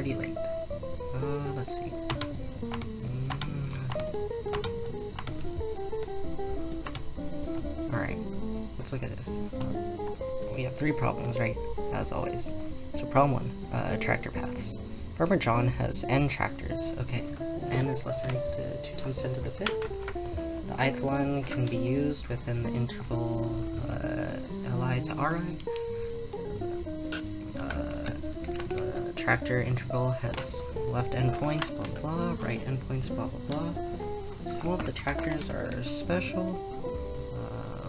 already late. Let's see. Alright, let's look at this. We have 3 problems, right? As always. So problem 1, tractor paths. Farmer John has n tractors. Okay, n is less than or equal to 2 times 10 to the 5th. The ith one can be used within the interval li to ri. The tractor interval has left endpoints, blah blah blah, right endpoints, blah blah blah. Some of the tractors are special.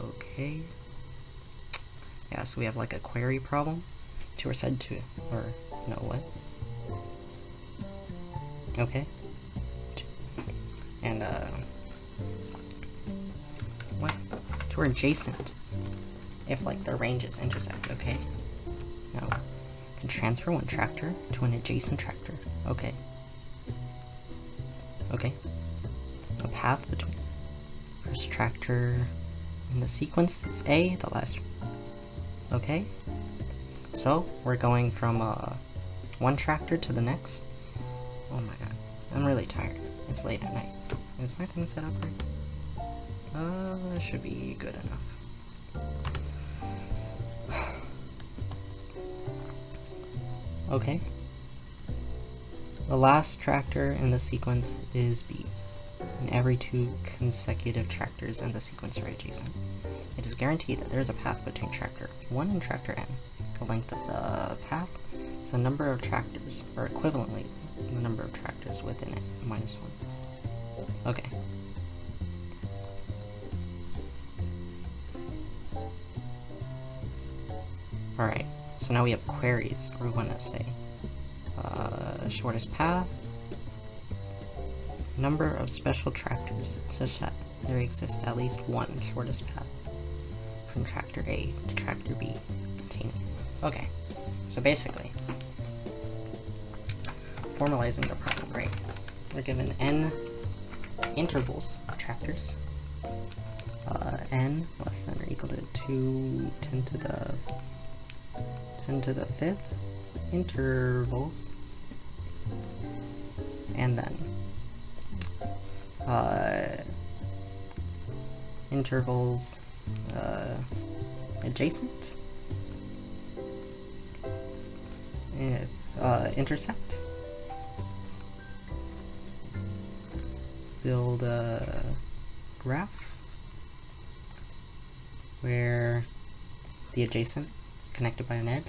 Okay. Yeah, so we have like a query problem. 2 are said to, or no, what? Okay. 2. And what? 2 are adjacent if like their ranges intersect. Okay. No. Can transfer one tractor to an adjacent tractor. Okay. Okay. A path between first tractor and the sequence is A, the last. Okay. So we're going from one tractor to the next. Oh my god, I'm really tired. It's late at night. Is my thing set up right? It should be good enough. Okay. The last tractor in the sequence is B, and every 2 consecutive tractors in the sequence are adjacent. It is guaranteed that there is a path between tractor 1 and tractor n. The length of the path is the number of tractors, or equivalently, the number of tractors within it, minus 1. Okay. Alright, so now we have queries, where we want to say shortest path, number of special tractors, such that there exists at least one shortest path from tractor A to tractor B containing. Okay, so basically, formalizing the problem, right? We're given n intervals of tractors, n less than or equal to 10 to the 5th intervals, and then intervals adjacent, if intersect, build a graph where the adjacent connected by an edge.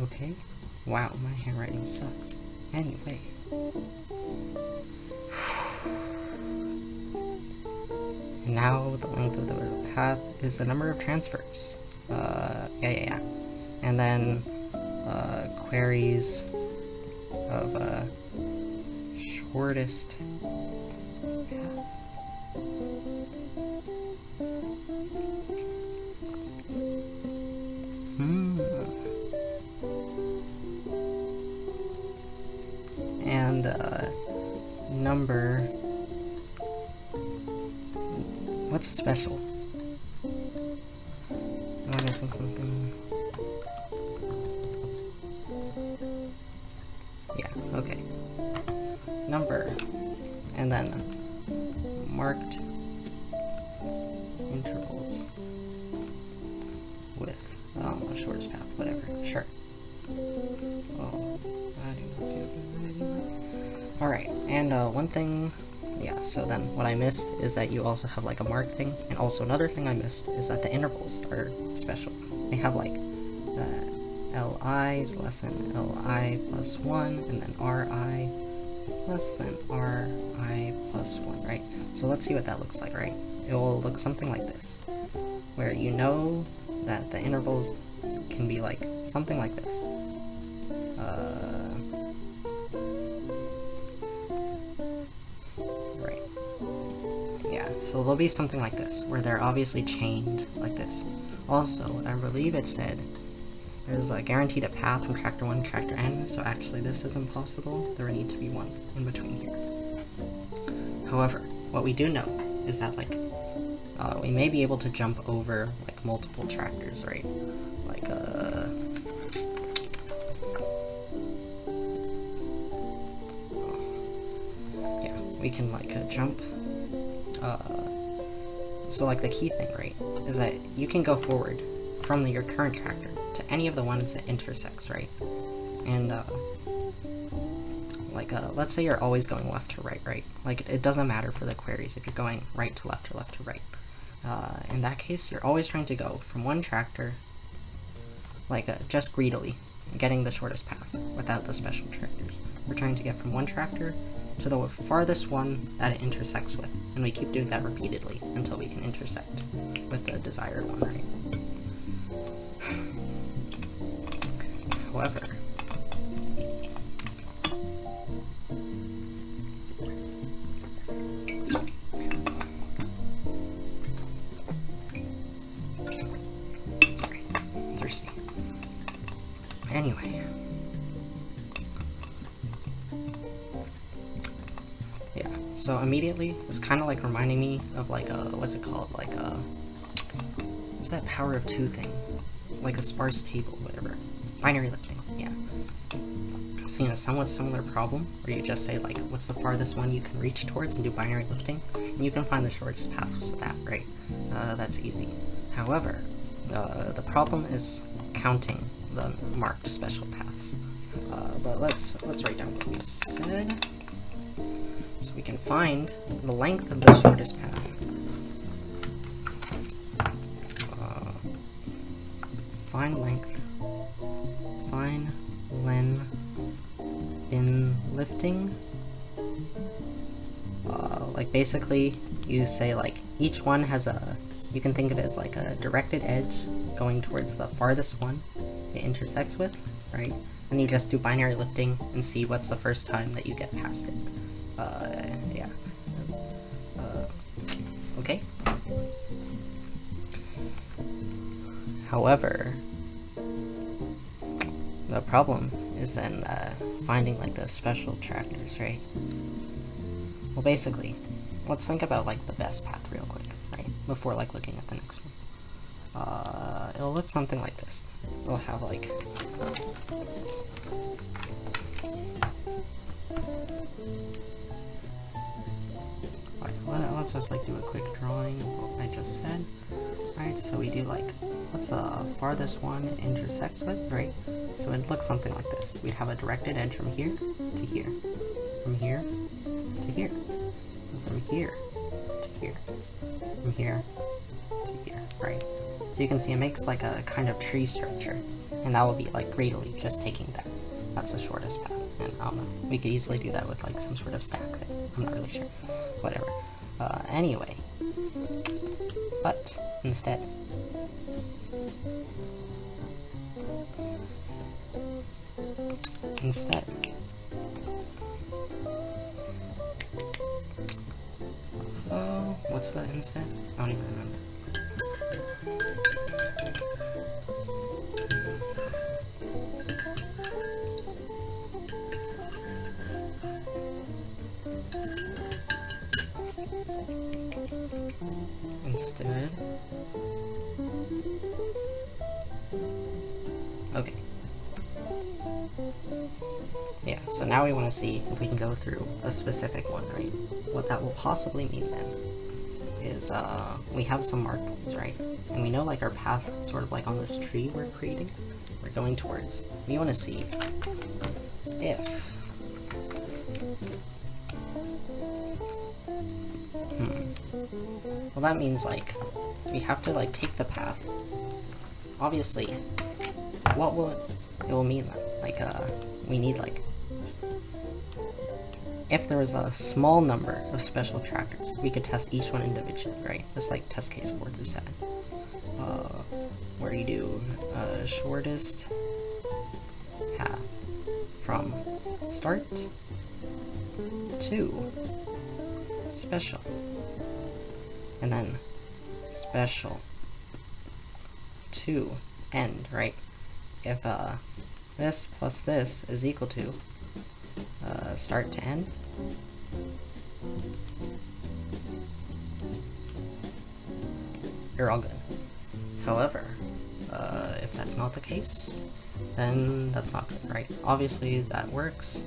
Okay. Wow, my handwriting sucks. Anyway. Now the length of the path is the number of transfers. Yeah. And then queries of shortest path. And number. What's special? Am I missing something? Yeah, okay. Number, and then marked intervals with shortest path, whatever, sure. Oh, I do not feel good anymore. Alright, and one thing, yeah, so then what I missed is that you also have like a mark thing, and also another thing I missed is that the intervals are special. They have like Li is less than Li plus 1, and then Ri is less than Ri plus 1, right? So let's see what that looks like, right? It will look something like this, where you know that the intervals can be like something like this. Right. Yeah, so they'll be something like this, where they're obviously chained like this. Also, I believe it said there's a guaranteed a path from tractor 1 to tractor n, so actually this is impossible. There would need to be one in between here. However, what we do know is that like we may be able to jump over like multiple tractors, right? Like yeah, we can like jump. So like the key thing, right, is that you can go forward from your current tractor to any of the ones that intersects, right? And let's say you're always going left to right, right? Like it doesn't matter for the queries if you're going right to left or left to right. In that case, you're always trying to go from one tractor, like just greedily, getting the shortest path without the special tractors. We're trying to get from one tractor to the farthest one that it intersects with, and we keep doing that repeatedly until we can intersect with the desired one, right? However, sorry, I'm thirsty. Anyway. Yeah, so immediately, it's kind of like reminding me of like what's it called? Like what's that power of 2 thing? Like a sparse table, whatever. Binary lifting, yeah. Seeing a somewhat similar problem, where you just say like, what's the farthest one you can reach towards and do binary lifting, and you can find the shortest paths to that, right? That's easy. However, the problem is counting the marked special paths. But let's write down what we said, so we can find the length of the shortest path. Find length. Find len in lifting. Like basically, you say like each one has a. You can think of it as like a directed edge going towards the farthest one it intersects with, right? And you just do binary lifting and see what's the first time that you get past it. Yeah. Okay. However, the problem is then finding like the special tractors, right? Well, basically, let's think about like the best path real quick, right? Before like looking at the next one. It'll look something like this. It'll have like let's just like do a quick drawing of what I just said. Right, so we do like, what's the farthest one intersects with, right? So it looks something like this. We'd have a directed edge from here to here, from here to here, and from here to here, from here to here, right? So you can see it makes like a kind of tree structure, and that will be like greedily just taking that. That's the shortest path, and I don't know, we could easily do that with like some sort of stack thing. I'm not really sure. Whatever. Anyway. But instead, what's the instead? I don't even remember. Instead. Okay. Yeah, so now we want to see if we can go through a specific one, right? What that will possibly mean then is we have some marked ones, right? And we know like our path sort of like on this tree we're creating, we're going towards. We want to see if well, that means like we have to like take the path. Obviously, what will it will mean then? Like we need like, if there was a small number of special tractors, we could test each one individually, right? It's like test case 4 through 7, where you do shortest path from start to special, and then special to end, right? If this plus this is equal to start to end, you're all good. However, if that's not the case, then that's not good, right? Obviously that works,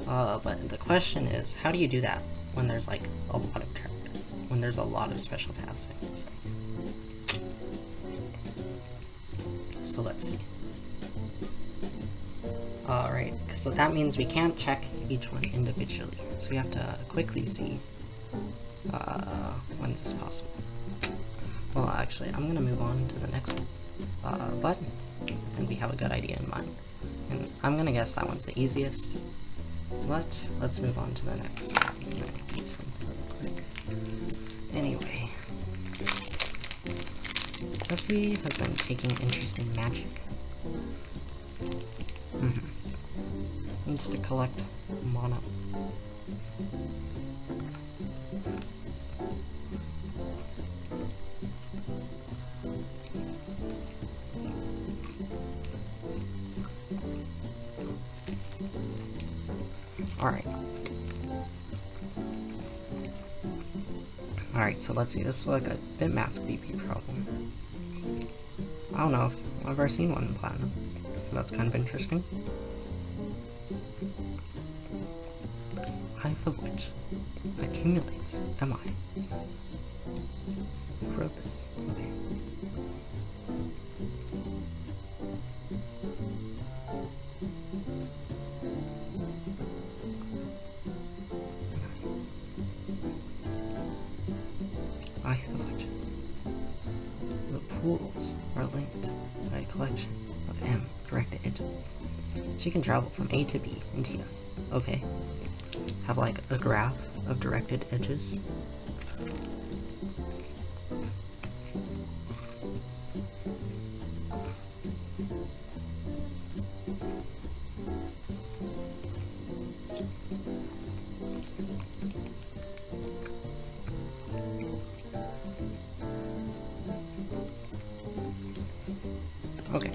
but the question is, how do you do that when there's like a lot of track, when there's a lot of special paths? So let's see. Alright, because that means we can't check each one individually, so we have to quickly see when this is possible. Well, actually, I'm gonna move on to the next one, but I think we have a good idea in mind, and I'm gonna guess that one's the easiest, but let's move on to the next. I'm gonna eat something real quick. Anyway, Jesse has been taking interest in magic. Needs to collect mana. Alright, so let's see. This is like a bit mask BP problem. I don't know if I've ever seen one in Platinum. That's kind of interesting. Height of which accumulates MI. Who wrote this? Okay. I thought the pools are linked by a collection of M directed edges. She can travel from A to B in TI. Okay. Have like a graph of directed edges. Okay.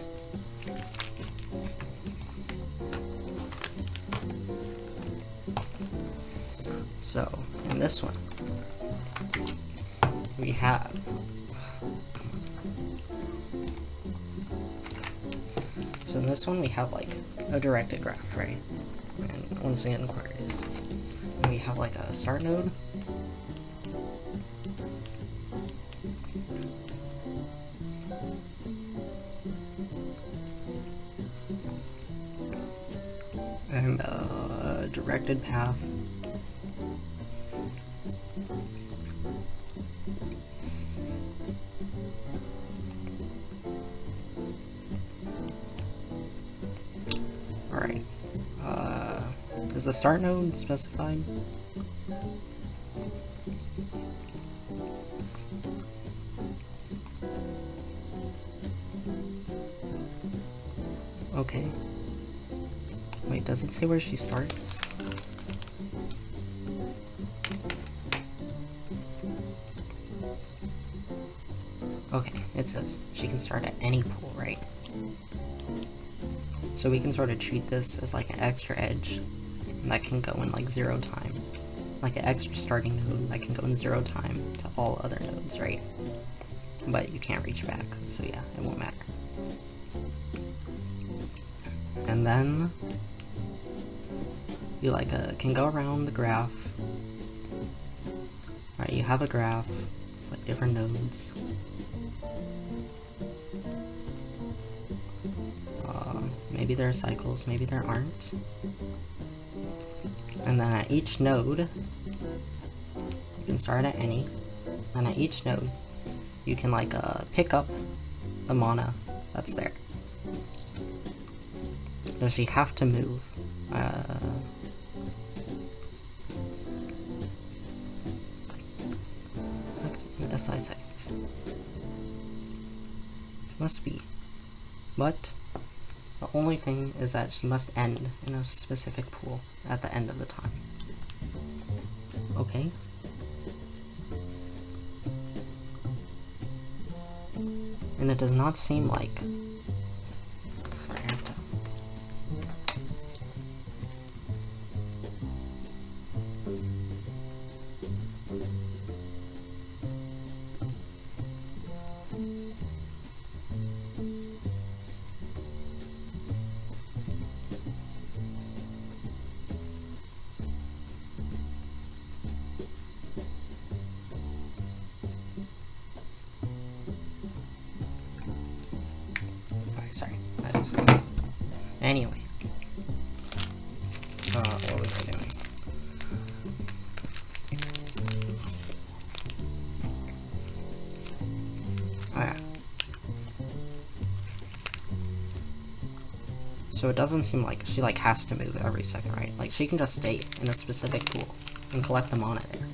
So, in this one, we have like a directed graph, right? And once again, queries. And we have like a start node. And a directed path. Alright. Is the start node specified? Okay. Wait, does it say where she starts? Okay, it says she can start at any pool, right? So we can sort of treat this as like an extra edge that can go in like 0 time. Like an extra starting node that can go in 0 time to all other nodes, right? But you can't reach back, so yeah, it won't matter. And then you like can go around the graph. Alright, you have a graph with different nodes. Maybe there are cycles, maybe there aren't. And then at each node, you can start at any. And at each node, you can like pick up the mana that's there. Does she have to move? SI settings. Must be. But the only thing is that she must end in a specific pool at the end of the time. Okay. And it does not seem like... Sorry, I have to... sorry. That is. Anyway. What was I doing? Oh yeah. So it doesn't seem like she like has to move every second, right? Like she can just stay in a specific pool and collect the mana there.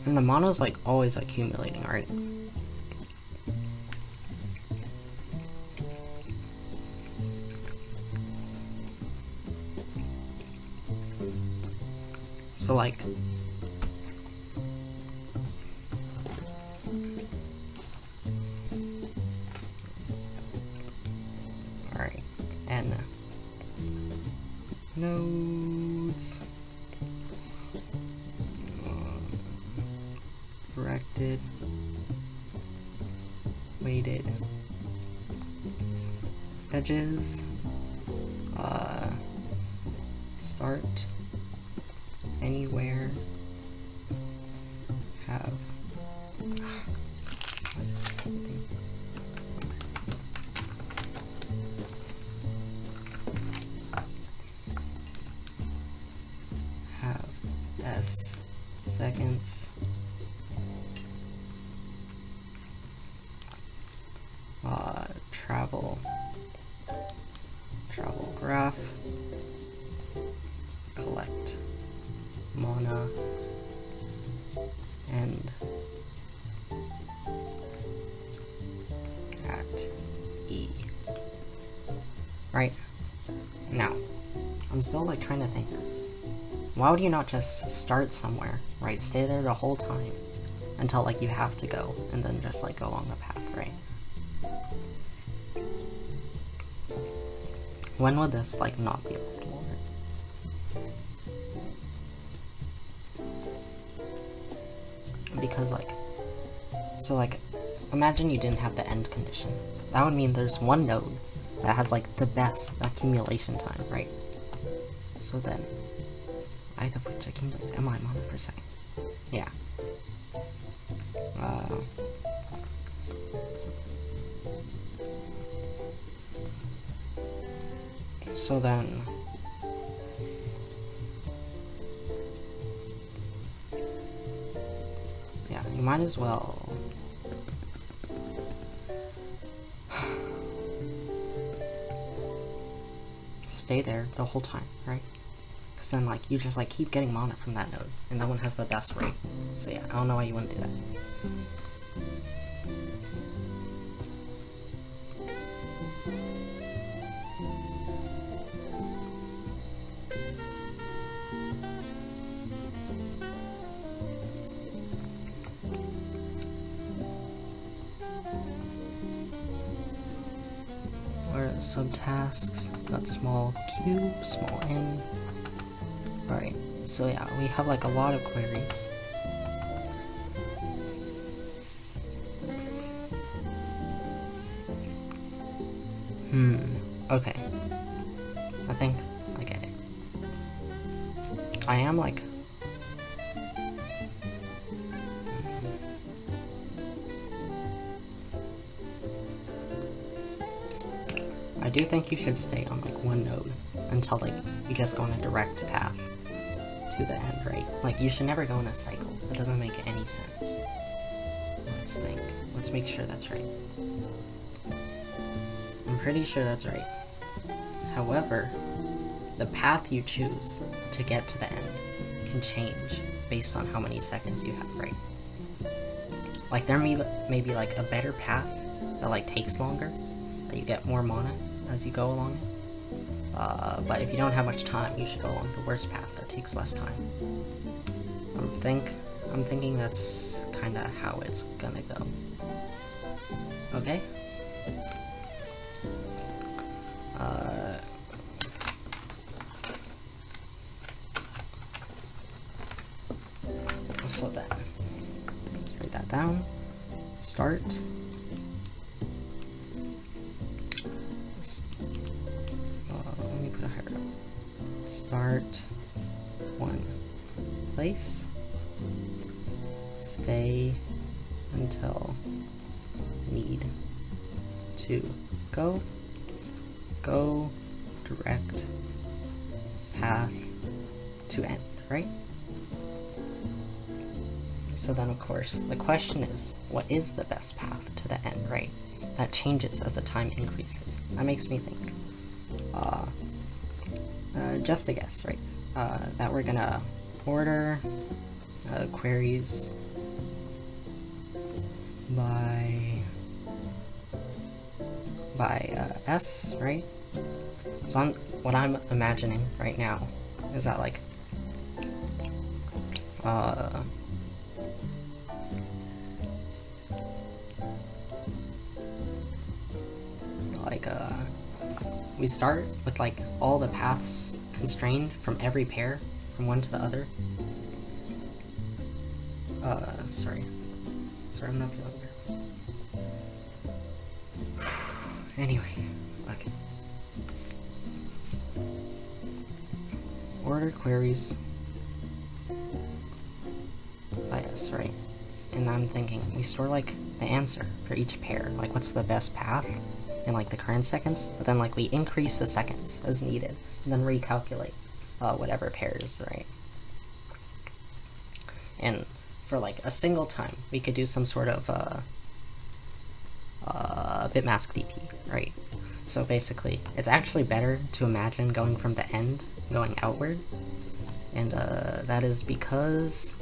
And the mana's like always accumulating, right? So like alright, and nodes directed, weighted, edges, start, anywhere, have, what is this thing? Have s seconds, travel graph, collect mana, and at E. Right? Now, I'm still like trying to think. Why would you not just start somewhere, right? Stay there the whole time until like you have to go, and then just like go along the path, right? When would this like not be optimal? Because like, so like, imagine you didn't have the end condition. That would mean there's one node that has like the best accumulation time, right? So then, either of which accumulates MI mana per second. Yeah. So then, yeah, you might as well stay there the whole time, right? Because then like you just like keep getting mana from that node, and that one has the best rate. So yeah, I don't know why you wouldn't do that. Subtasks, got small q, small n. Alright, so yeah, we have like a lot of queries. Okay. I think I get it. I am like... I do think you should stay on like one node until like you just go on a direct path to the end, right? Like you should never go in a cycle. That doesn't make any sense. Let's think. Let's make sure that's right. I'm pretty sure that's right. However, the path you choose to get to the end can change based on how many seconds you have, right? Like there may be like a better path that like takes longer, that you get more mana as you go along it. But if you don't have much time, you should go along the worst path that takes less time. I'm thinking that's kinda how it's gonna go. Okay? So then, let's write that down. Start. Let me put a higher up. Start one place. Stay until need to go direct path to end, right? So then of course the question is, what is the best path to the end, right? That changes as the time increases. That makes me think, just a guess, right? That we're gonna order queries by S, right? So what I'm imagining right now is that like we start with like all the paths constrained from every pair from one to the other. Sorry, I'm not feeling good. Anyway, okay. Order queries by S, right? And I'm thinking we store like the answer for each pair, like what's the best path in like the current seconds, but then like we increase the seconds as needed and then recalculate whatever pairs, right? And for like a single time we could do some sort of bitmask DP, right? So basically it's actually better to imagine going from the end going outward, and that is because,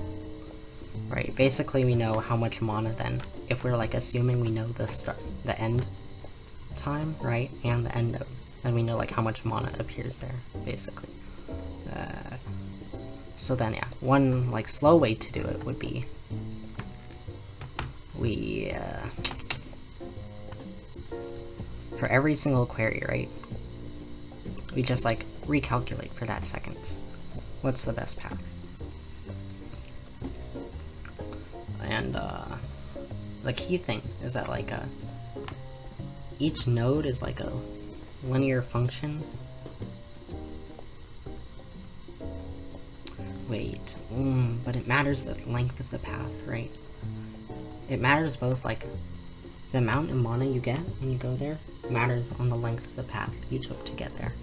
right, basically we know how much mana then, if we're like assuming we know the end time, right, and the end node, then we know like how much mana appears there, basically. So then yeah, one like slow way to do it would be we for every single query, right, we just like recalculate for that seconds. What's the best path? And the key thing is that like each node is like a linear function. Wait, but it matters the length of the path, right? It matters both like the amount of mana you get when you go there matters on the length of the path you took to get there.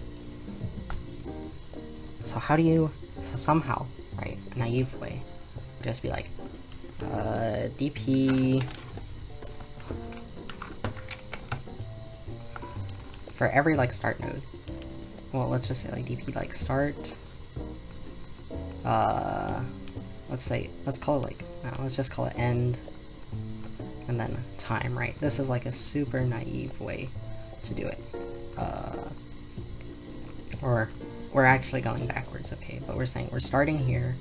So how do you, so somehow, right, a naive way, just be like, DP for every like start node. Well, let's just say like DP like start, let's call it like, no, let's just call it end, and then time, right? This is like a super naive way to do it. Or we're actually going backwards, okay, but we're saying we're starting here,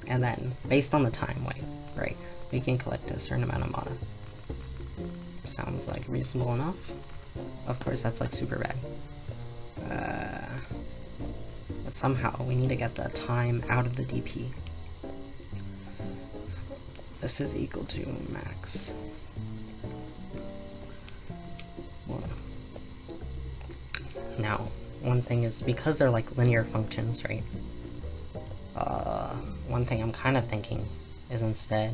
and then based on the time wait, right, we can collect a certain amount of mana. Sounds like reasonable enough. Of course that's like super bad. But somehow we need to get the time out of the DP. This is equal to max. Well, now, one thing is, because they're like linear functions, right? One thing I'm kind of thinking is instead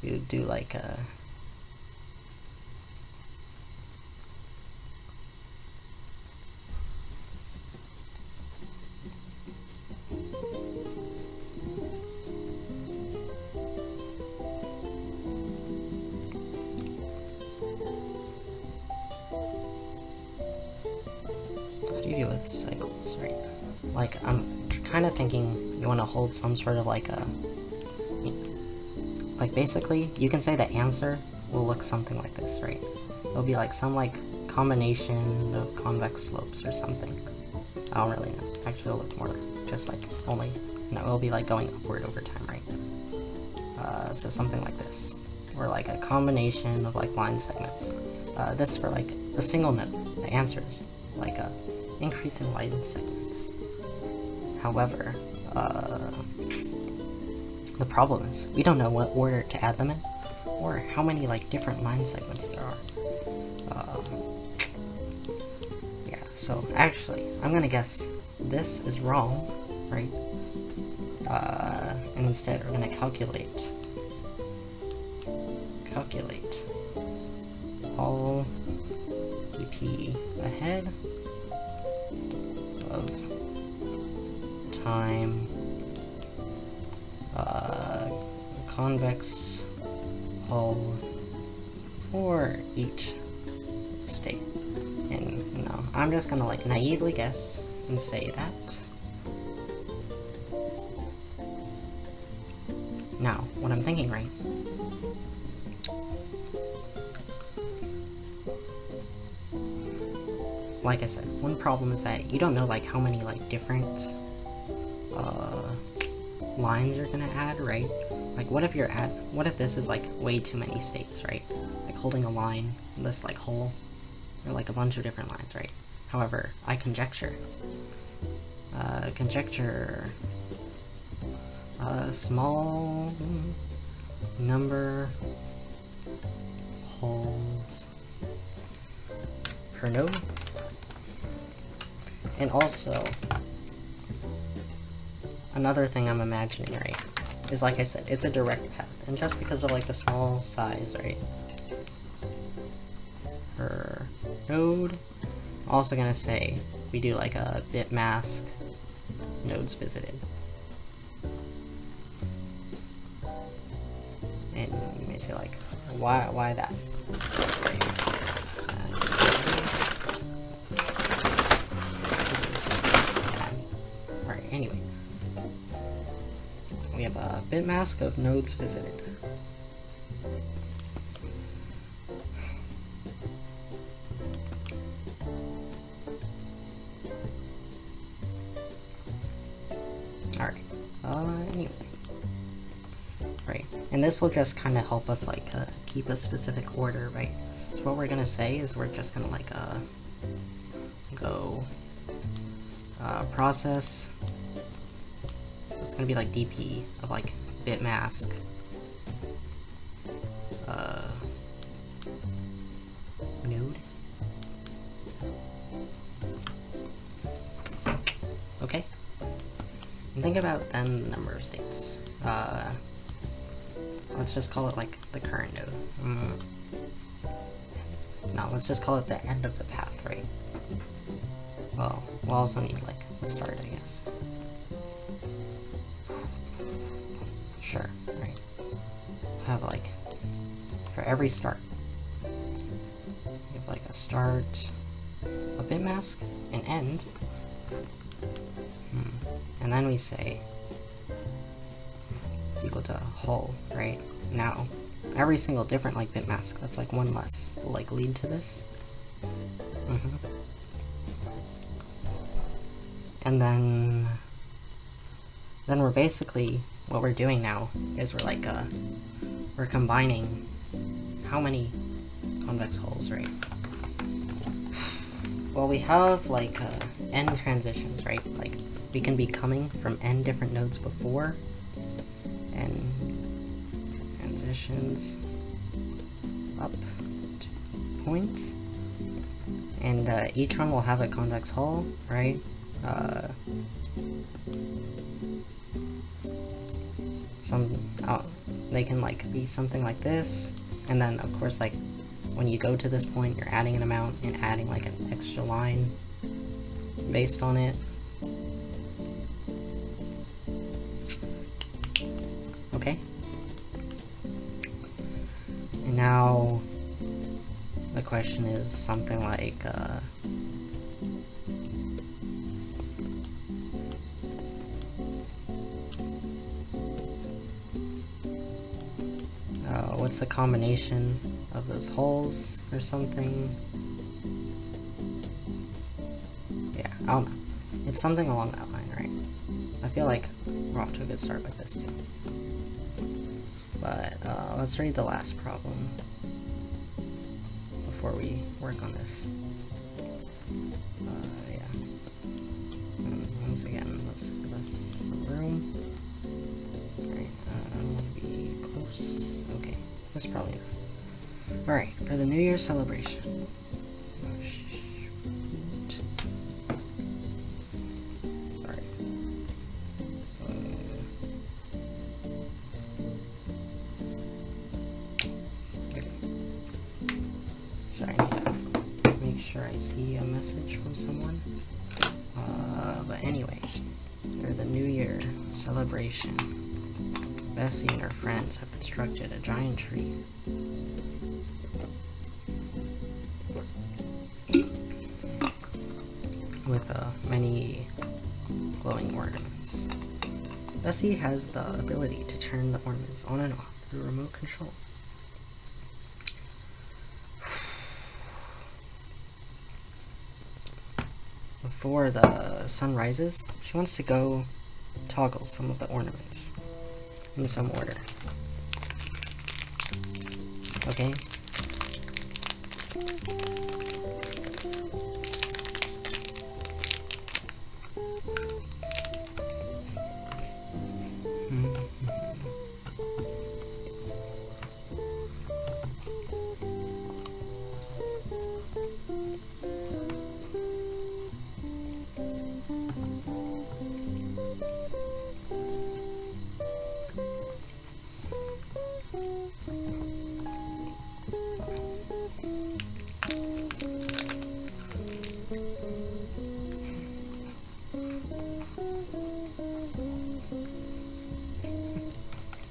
you do like a with cycles, right? Like, I'm kind of thinking you want to hold some sort of like a, like basically you can say the answer will look something like this, right? It'll be like some like combination of convex slopes or something. I don't really know. Actually it'll look more just like only, no, it'll be like going upward over time, right? So something like this, or like a combination of like line segments. This for like a single node, the answer is like a increasing line segments. However, the problem is we don't know what order to add them in, or how many like different line segments there are. Yeah, so actually, I'm gonna guess this is wrong, right? And instead we're gonna calculate all DP dp ahead of time convex hull for each state. And no, I'm just gonna like naively guess and say that. Now, what I'm thinking, right? Like I said, one problem is that you don't know like how many like different lines you're gonna add, right? Like what if this is like way too many states, right? Like holding a line, this like whole, or like a bunch of different lines, right? However, I conjecture a small number holes per node. And also, another thing I'm imagining, right, is like I said, it's a direct path. And just because of like the small size, right, per node, I'm also gonna say we do like a bit mask nodes visited. And you may say like, why that? Alright, anyway. We have a bit mask of nodes visited. Alright, anyway. Right, and this will just kind of help us like keep a specific order, right? So what we're gonna say is we're just gonna like go process. So it's gonna be like dp of like bit mask node. Okay. And think about then the number of states. Let's just call it like the current node. No, let's just call it the end of the path, right? Well, we'll also need like the start, I guess. Sure, right. Have like, for every start, you have like a start, a bit mask, an end, and then we say it's equal to hull, right? Now, every single different like bit mask, that's like one less, will like lead to this. And then we're basically, what we're doing now is we're like, we're combining how many convex hulls, right? Well, we have like n transitions, right? Like we can be coming from n different nodes before, and transitions up to point, and each one will have a convex hull, right? They can like be something like this, and then of course like when you go to this point you're adding an amount and adding like an extra line based on it. Okay. And now the question is something like what's the combination of those hulls or something? Yeah, I don't know. It's something along that line, right? I feel like we're off to a good start with this too. But let's read the last problem before we work on this. Yeah. And once again, let's give us some room. Alright, I want to be close. Okay, that's probably enough. Alright, for the New Year's celebration. Oh, shoot. Sorry. Okay. Sorry, I need to make pretty sure I see a message from someone. But anyway, for the New Year celebration, Bessie and her friends have constructed a giant tree. With many glowing ornaments. Bessie has the ability to turn the ornaments on and off through remote control. Before the sun rises, she wants to go toggle some of the ornaments in some order. Okay?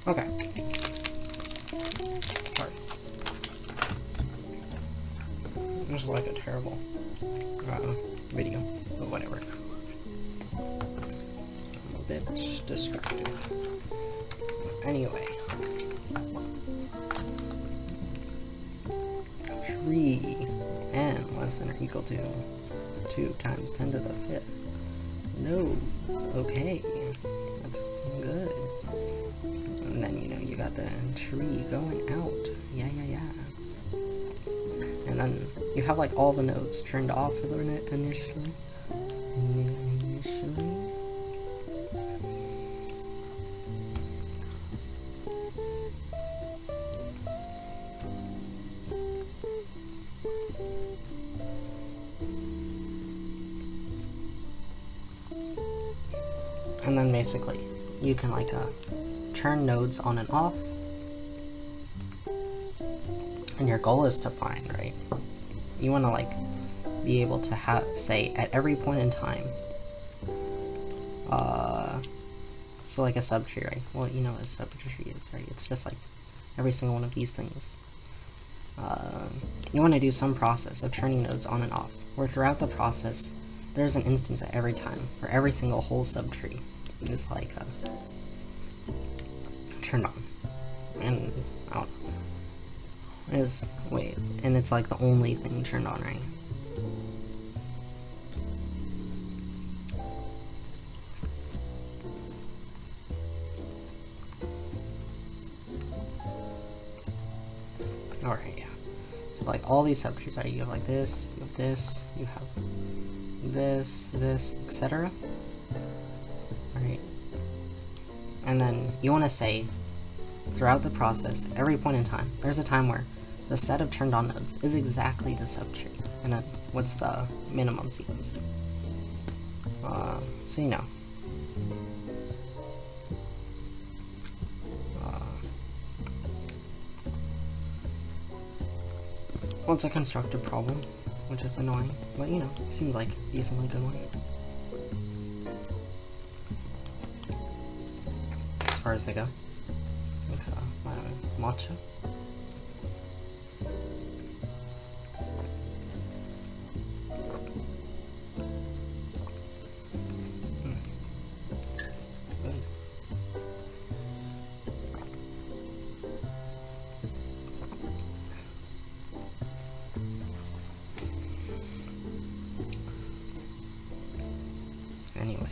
Okay. Sorry. This is like a terrible video, but whatever. I'm a bit distracted. Anyway. Tree n less than or equal to 2 times 10 to the 5th. Nodes. Okay. That's good. And then, you know, you got the tree going out. Yeah. And then you have, like, all the nodes turned off initially. And then basically, you can, like, turn nodes on and off, and your goal is to find, right? You want to, like, be able to say at every point in time, so like a subtree, right? Well, you know what a subtree is, right? It's just like every single one of these things. You want to do some process of turning nodes on and off, where throughout the process, there's an instance at every time, where every single whole subtree is like, turned on, and I don't know. And it's like the only thing turned on, right? Alright, yeah. So like all these subtrees, right? You have like this, you have this, you have this, etc. Right? And then you want to say, throughout the process, every point in time, there's a time where the set of turned on nodes is exactly the subtree. And then what's the minimum sequence? So you know. Well, it's a constructed problem, which is annoying, but you know, it seems like a decently good one. As far as they go. Like, matcha. Anyway.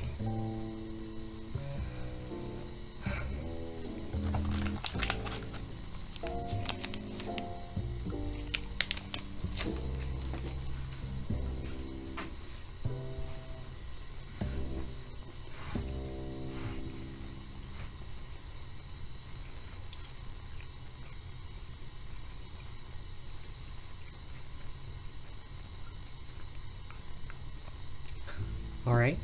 All right.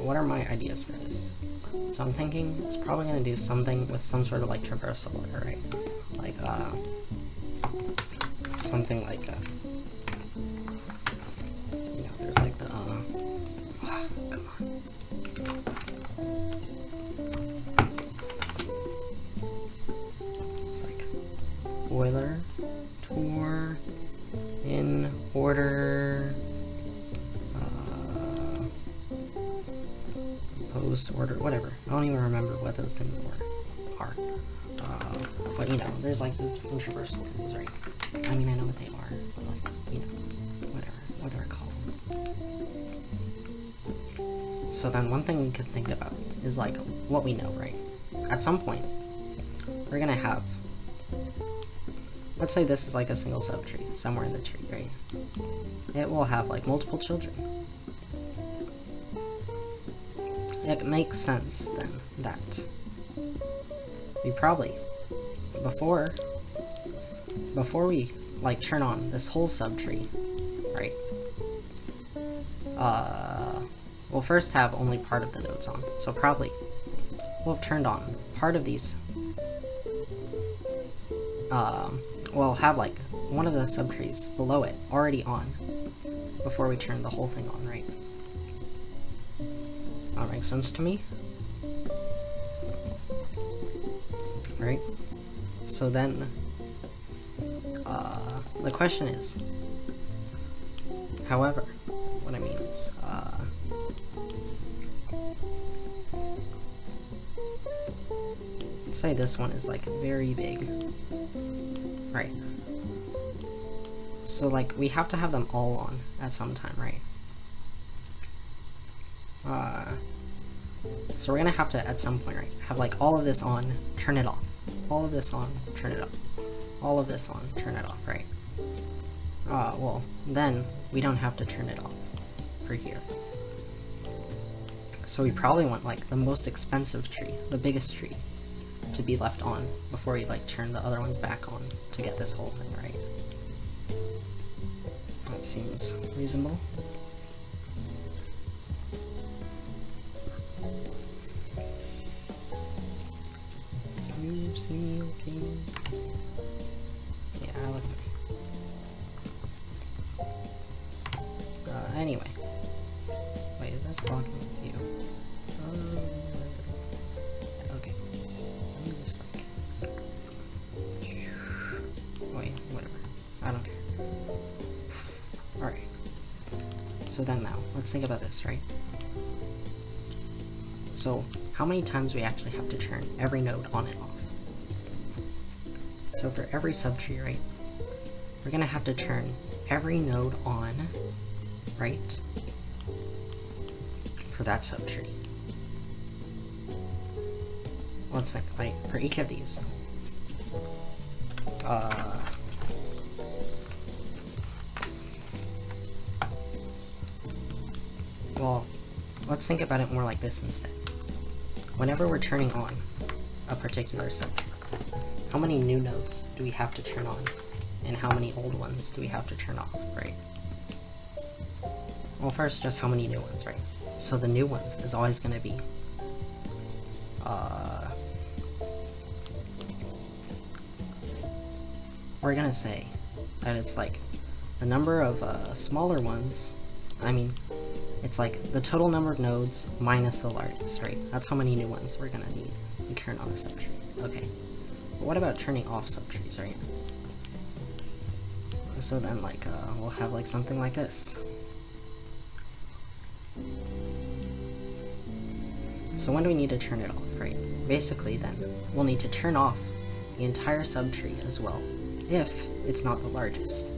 what are my ideas for this? So I'm thinking it's probably gonna do something with some sort of like traversal order, right? Like something like you know, there's like the come on. It's like boiler, tour, in order, post, order, whatever. I don't even remember what those things are. But you know, there's like those different traversal things, right? I mean, I know what they are, but like, you know, whatever, what they're called. So then one thing we could think about is like what we know, right? At some point, we're gonna have, let's say this is like a single subtree somewhere in the tree, right? It will have like multiple children. It makes sense then that we probably, before we like turn on this whole subtree, right? We'll first have only part of the nodes on. So probably we'll have turned on part of these. We'll have like one of the subtrees below it already on before we turn the whole thing on, right? That makes sense to me. Right? So then, the question is, however, what I mean is, say this one is like very big, right? So like we have to have them all on at some time, right? So we're gonna have to at some point, right, have like all of this on, turn it off, all of this on, turn it off, all of this on, turn it off, right? Well, then we don't have to turn it off for here. So we probably want like the most expensive tree, the biggest tree, to be left on before we like turn the other ones back on to get this whole thing, right? That seems reasonable. You see me okay? Yeah, I look fine. Anyway. Wait, is this blocking the view? Okay. Let me just like... Wait, whatever. I don't care. Alright. So then now, let's think about this, right? So, how many times we actually have to turn every node on and off? So for every subtree, right, we're gonna have to turn every node on, right, for that subtree. Let's think, right, for each of these. Well, let's think about it more like this instead. Whenever we're turning on a particular subtree, how many new nodes do we have to turn on, and how many old ones do we have to turn off, right? Well, first, just how many new ones, right? So the new ones is always going to be, we're going to say that it's like the number of smaller ones, I mean, it's like the total number of nodes minus the largest, right? That's how many new ones we're going to need to turn on a subtree. Okay. But what about turning off subtrees, right? So then, like, we'll have like something like this. So when do we need to turn it off, right? Basically, then, we'll need to turn off the entire subtree as well, if it's not the largest.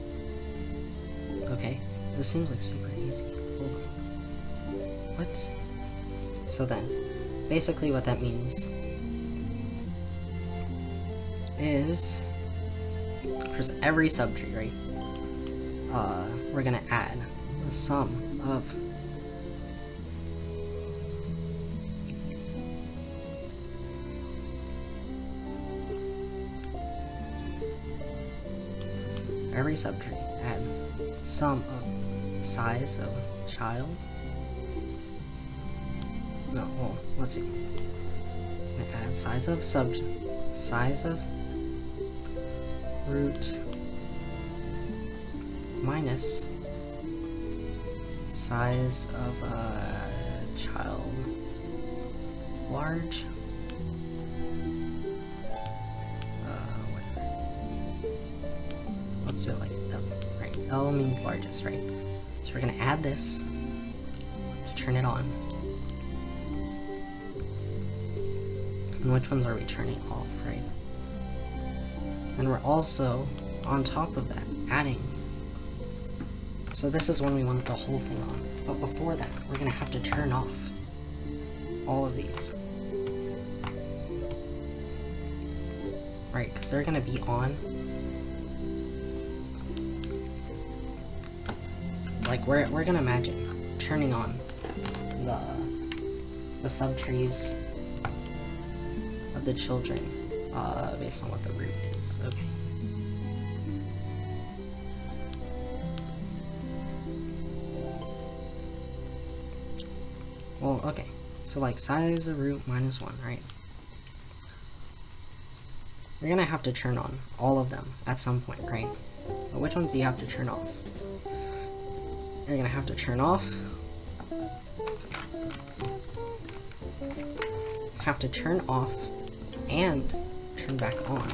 Okay? This seems like super easy. Hold on. What? So then, basically what that means is, for every subtree, right, we're gonna add the sum of every subtree adds sum of the size of child No, well, let's see. I'm gonna add size of root minus size of child large. Let's do it like L, right? L means largest, right? So we're gonna add this to turn it on. And which ones are we turning off, right? And we're also, on top of that, adding. So this is when we want the whole thing on. But before that, we're gonna have to turn off all of these. Right, because they're gonna be on. Like, we're gonna imagine turning on the subtrees of the children based on what the root is. Okay. Well, okay. So like size of root minus 1, right? You're gonna have to turn on all of them at some point, right? But which ones do you have to turn off? You're gonna have to turn off. Have to turn off and turn back on.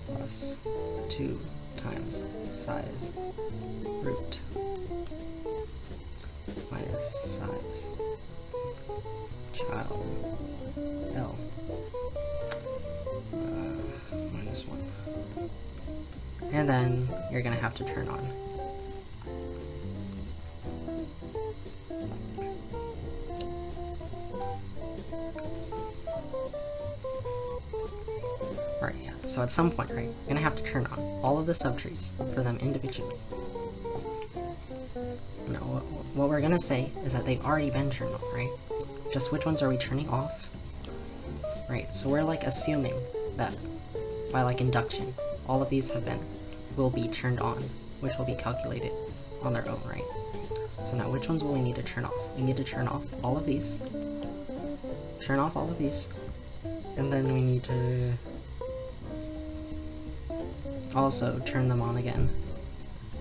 Plus 2 times size root minus size child L minus 1. And then you're gonna have to turn on. Right, yeah. So at some point, right, you're gonna have to turn on all of the subtrees for them individually. No, what we're gonna say is that they've already been turned on, right? Just which ones are we turning off? Right, so we're like assuming that by like induction, all of these will be turned on, which will be calculated on their own, right? So now which ones will we need to turn off? We need to turn off all of these, turn off all of these, and then we need to also turn them on again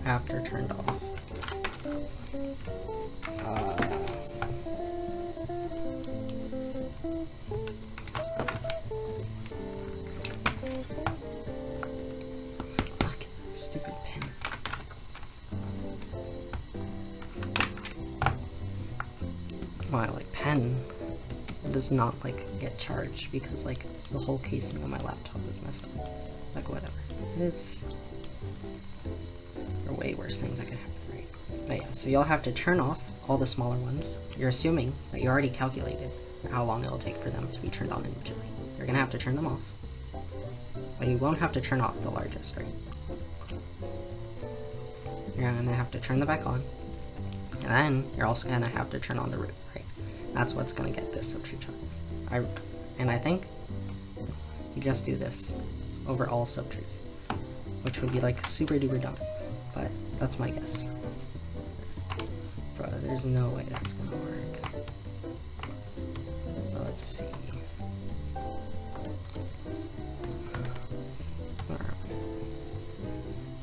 after turned off. Stupid pen. My like pen does not like get charged because like the whole casing of my laptop is messed up. Like whatever. It's there are way worse things that could happen, right? But yeah, so you'll have to turn off all the smaller ones. You're assuming that you already calculated how long it'll take for them to be turned on individually. You're gonna have to turn them off. But you won't have to turn off the largest, right? You're gonna have to turn them back on. And then you're also gonna have to turn on the root, right? That's what's gonna get this subtree chart. I think you just do this over all subtrees, which would be like super duper dumb, but that's my guess. Bro, there's no way that's gonna work. Let's see. Where are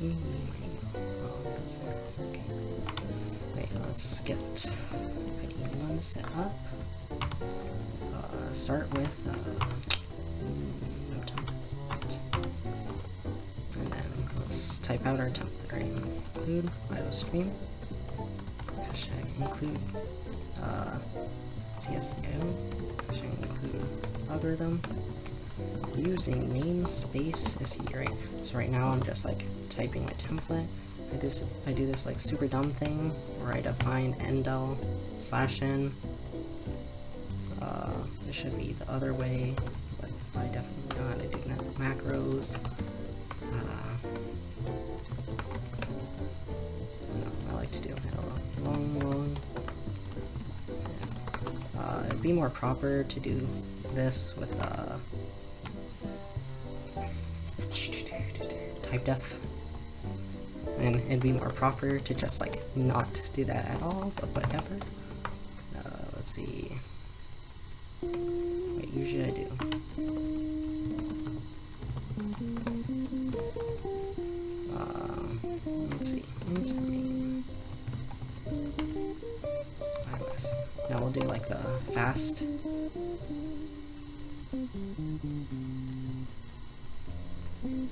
we? Oh, those things. Okay. Wait, let's get ID1 set up. Start with no template. And then let's type out our template, right? Include iostream. Hashtag include CSDO. Hashtag include algorithm. Using namespace SE, right? So right now I'm just like typing my template. I do this like super dumb thing where I define endl/n. It should be the other way, but I definitely know how to do that. Macros. No, I like to do a long. Yeah. It'd be more proper to do this with type def. and it'd be more proper to just like not do that at all, but whatever. Let's see. Wait, usually I do. Let's see. Now we'll do like the fast.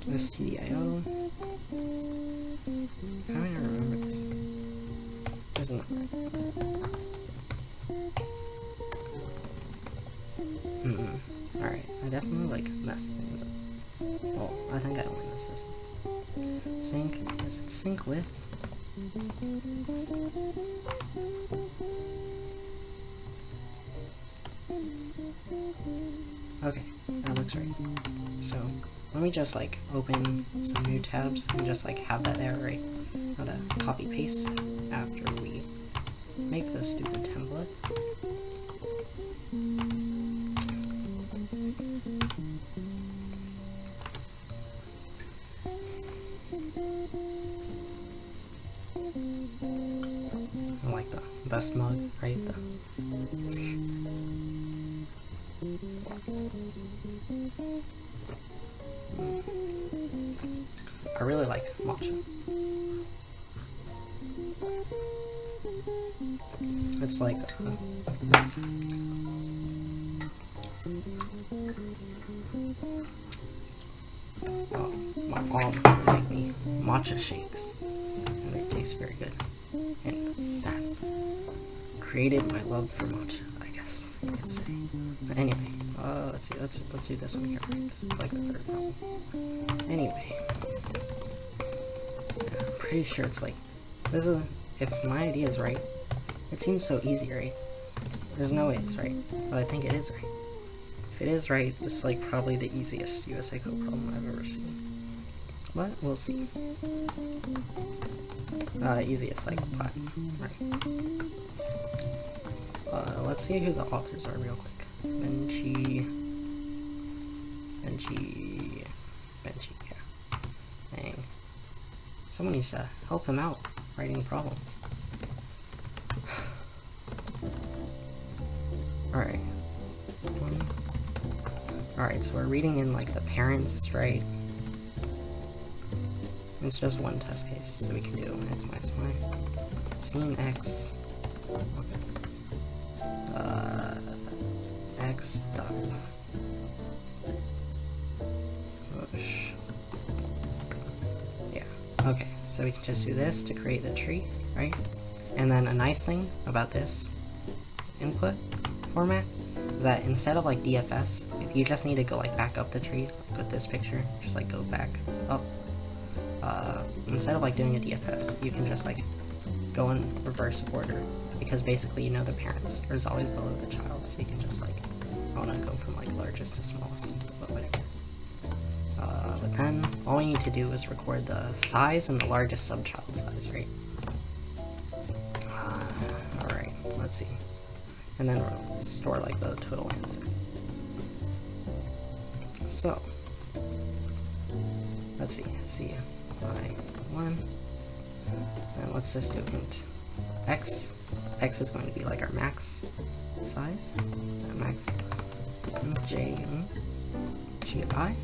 STDIO. How do I remember this? Isn't that right? Alright, I definitely like messed things up. Well, I think I only messed this up. Sync, is it sync with? Okay, that looks right. So, let me just like open some new tabs and just like have that there, right? How to copy paste after we make this stupid template. I like the best mug, right? I really like matcha. It's like my mom would make me matcha shakes, and they taste very good. And that created my love for matcha, I guess you could say. But anyway, let's see, let's do this one here, right? This is like the third problem. Anyway, I'm pretty sure it's like, this is, if my idea is right, it seems so easy, right? There's no way it's right, but I think it is right. If it is right, it's like probably the easiest USACO problem I've ever seen. But we'll see. Easiest, like, platinum, right? Let's see who the authors are real quick. Benji, yeah. Dang. Someone needs to help him out writing problems. Alright. Alright, so we're reading in like the parents, right? It's just one test case, so we can do x minus y. Scene x. X dot. Push. Yeah. Okay, so we can just do this to create the tree, right? And then a nice thing about this input format is that instead of like DFS, if you just need to go like back up the tree, like with this picture, just like go back up. Instead of like doing a DFS, you can just like go in reverse order, because basically you know the parents is always below the child, so you can just like, I want to go from like largest to smallest, but whatever. But then all we need to do is record the size and the largest subchild size, right? Alright, let's see. And then we'll store like the total answer. So, let's see, y1, and let's just do int x. X is going to be like our max size, max j I.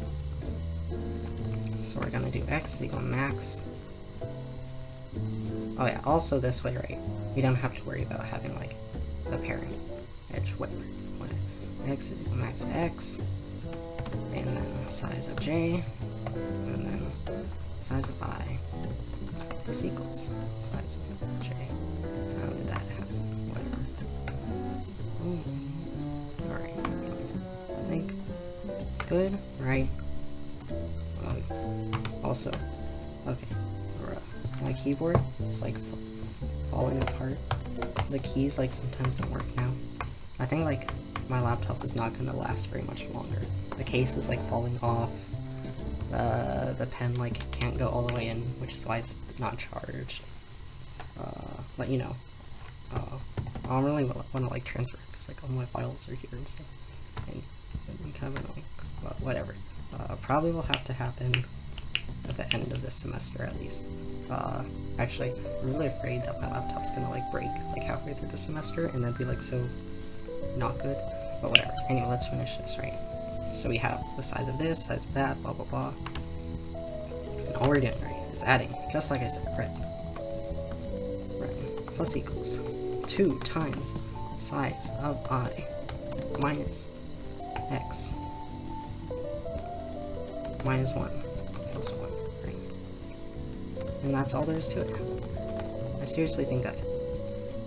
So we're gonna do x equal max. Oh yeah, also this way, right? We don't have to worry about having like the parent edge, whatever. X is equal max of x, and then size of j, and then size of I. This equals size of j. How did that happen? Whatever. Alright. I think it's good, right? Also, okay. My keyboard is like falling apart. The keys like sometimes don't work now. I think like my laptop is not gonna last very much longer. The case is like falling off. The pen like can't go all the way in, which is why it's not charged. But you know, I don't really want to like transfer it because like all my files are here and stuff, and it'd be kind of annoying. But whatever. Probably will have to happen at the end of this semester at least. Actually, I'm really afraid that my laptop's gonna like break like halfway through the semester, and that'd be like so not good. But whatever. Anyway, let's finish this, right? So we have the size of this, size of that, blah blah blah. And all we're doing, right, is adding, just like I said, right? Plus equals 2 times size of I minus x minus 1 plus 1, right? And that's all there is to it. I seriously think that's it.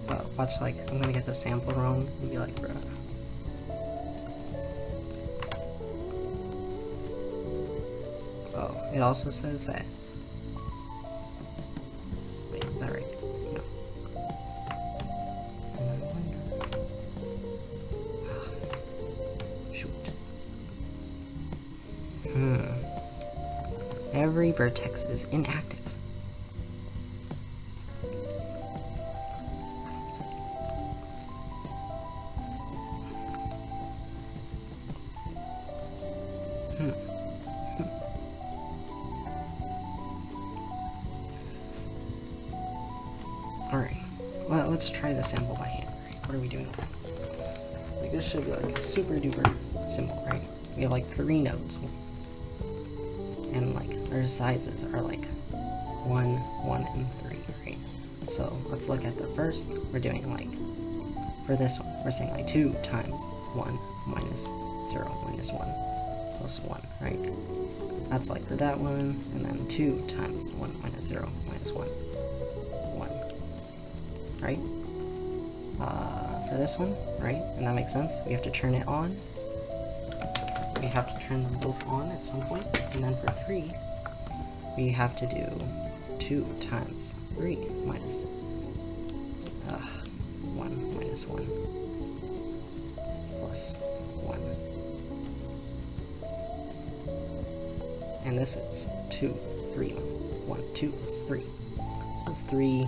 But watch, like, I'm gonna get the sample wrong and be like, bruh. Oh, it also says that. Wait, is that right? No. And I wonder. Shoot. Every vertex is inactive. Alright, well, let's try the sample by hand, right? What are we doing? Like, this should be like super duper simple, right? We have like 3 nodes, and like their sizes are like 1, 1, and 3, right? So let's look at the first. We're doing like, for this one, we're saying like 2 times 1 minus 0 minus 1 plus 1, right? That's like for that one, and then 2 times 1 minus 0 minus 1, 1, right? For this one, right? And that makes sense. We have to turn it on. We have to turn them both on at some point. And then for 3, we have to do 2 times 3 minus 1 minus 1 plus 1. And this is 2, 3, 1, 2 plus 3. So that's 3.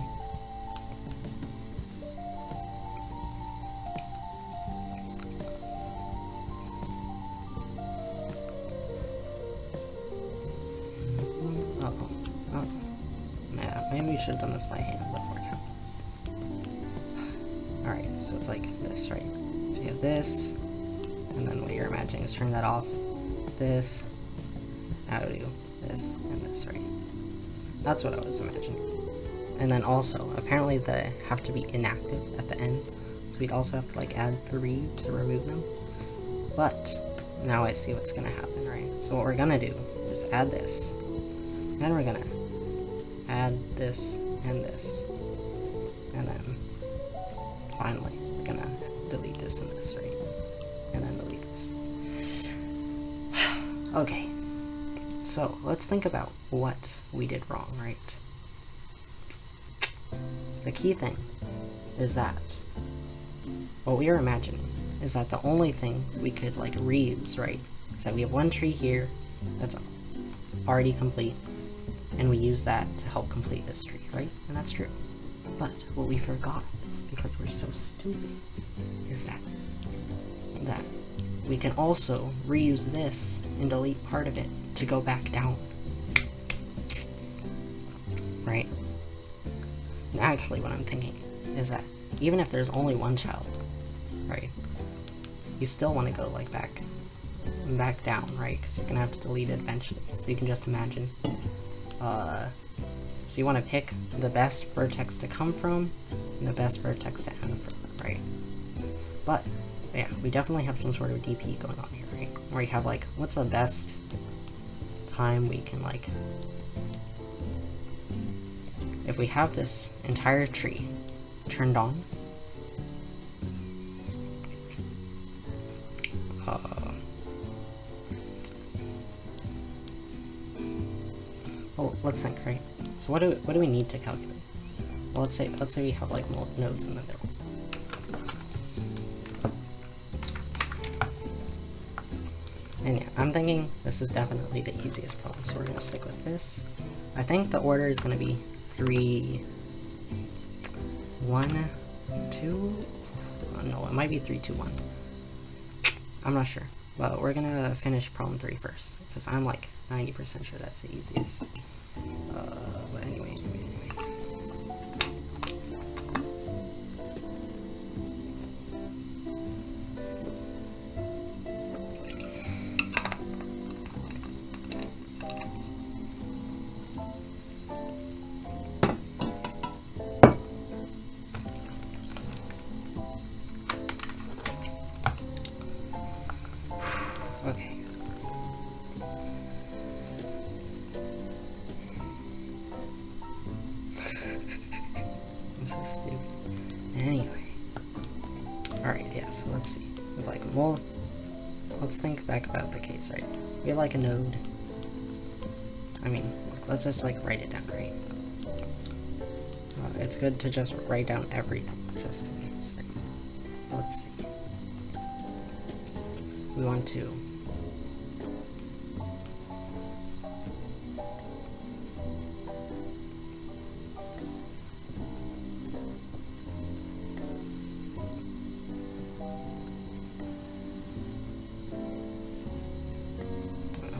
Maybe we should have done this by hand beforehand. Alright, so it's like this, right? So you have this, and then what you're imagining is turn that off. This, now to do this, and this, right? That's what I was imagining. And then also, apparently they have to be inactive at the end, so we'd also have to like add 3 to remove them. But, now I see what's gonna happen, right? So what we're gonna do is add this, and we're gonna add this, and then finally we're gonna delete this and this, right? And then delete this. Okay, so let's think about what we did wrong, right? The key thing is that what we are imagining is that the only thing we could like reuse, right, is that we have one tree here that's already complete, and we use that to help complete this tree, right? And that's true. But what we forgot, because we're so stupid, is that we can also reuse this and delete part of it to go back down. Right? And actually what I'm thinking is that even if there's only one child, right, you still want to go like back down, right? Because you're gonna have to delete it eventually. So you can just imagine. So you want to pick the best vertex to come from and the best vertex to end from, right? But yeah, we definitely have some sort of DP going on here, right? Where you have like, what's the best time we can like, if we have this entire tree turned on, well, let's think, right? So what do we need to calculate? Well, let's say we have like nodes in the middle. And yeah, I'm thinking this is definitely the easiest problem, so we're gonna stick with this. I think the order is gonna be 3, 1, 2. No, it might be 3, 2, 1. I'm not sure, but we're gonna finish problem 3 first, because I'm like 90% sure that's the easiest. But anyway. Okay. I'm so stupid. Anyway. Alright, yeah, so let's see. Like, well, let's think back about the case, right? We have like a node. I mean, let's just like write it down, right? It's good to just write down everything, just in case, right? Let's see. We want to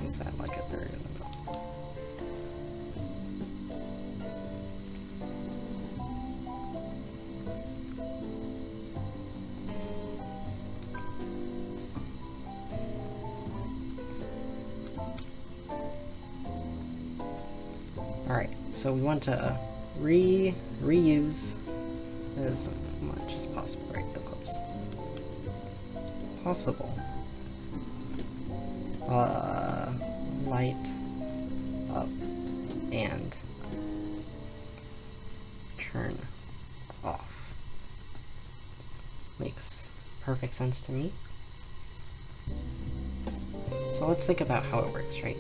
is that like a third in the middle? Alright, so we want to reuse as much as possible, right? Of course. Possible. Light up and turn off. Makes perfect sense to me. So let's think about how it works, right?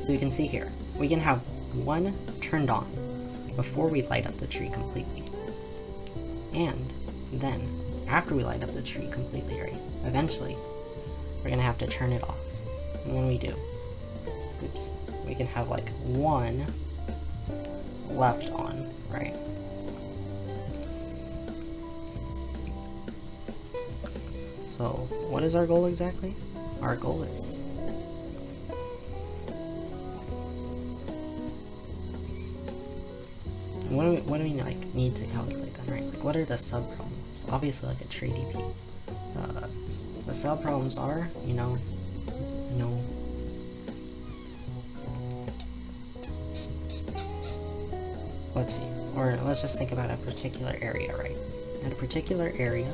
So you can see here, we can have one turned on before we light up the tree completely. And then, after we light up the tree completely, right, eventually, we're gonna have to turn it off. And when we do, oops, we can have like one left on, right? So, what is our goal exactly? Our goal is what do we like need to calculate then, right? Like, what are the sub-problems? Obviously, like a tree DP. The sub-problems are, let's see, or let's just think about a particular area, right? At a particular area,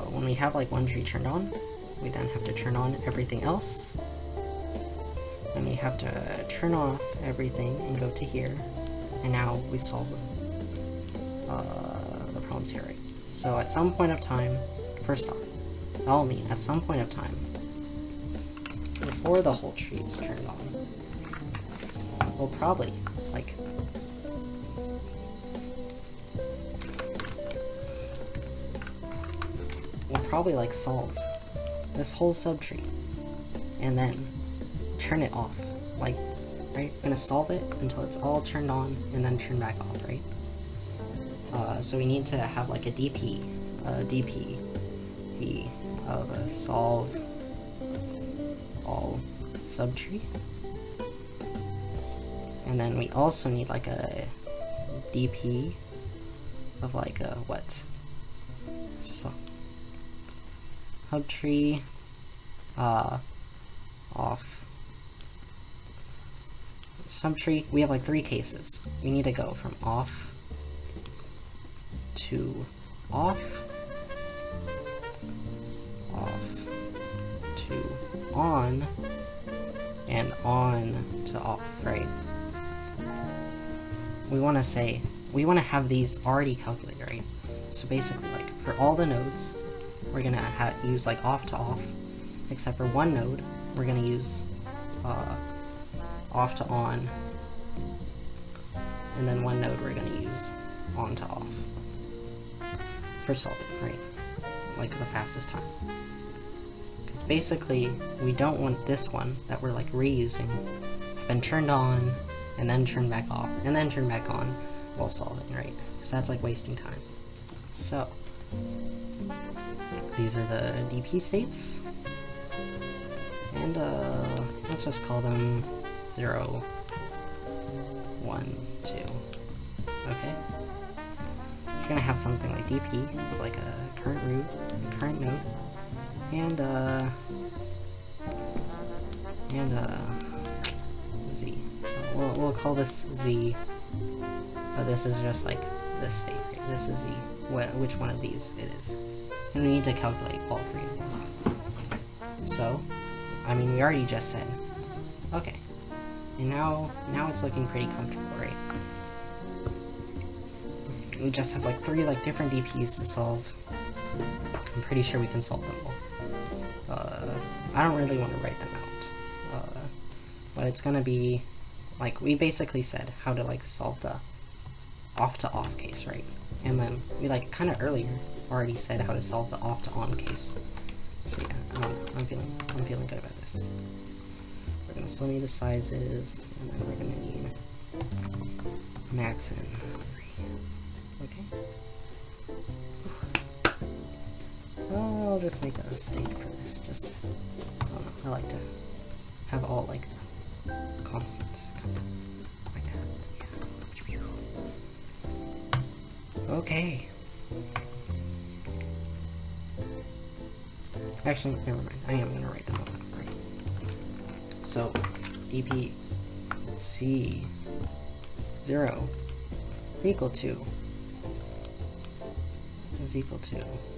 when we have like one tree turned on, we then have to turn on everything else, and we have to turn off everything and go to here, and now we solve the problems here, right? So at some point of time, first off, that'll mean at some point of time, before the whole tree is turned on, we'll probably, like, solve this whole subtree, and then turn it off, like, right? We're gonna solve it until it's all turned on, and then turn back off, right? So we need to have like a DP of a solve all subtree, and then we also need like a DP of like a what? So subtree off subtree. We have like three cases. We need to go from off to off, off to on, and on to off, right? We want to have these already calculated, right? So basically, like, for all the nodes, we're gonna use like off to off, except for one node, we're gonna use off to on, and then one node we're gonna use on to off for solving, right? Like the fastest time. Because basically, we don't want this one that we're like reusing have been turned on, and then turned back off, and then turned back on while solving, right? Because that's like wasting time. So these are the DP states, and let's just call them 0, 1, 2. Okay? You're gonna have something like DP, like a current root, a current node, and Z. We'll call this Z, but this is just like this state, right? This is Z, which one of these it is. and we need to calculate all three of these. So, I mean, we already just said, okay, and now it's looking pretty comfortable, right? We just have like 3 like different DPs to solve. I'm pretty sure we can solve them all. I don't really want to write them out, but it's gonna be like we basically said how to like solve the off to off case, right? And then we like kind of earlier already said how to solve the off to on case. So yeah, I'm feeling good about this. We're gonna still need the sizes, and then we're gonna need max and 3. Okay. I'll just make a state for this. Just I don't know. I like to have all like constants kind of like that. Yeah. Okay. Actually, never mind. I am gonna write them all out, right? So, dp c 0 is equal to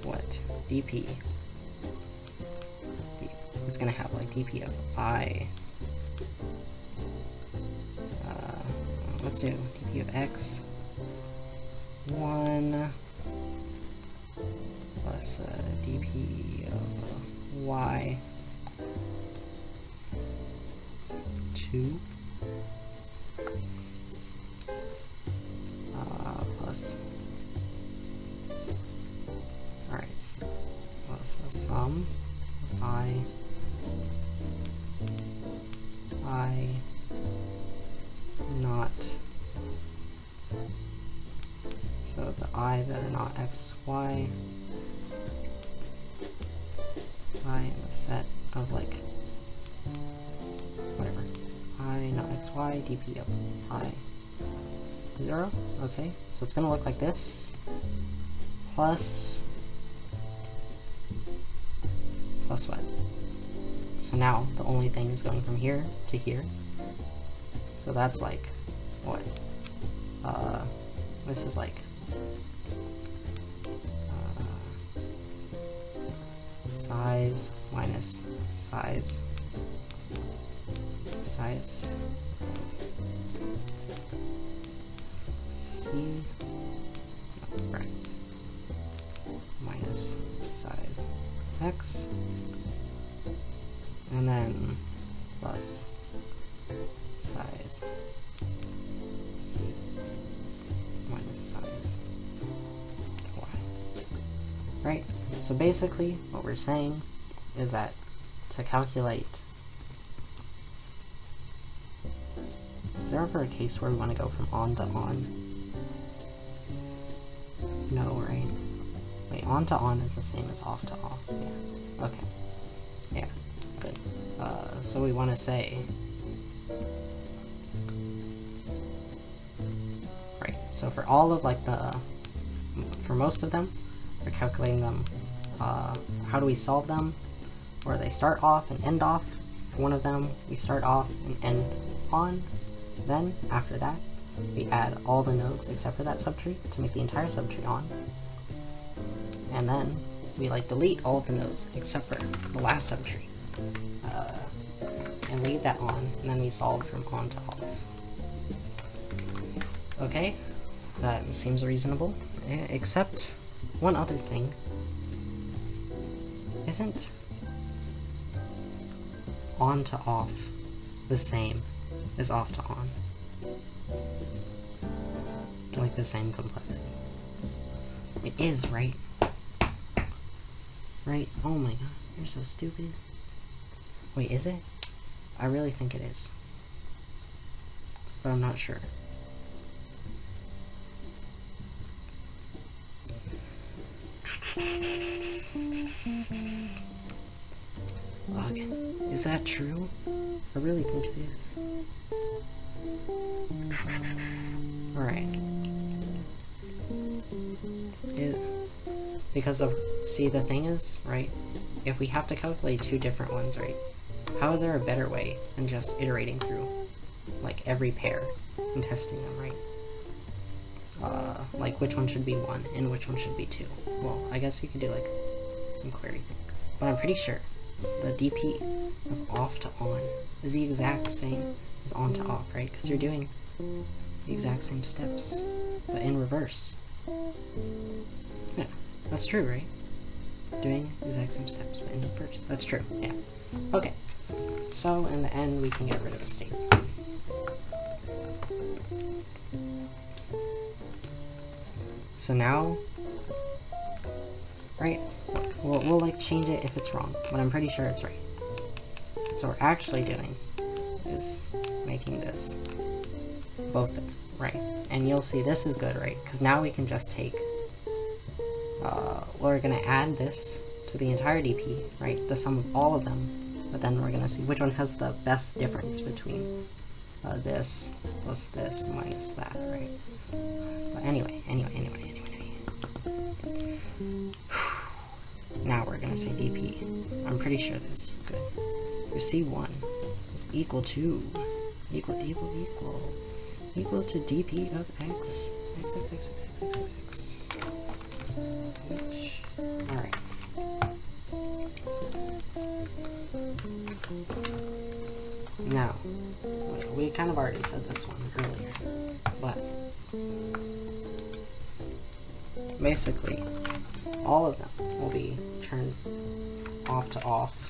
what? dp. It's gonna have like dp of I. Let's do dp of x 1 plus dp of y 2 plus plus the sum I not, so the I that are not x, y, I in the set of like whatever, I not x, y, dp of I 0. Okay, so it's gonna look like this, plus what? So now the only thing is going from here to here. So that's like what? This is like size minus size C brackets minus size X, and then plus size C minus size Y. Right? So basically what we're saying is that to calculate, is there ever a case where we want to go from on to on? No, right? Wait, on to on is the same as off to off. Yeah. Okay. Yeah. Good. So we want to say, right, so for all of like for most of them, we're calculating them, how do we solve them? Where they start off and end off. For one of them, we start off and end on. Then, after that, we add all the nodes except for that subtree to make the entire subtree on. And then we like delete all of the nodes except for the last subtree, and leave that on, and then we solve from on to off. Okay, that seems reasonable, except one other thing. Isn't on to off the same as off to on? Like the same complexity. It is, right? Right? Oh my god, you're so stupid. Wait, is it? I really think it is. But I'm not sure. Okay, is that true? I really think it is. Alright. Because see, the thing is, right, if we have to calculate 2 different ones, right, how is there a better way than just iterating through, like, every pair and testing them, right? Like, which one should be 1 and which one should be 2? Well, I guess you could do, like, some query thing. But I'm pretty sure the DP of off to on is the exact same as on to off, right? Because you're doing the exact same steps, but in reverse. Yeah, that's true, right? Doing the exact same steps, but in reverse. That's true, yeah. Okay, so in the end, we can get rid of a state. So now, right, we'll like change it if it's wrong, but I'm pretty sure it's right. So what we're actually doing is making this both right. And you'll see this is good, right? Because now we can just take, we're gonna add this to the entire DP, right? The sum of all of them, but then we're gonna see which one has the best difference between this plus this minus that, right? But anyway. Now we're gonna say DP. I'm pretty sure this is good. Your C1 is equal to equal to DP of x. Which, alright. Now, we kind of already said this one earlier, but basically, all of them will be turned off to off.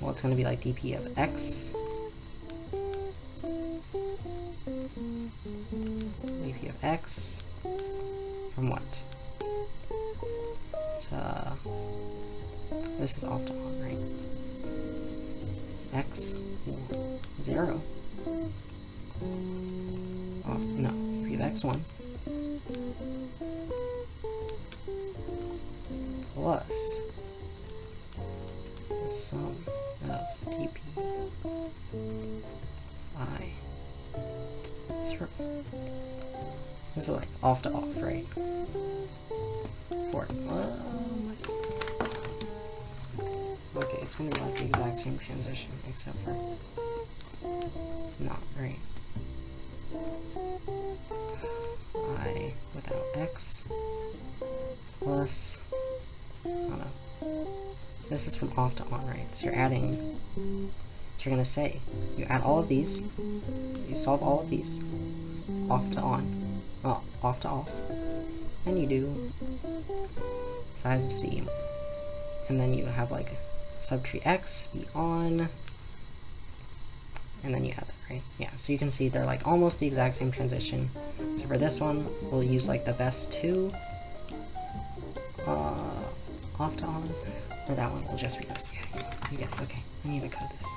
Well, it's going to be like DP of x, DP of x, from what? This is off to on, right? X, 0. Oh, no, DP of x1. Plus the sum of DP I 0. This is like off to off, right? Okay, it's gonna be like the exact same transition, except for not, right? I without x plus, oh no, this is from off to on, right? So you're adding, so you're gonna say, you add all of these, you solve all of these, off to on, well, off to off, and you do size of C, and then you have like subtree x be on, and then you have it, right? Yeah, so you can see they're like almost the exact same transition. So for this one, we'll use like the best two off to on, or that one will just be this. Yeah, you get it. Okay, I need to code this.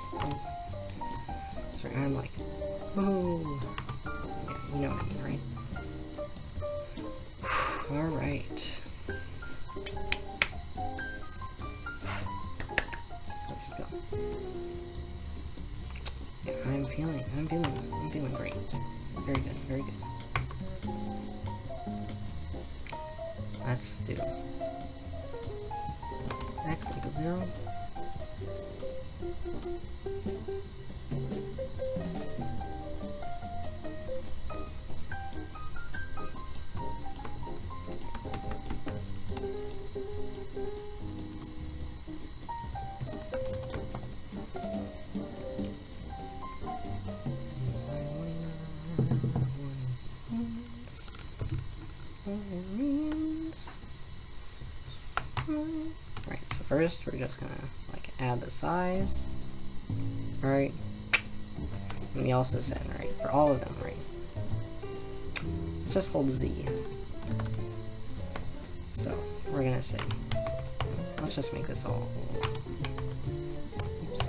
So I'm like, oh, yeah, you know what I mean, right? All right. Let's go. Yeah, I'm feeling great. Very good, very good. Let's do x equals 0. Right, so first we're just gonna like add the size, right? And we also said, right, for all of them, right, just hold Z. So we're gonna say, let's just make this all, oops.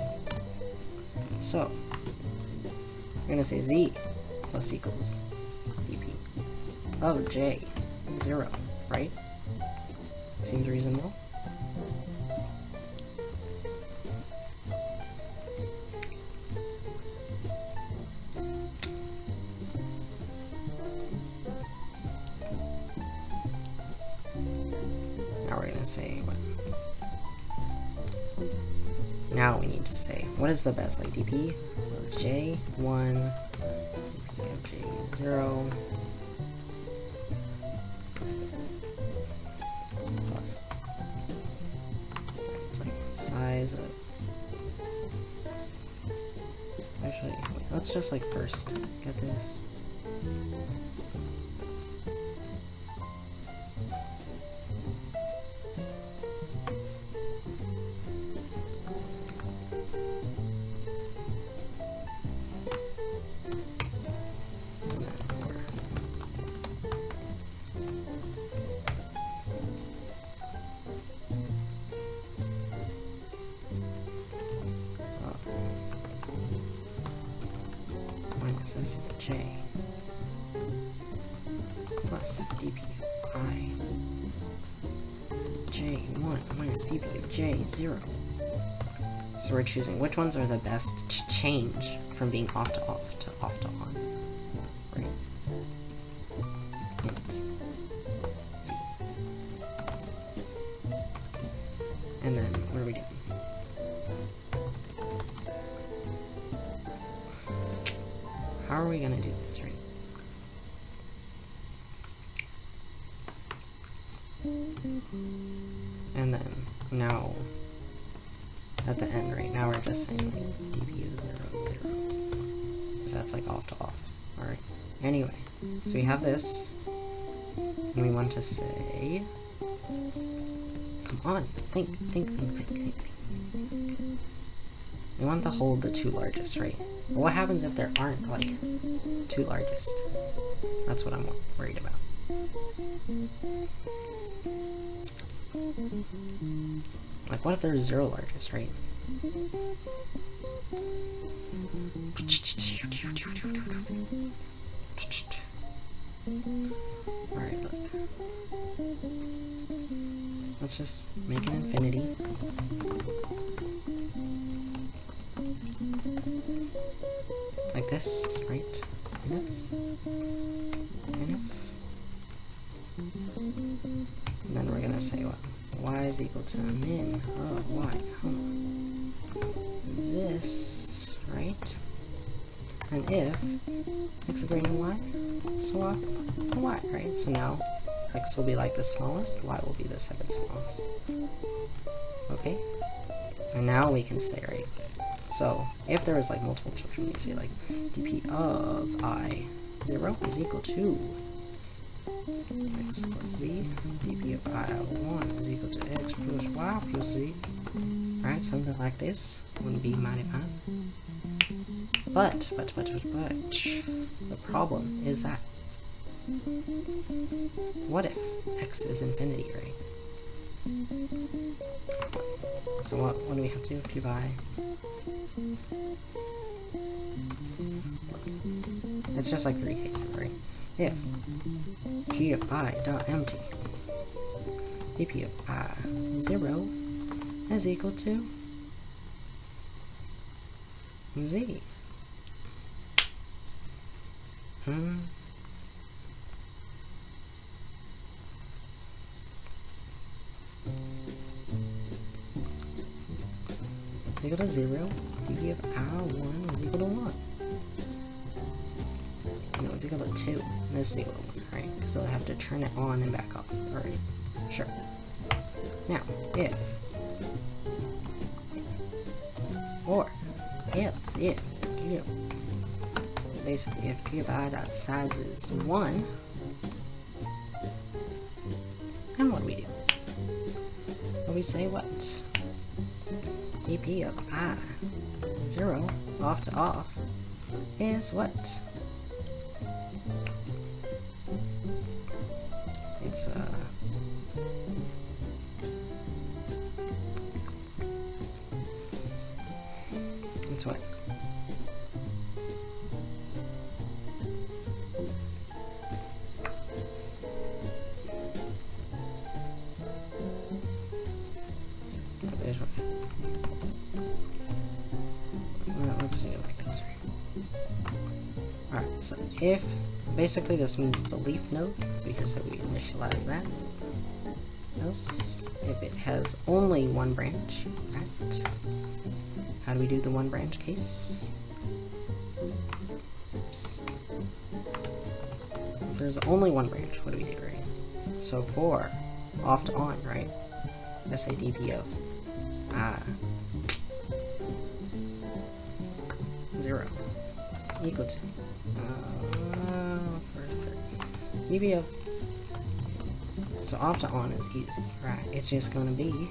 So we're gonna say Z plus equals DP of J 0, right? Seems reasonable. Now we're gonna say what? Now we need to say what is the best, like DP of J1, DP of J0. size of... Actually, wait, let's just like first get this. Minus SJ plus dp I j1 minus dp of j0. So we're choosing which ones are the best to change from being off to on. Right? Int z. And then what are we doing? How are we gonna do this, right? And then now at the end, right now we're just saying like dp of 0, 0. Because that's like off to off. Alright. Anyway, so we have this, and we want to say, come on, think. We want to hold the two largest, right? But what happens if there aren't, like, two largest? That's what I'm worried about. Like, what if there's 0 largest, right? Alright, look. Let's just make an infinity. Like this, right? Enough. And then we're gonna say what? Y is equal to min of y, this, right? And if x is greater than y, swap y, right? So now x will be like the smallest, y will be the second smallest. Okay? And now we can say, right? So, if there was like multiple children, we say like dp of I0 is equal to x plus z, dp of I1 is equal to x plus y plus z. Right, something like this wouldn't be mighty fine. But, the problem is that, what if x is infinity, right? So what do we have to do? If I... It's just like 3 cases, right? If p of I dot empty dp of I0 is equal to z. Equal to 0, dp of I1 is equal to 1. No, it's equal to 2, and this is equal to 1, right? Because I'll have to turn it on and back off. Alright, sure. Now, if, or else if, basically if p of I dot size is 1, then what do we do? Well, we say what? dp of I0 off to off is what? It's what? Let's do it like this, right? Alright, so if, basically this means it's a leaf node, so here's how we initialize that. Else, if it has only one branch, right? How do we do the one branch case? Oops. If there's only one branch, what do we do, right? So for off to on, right? Let's say dp of 0 equal to dB of, so off to on is easy, right? It's just gonna be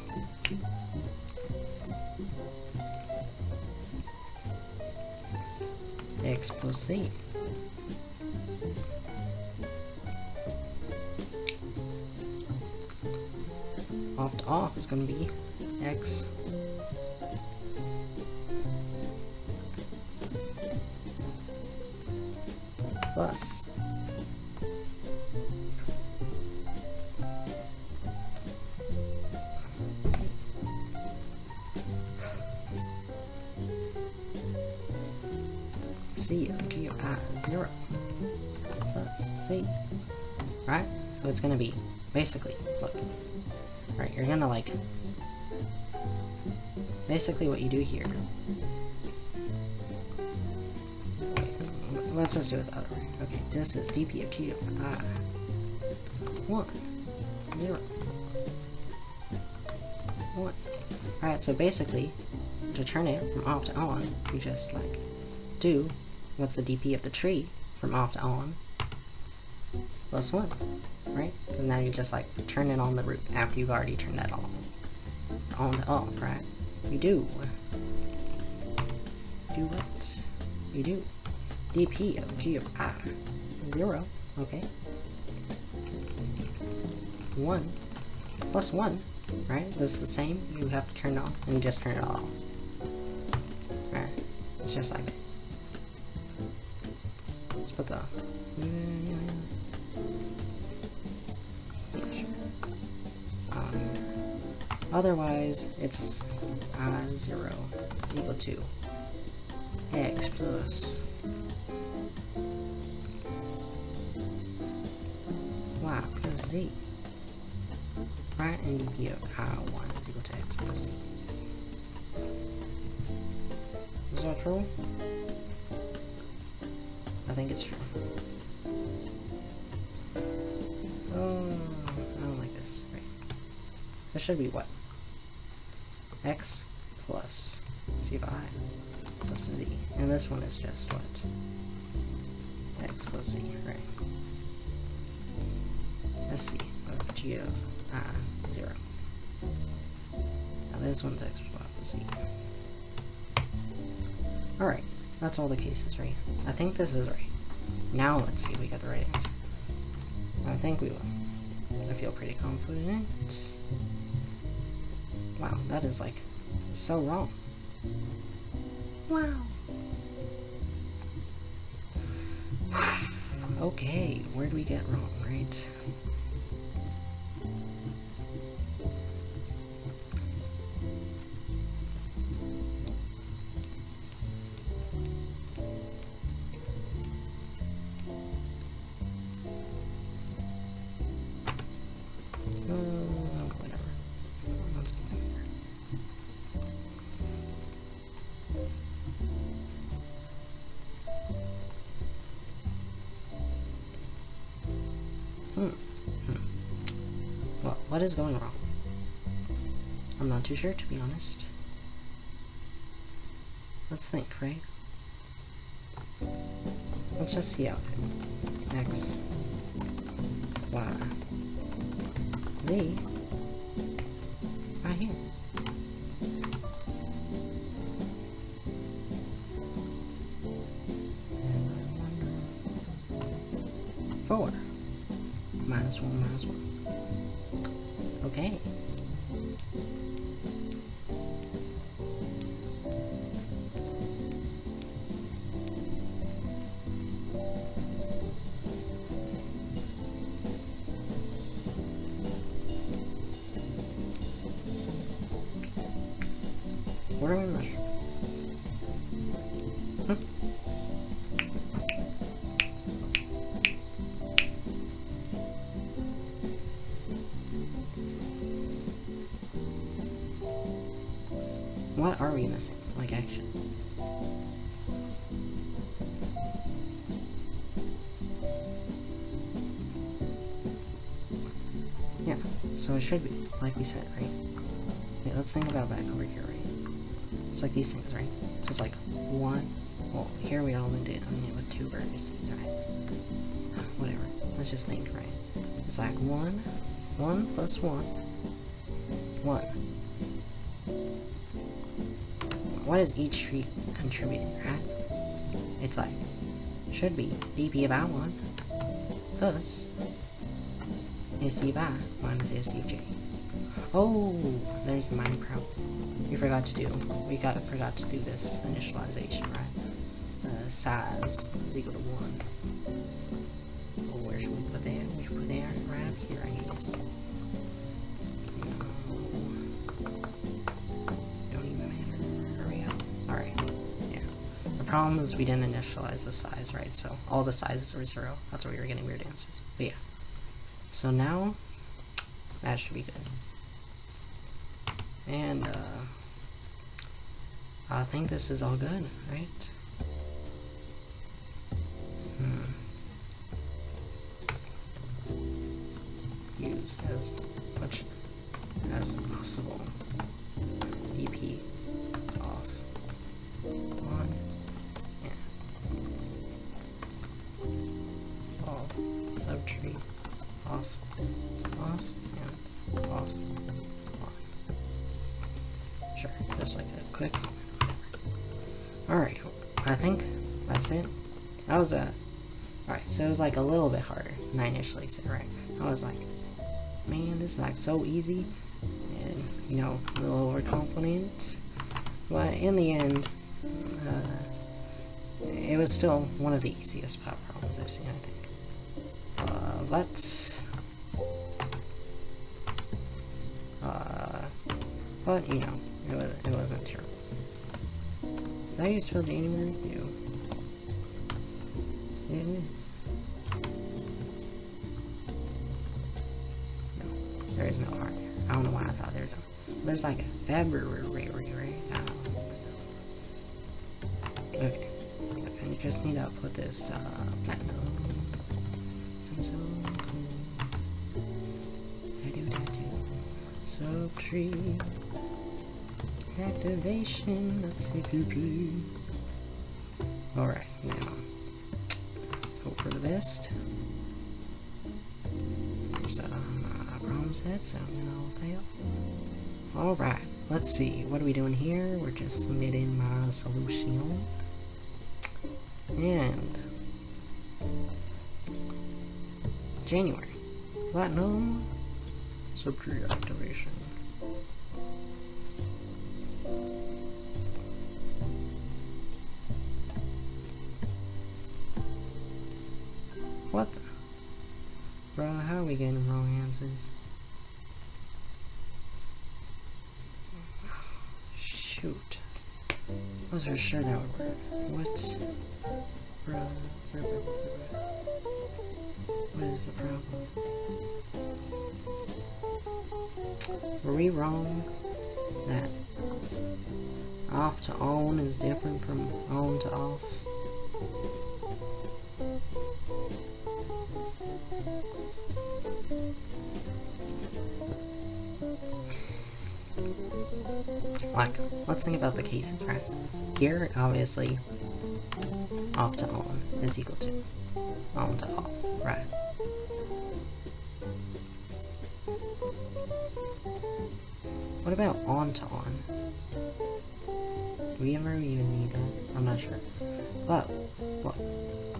x plus z. Off to off is going to be x plus c of g of I 0 plus c. Right? So it's going to be basically, look. Right, you're gonna like, basically what you do here, wait, let's just do it the other way. Okay, this is dp of g of I 1 0 1. Alright, so basically to turn it from off to on, you just like do what's the dp of the tree from off to on plus 1. Right? Because now you just like turn it on the root after you've already turned that on to off, right? You do what? You do dp of g of I 0, okay? 1 plus 1, right? This is the same. You have to turn it on and you just turn it off. Right? It's just like, let's put the otherwise, it's I0 equal to x plus y plus z. Right? And dp of I1 is equal to x plus z. Is that true? I think it's true. Oh, I don't like this. Right. This should be what? X plus c of I plus z. And this one is just what? X plus z, right? Let's see. Of g of I 0. Now this one's x plus y plus z. Alright, that's all the cases, right? I think this is right. Now let's see if we got the right answer. I think we will. I feel pretty confident. Wow, that is like so wrong. Wow. Okay, where do we get wrong, right? Whatever. Let's go here. Well, what is going wrong? I'm not too sure, to be honest. Let's think, right? Let's just see out x, y, z, right here. Four minus 1 minus 1. Okay. What are we measuring? What are we missing? Like, action. Yeah, so it should be, like we said, right? Okay, let's think about back over here, right? It's like these things, right? So it's like 1. Well, here we only did it with 2 vertices, right? Whatever. Let's just think, right? It's like 1 plus 1. 1. What is each tree contributing, right? It's like, should be dp of I1 plus SC of I minus SC of j. Oh, there's the minor problem. We forgot to do this initialization, right? Size is equal to 1. Well, where should we put that? We should put that right up here, I guess. Don't even matter. Hurry up. Alright. Yeah. The problem is we didn't initialize the size, right? So all the sizes were 0. That's why we were getting weird answers. But yeah. So now that should be good. And I think this is all good, right? Use as much as possible dp off 1 and all subtree off, and off 1. Sure, just like a quick comment. Alright, I think that's it. That was alright, so it was like a little bit harder than I initially said, right? I was like, man, this is like so easy, and, you know, a little overconfident. But in the end, it was still one of the easiest pop problems I've seen, I think. But, you know, it wasn't terrible. Is that how you spell January? Ew. Yeah. No, there is no heart there. I don't know why I thought there's like a February, right? I don't know. Okay. I just need to put this platinum. Subtree activation. Let's see PP. Alright, now hope for the best. There's a problem set, so I'm gonna fail. Alright, let's see. What are we doing here? We're just submitting my solution. And January. Platinum subtree activation. What the? Bro, how are we getting wrong answers? Shoot. I was for sure that would work. What? Bro. What is the problem? Were we wrong that off to on is different from on to off? Like, let's think about the cases, right? Here, obviously, off to on is equal to on to off, right? What about on to on? Do we ever even need that? I'm not sure. But, look,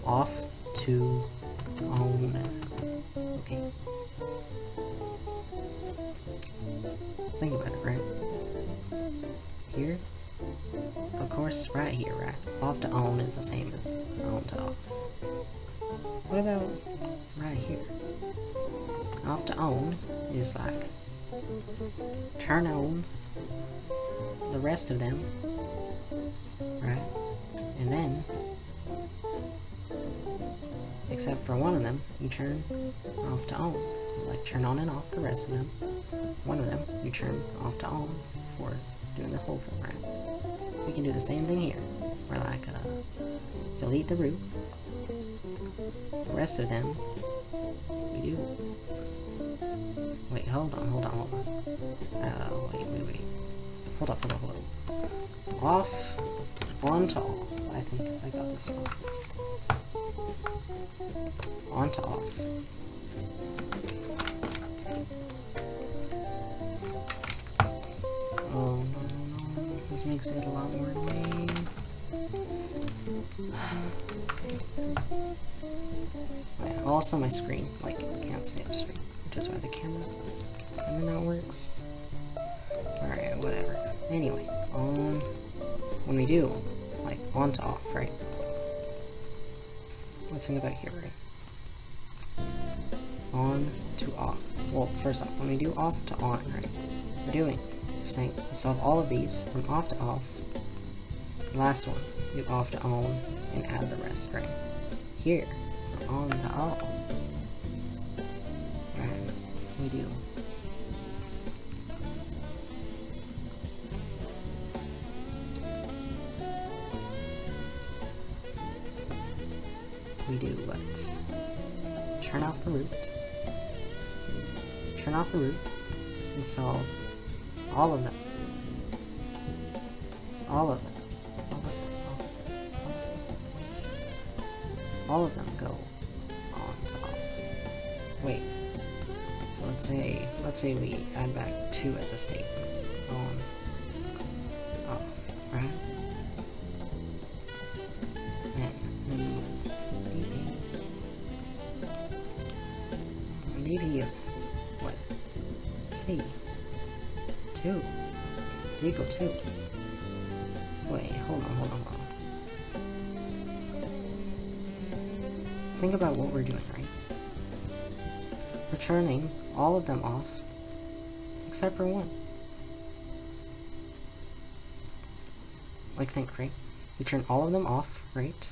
off to on. Okay. Think about it, right? Here, of course, right here, right? Off to on is the same as on to off. What about right here? Off to on is like turn on the rest of them, right? And then, except for one of them, you turn off to on. Like turn on and off the rest of them. One of them, you turn off to on for doing the whole thing, right? We can do the same thing here. We're like, delete the root. The rest of them, we do. Wait, hold on. Wait. hold up. Off, on to off. I think I got this one. On to off. Oh no, this makes it a lot more annoying. Also my screen, like, can't stay up straight, which is why the camera now works. Alright, whatever. Anyway, when we do, like, on to off, right? Let's think about here, right? On to off. Well, first off, when we do off to on, right? We're saying, solve all of these from off to off. The last one, do off to on, and add the rest, right? Here, from on to off. And we do. What? Turn off the root. Turn off the root and solve all of them. All of them. All of them go on to off. Wait. So let's say we add back 2 as a state. On, off, right? DP of what? C 2 equal 2. Wait, hold on. Think about what we're doing, right? We're turning all of them off except for 1. Like, think, right? We turn all of them off, right?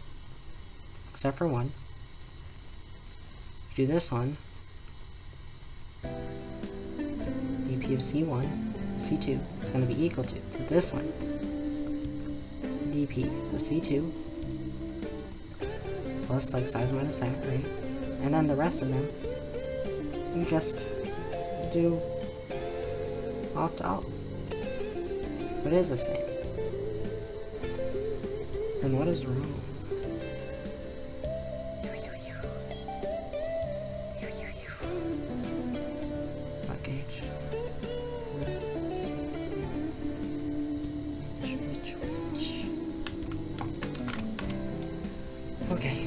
Except for 1. Do this one. dp of C1, C2 is going to be equal to this one. dp of C2 plus, like, size minus that, right? And then the rest of them, you just do off to off. But it is the same. Then what is wrong? Okay.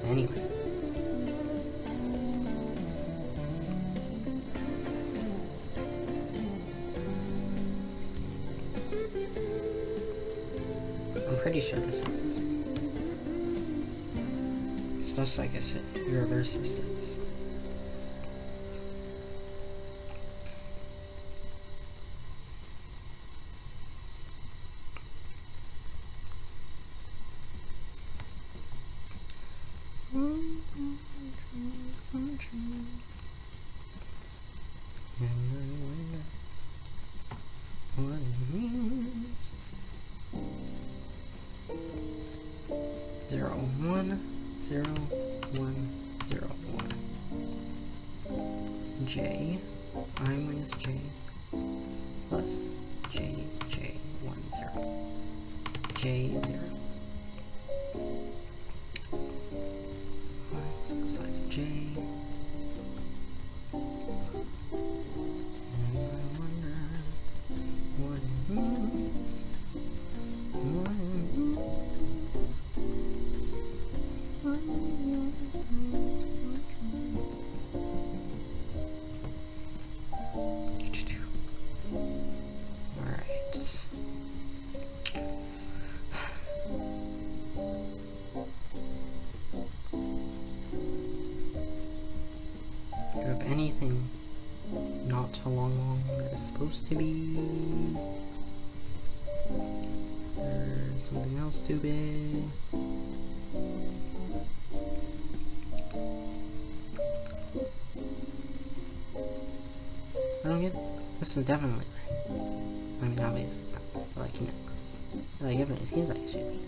Anyway. I'm pretty sure this is the same. So just like I said, you reverse the steps. What it means. 0, 1, 0, 1, 0, 1. J, I minus J, plus J, 1, 0. J, 0. So the size of J. Anything not along that is supposed to be, or something something else stupid. I don't get it. This is definitely right. I mean, obviously it's not, but like, you know, like, it seems like it should be.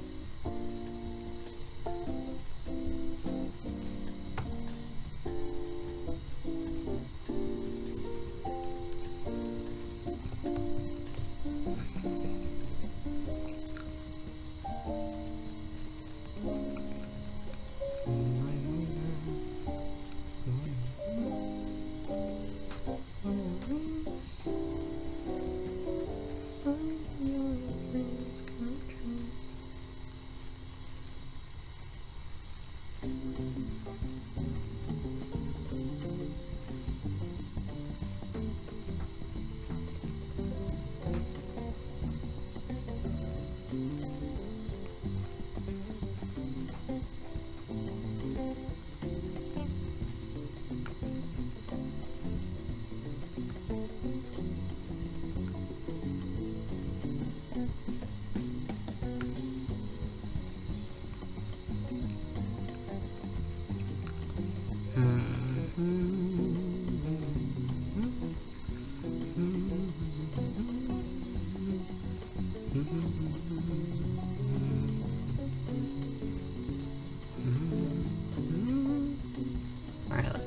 Alright, look.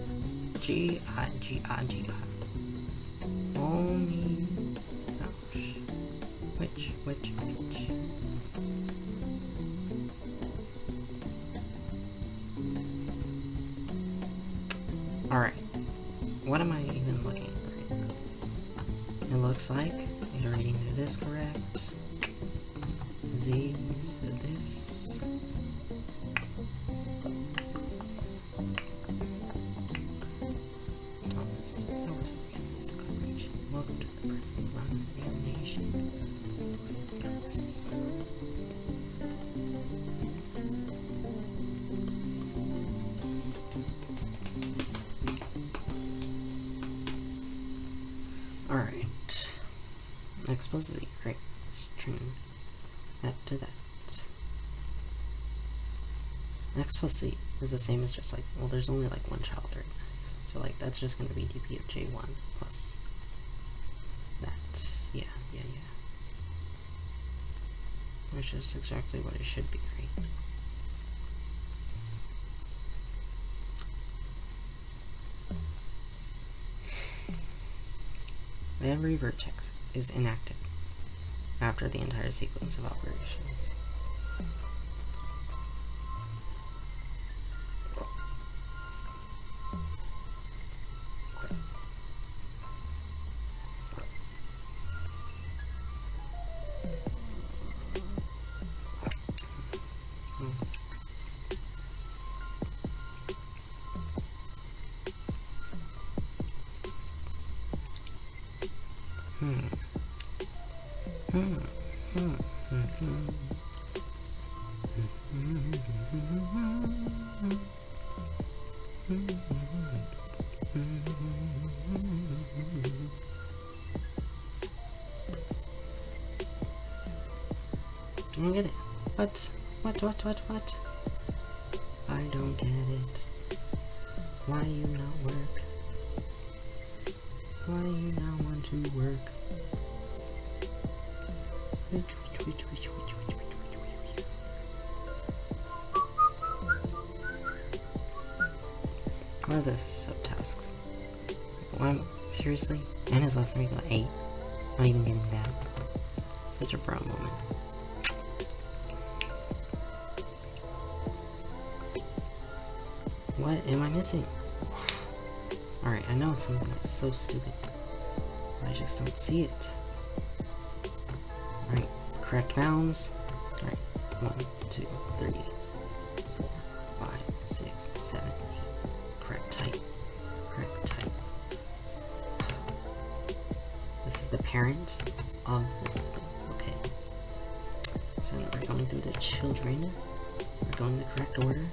G-I. Only. Gosh. Which? Alright. What am I even looking at right now? It looks like you're reading this correct. Z is this. Thomas, how was it? Coverage. Welcome to the birth and run animation. Alright. Next was Z, right? String that to that. X plus C is the same as just like, well, there's only like one child, right? So like that's just going to be dp of J1 plus that. Yeah. Which is exactly what it should be, right? Every vertex is inactive after the entire sequence of operations. I don't get it. What? I don't get it. Why you not work? Why you not want to work? What are the subtasks? Why? Seriously? And his last name got 8. Not even getting that. Such a bro moment. What am I missing? Alright, I know it's something that's so stupid. But I just don't see it. Alright, correct bounds. Alright, 1, 2, 3, 4, 5, 6, 7, 8. Correct type. This is the parent of this thing. Okay. So we're going through the children. We're going in the correct order.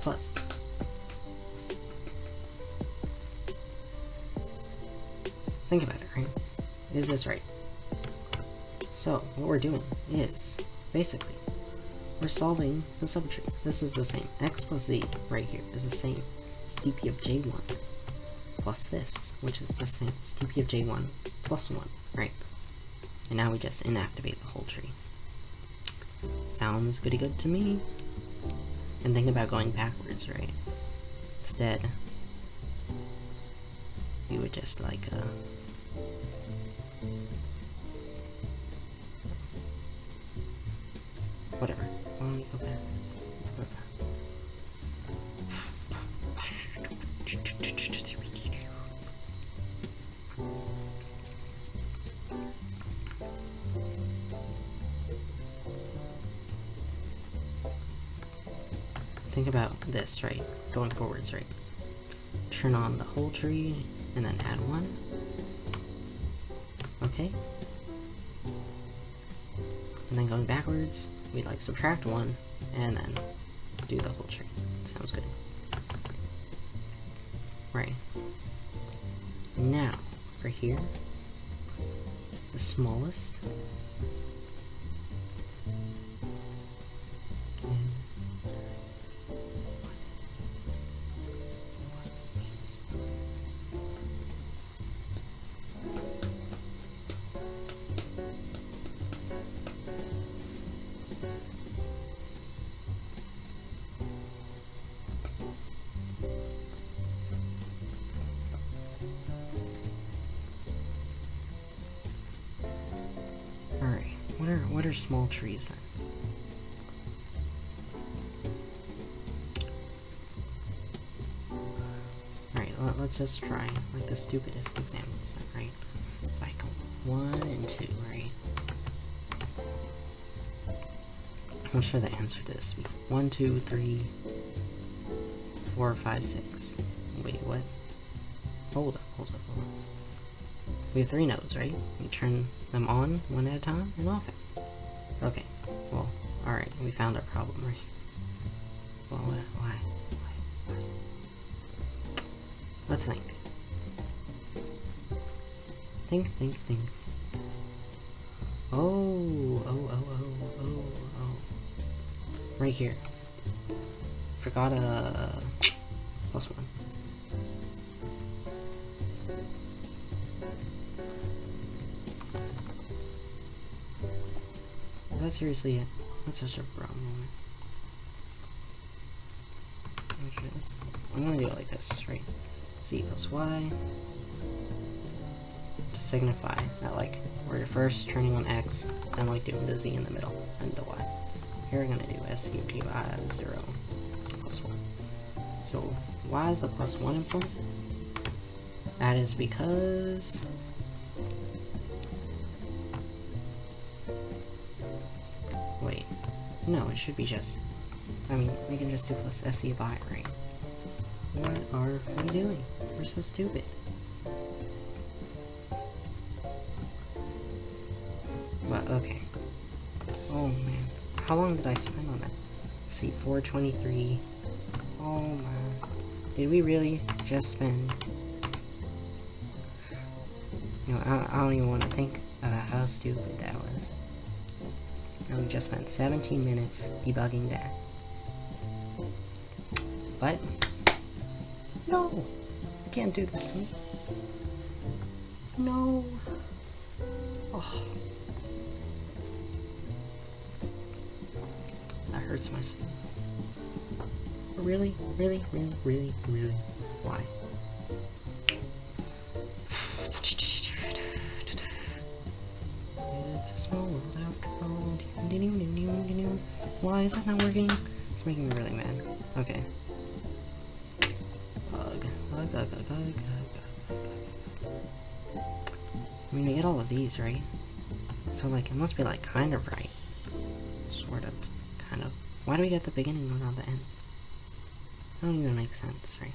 plus. Think about it, right? Is this right? So, what we're doing is, basically, we're solving the subtree. This is the same. X plus z, right here, is the same as dp of j1 plus this, which is the same as dp of j1 plus 1, right? And now we just inactivate the whole tree. Sounds goody good to me. And think about going backwards, right? Instead, we would just like, whatever. Why don't we go backwards? Think about this, right? Going forwards, right? Turn on the whole tree, and then add 1. Okay? And then going backwards, we'd like subtract 1, and then do the whole tree. Sounds good. Right. Now, for here, the smallest. What are small trees then? Alright, let's just try like the stupidest examples then, right? It's like 1 and 2, right? What should the answer to this be? 1, 2, 3, 4, 5, 6. Wait, what? Hold up. We have 3 nodes, right? We turn them on one at a time and off it. Okay, well, alright, we found our problem, right? Well, why? Let's think. Think. Oh. Right here. Forgot a plus 1. Is that seriously it? That's such a brown moment. Okay, I'm gonna do it like this, right? Z plus Y to signify that like we're first turning on X, then like doing the Z in the middle and the Y. Here we're gonna do SUPY 0 plus 1. So why is the plus 1 important? That is because wait, no, it should be just, I mean, we can just do plus SCY, right? What are we doing? We're so stupid. But, okay. Oh man, how long did I spend on that? Let's see, 423. Oh man, did we really just spend, you know, I don't even want to think about how stupid that was. And we just spent 17 minutes debugging that. But, no! You can't do this to me. No! Oh. That hurts my soul. Really? Why? It's a small world after all. Why is this not working? It's making me really mad. Okay. Ugh. I mean, we get all of these, right? So, like, it must be, like, kind of right. Sort of. Kind of. Why do we get the beginning but not the end? That don't even make sense, right?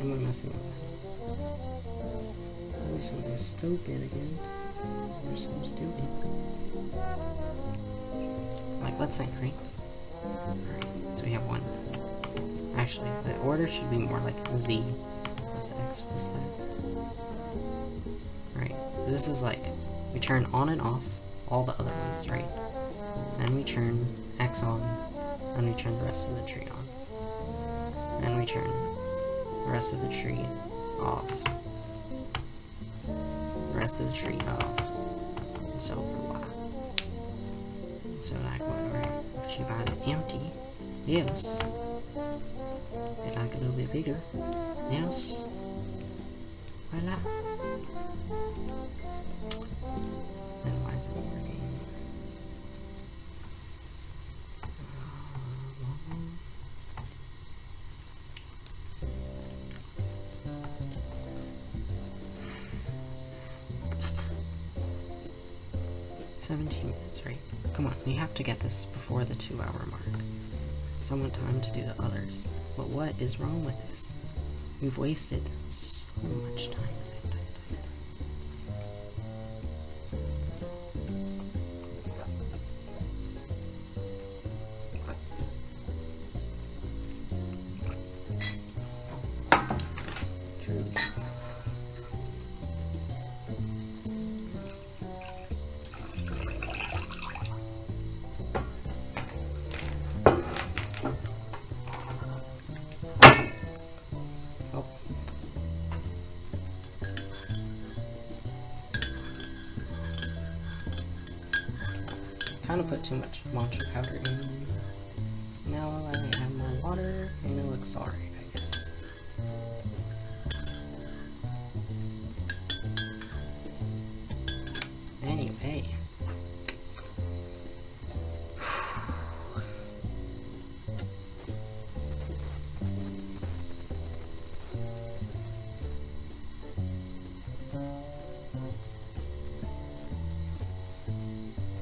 am I messing up? Probably something stupid again. We're so stupid. Like, let's think, right? Alright, so we have 1. Actually, the order should be more like Z. What's the X? What's that? Right, this is like, we turn on and off all the other ones, right? Then we turn X on, and we turn the rest of the tree on. And we turn the rest of the tree off. The rest of the tree off. And so for a while. So like when you find it empty, yes. They like a little bit bigger. Yes. Voila. Then why is it working? 17 minutes, right? Come on, we have to get this before the 2-hour mark. Someone time to do the others. But what is wrong with this? We've wasted so much time. Kind of put too much matcha powder in. Now I have more water, and it looks alright, I guess. Anyway.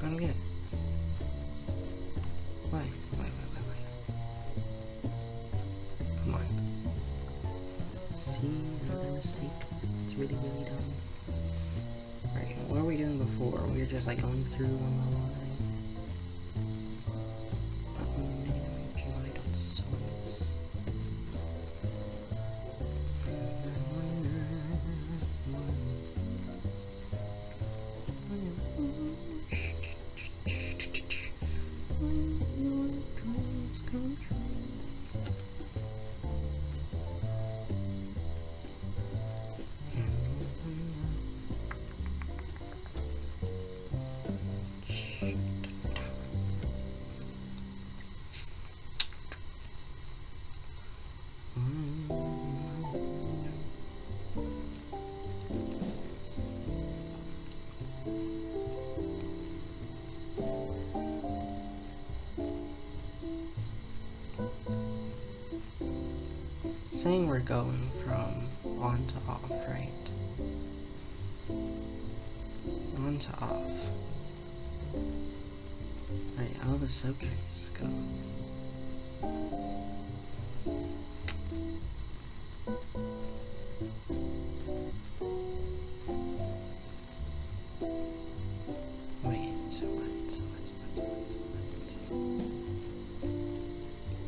I'm good. Why? Come on. See, another mistake. It's really dumb. Right, what were we doing before? We were just like going through one by one, saying we're going from on to off, right? On to off. Right, all the subtrays go. Wait, what?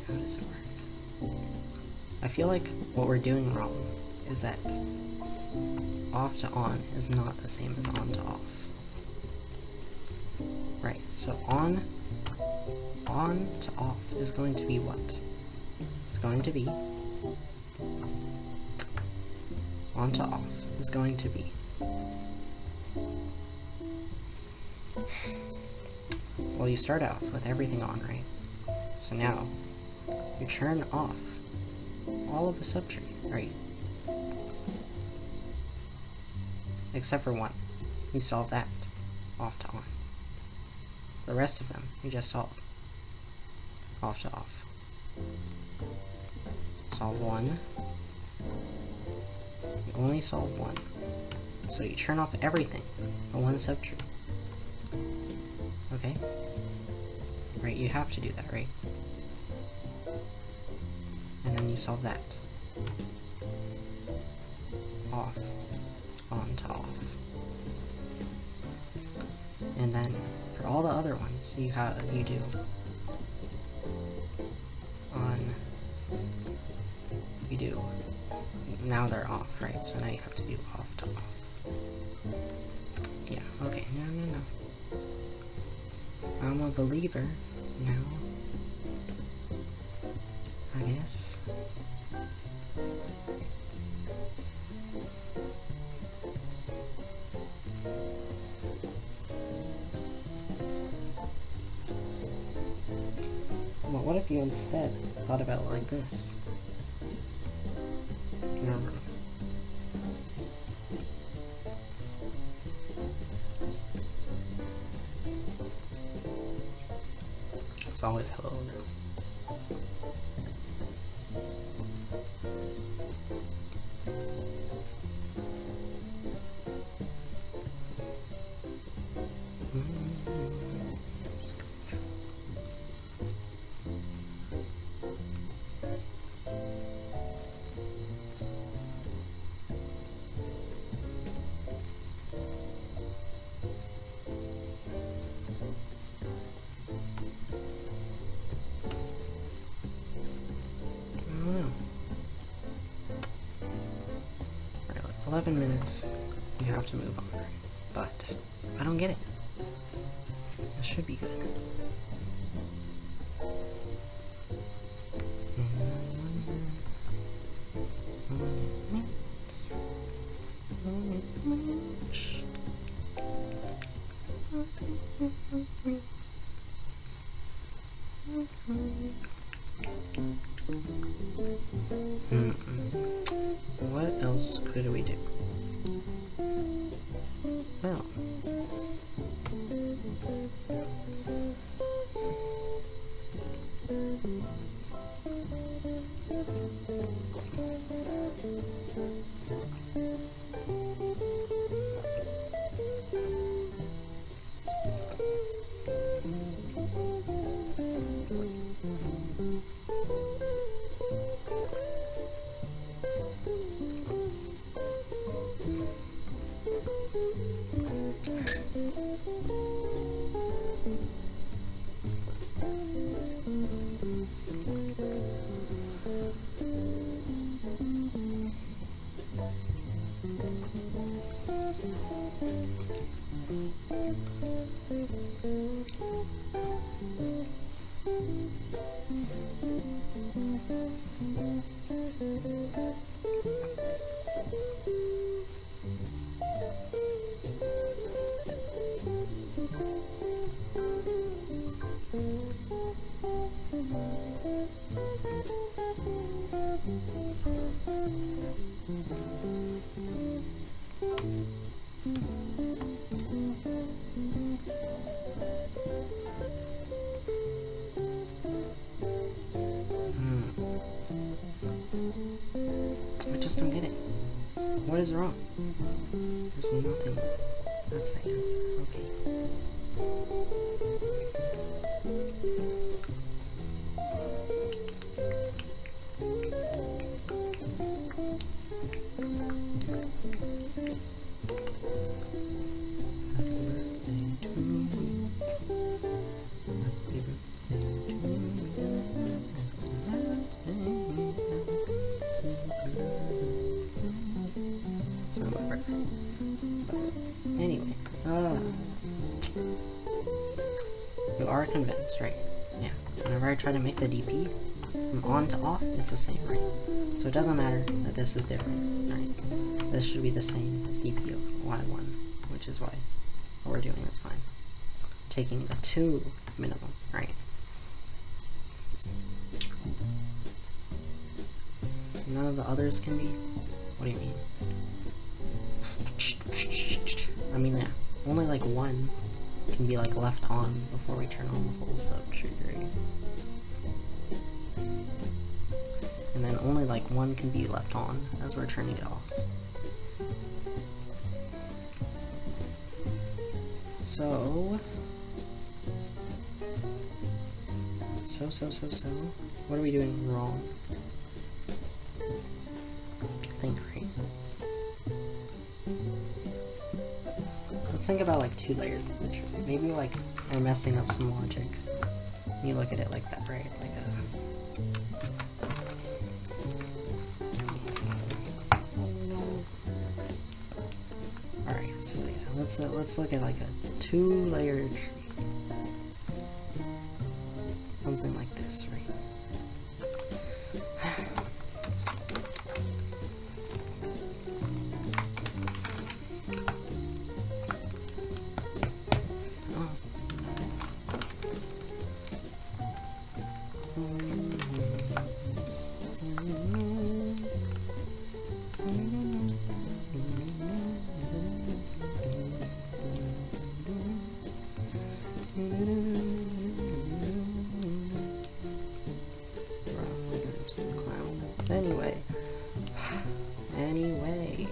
How does it work? I feel like what we're doing wrong is that off to on is not the same as on to off. Right, so on to off is going to be what? It's going to be on to off is going to be, well, you start off with everything on, right? So now you turn off all of a subtree, right? Except for one. You solve that off to on. The rest of them you just solve off to off. Solve one. You only solve one. So you turn off everything on one subtree. Okay? Right, you have to do that, right? And then you solve that. off, on to off. And then for all the other ones, you do on, you do, now they're off, right? So now you have to do off to off. Yeah, okay, no. I'm a believer now, I guess. Well, what if you instead thought about it like this? No. It's always hello now. Right, like 11 minutes, you have to move on. But I don't get it. It should be good. What else could we do? Well, I just don't get it. What is wrong? There's nothing. That's the answer. Okay. It's not my birthday. But anyway, you are convinced, right? Yeah. Whenever I try to make the DP from on to off, it's the same, right? So it doesn't matter that this is different, right? This should be the same as DP of Y1, which is why what we're doing is fine. Taking the 2 minimum, right? None of the others can be? What do you mean? I mean, yeah, only like one can be like left on before we turn on the whole sub triggering. And then only like one can be left on as we're turning it off. So, what are we doing wrong? Think, right? let's think about like 2 layers of the tree. Maybe like we're messing up some logic. You look at it like that, right? Like a... Alright, so yeah, let's look at like a 2-layer tree. Something like this, right? Anyway,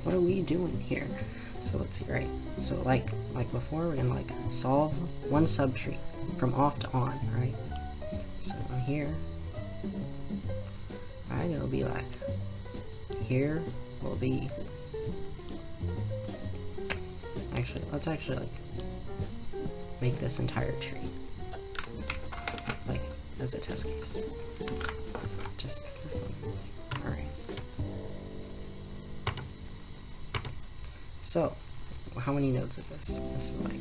what are we doing here? So let's see, right? So like before, we're gonna like solve one subtree from off to on, right? So here, right, it'll be like here will be. Actually, let's actually like make this entire tree like as a test case. Just for fun. Alright. So, how many nodes is this? This is like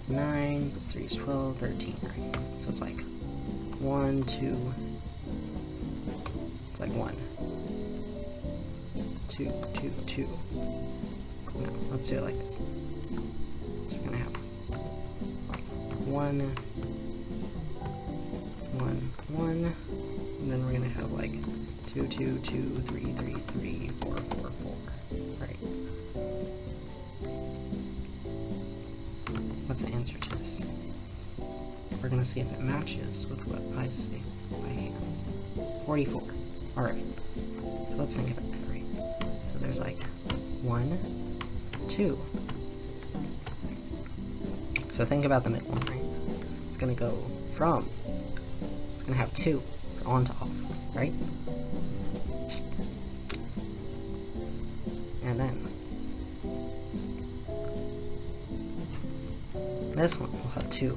9 plus 3 is 12, 13, right? So it's like 1, 2, it's like 1, 2, 2, 2. No, let's do it like this. So we're gonna have 1, 1, 1, and then we're gonna have like 2, 2, 2, 3, 3, 3, 4, 4, 4, right? What's the answer to this? We're gonna see if it matches with what I see by hand. 44. Alright. So let's think about that, right? So there's like 1, 2. So think about the middle one, right? It's gonna go from, it's gonna have 2 on to off, right? And then this one will have 2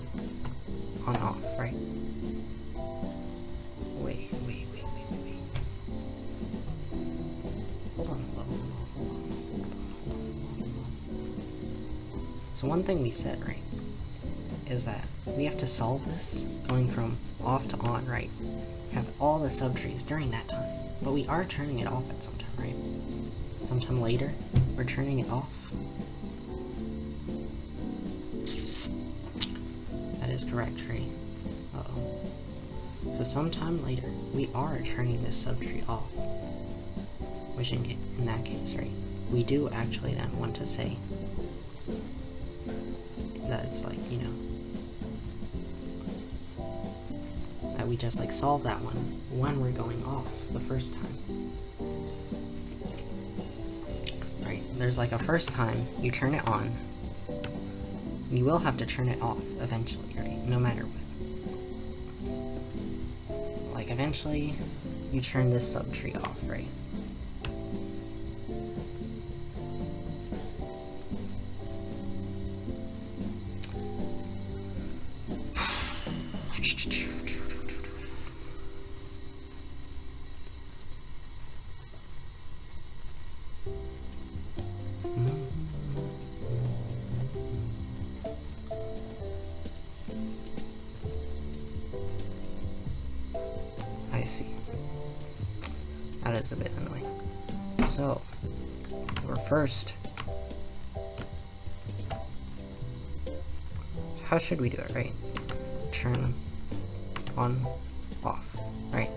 on off, right? Wait. Hold on. So one thing we said, right, is that we have to solve this going from off to on, right? Have all the subtrees during that time, but we are turning it off at some time, right? Sometime later, we're turning it off. That is correct, right? Uh-oh. So sometime later, we are turning this subtree off. Which in that case, right, we do actually then want to say that it's like, you know, that we just like solve that one when we're going off the first time. Right, there's like a first time you turn it on, you will have to turn it off eventually, right, no matter what. Like eventually you turn this subtree off, right? I see. That is a bit annoying. So, we're first. How should we do it, right? Turn on, off, right?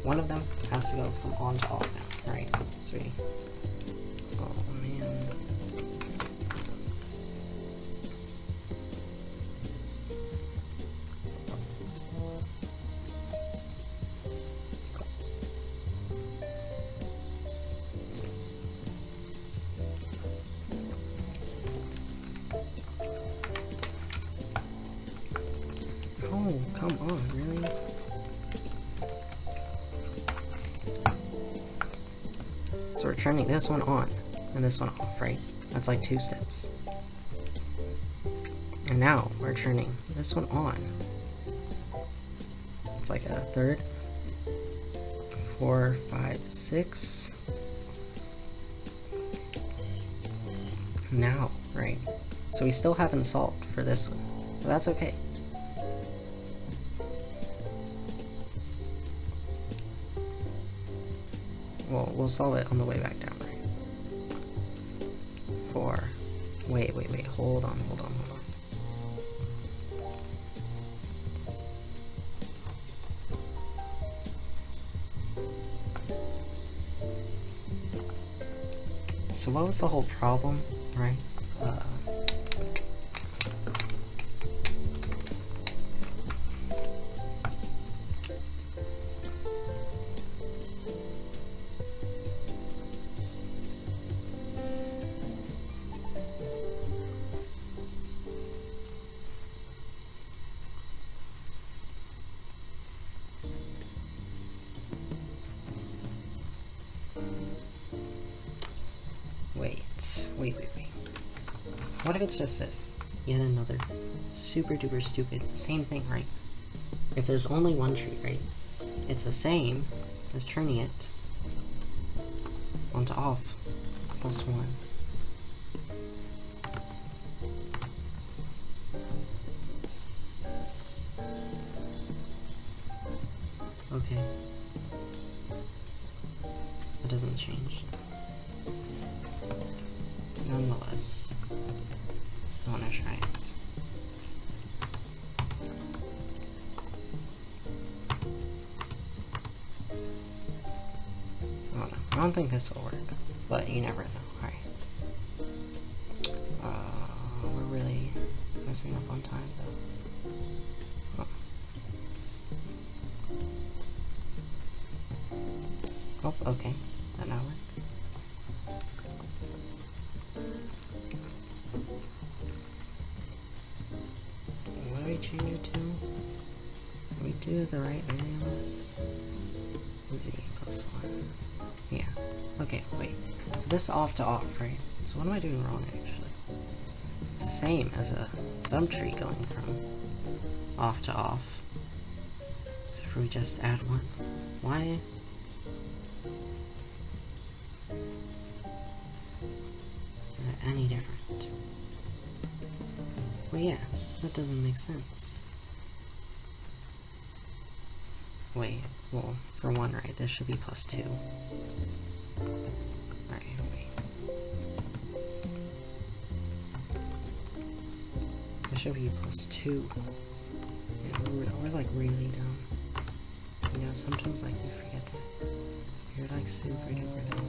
One of them has to go from on to off now, right? So we, oh man. Oh, come on, really? So we're turning this one on and this one off, right? That's like 2 steps. And now we're turning this one on. It's like a third. 4, 5, 6. Now, right? So we still haven't solved for this one, but that's okay. Well, we'll solve it on the way back down, right? 4. Wait, hold on. So what was the whole problem, right? Wait. What if it's just this? Yet another super duper stupid, same thing, right? If there's only one tree, right? It's the same as turning it on to off plus 1. Okay. That doesn't change. Nonetheless, I want to try it. I don't think this will work, but you never know. Alright. We're really messing up on time, though. Oh, okay. That now worked. Change it to? We do the right variable? Z plus 1. Yeah. Okay, wait. So this off to off, right? So what am I doing wrong, actually? It's the same as a subtree going from off to off. So if we just add 1. Why? Is it any different? Well, yeah. That doesn't make sense. Wait, well, for 1, right, this should be plus 2. Alright, wait. This should be plus 2. Yeah, we're like really dumb. You know, sometimes like we forget that. You're like super duper dumb.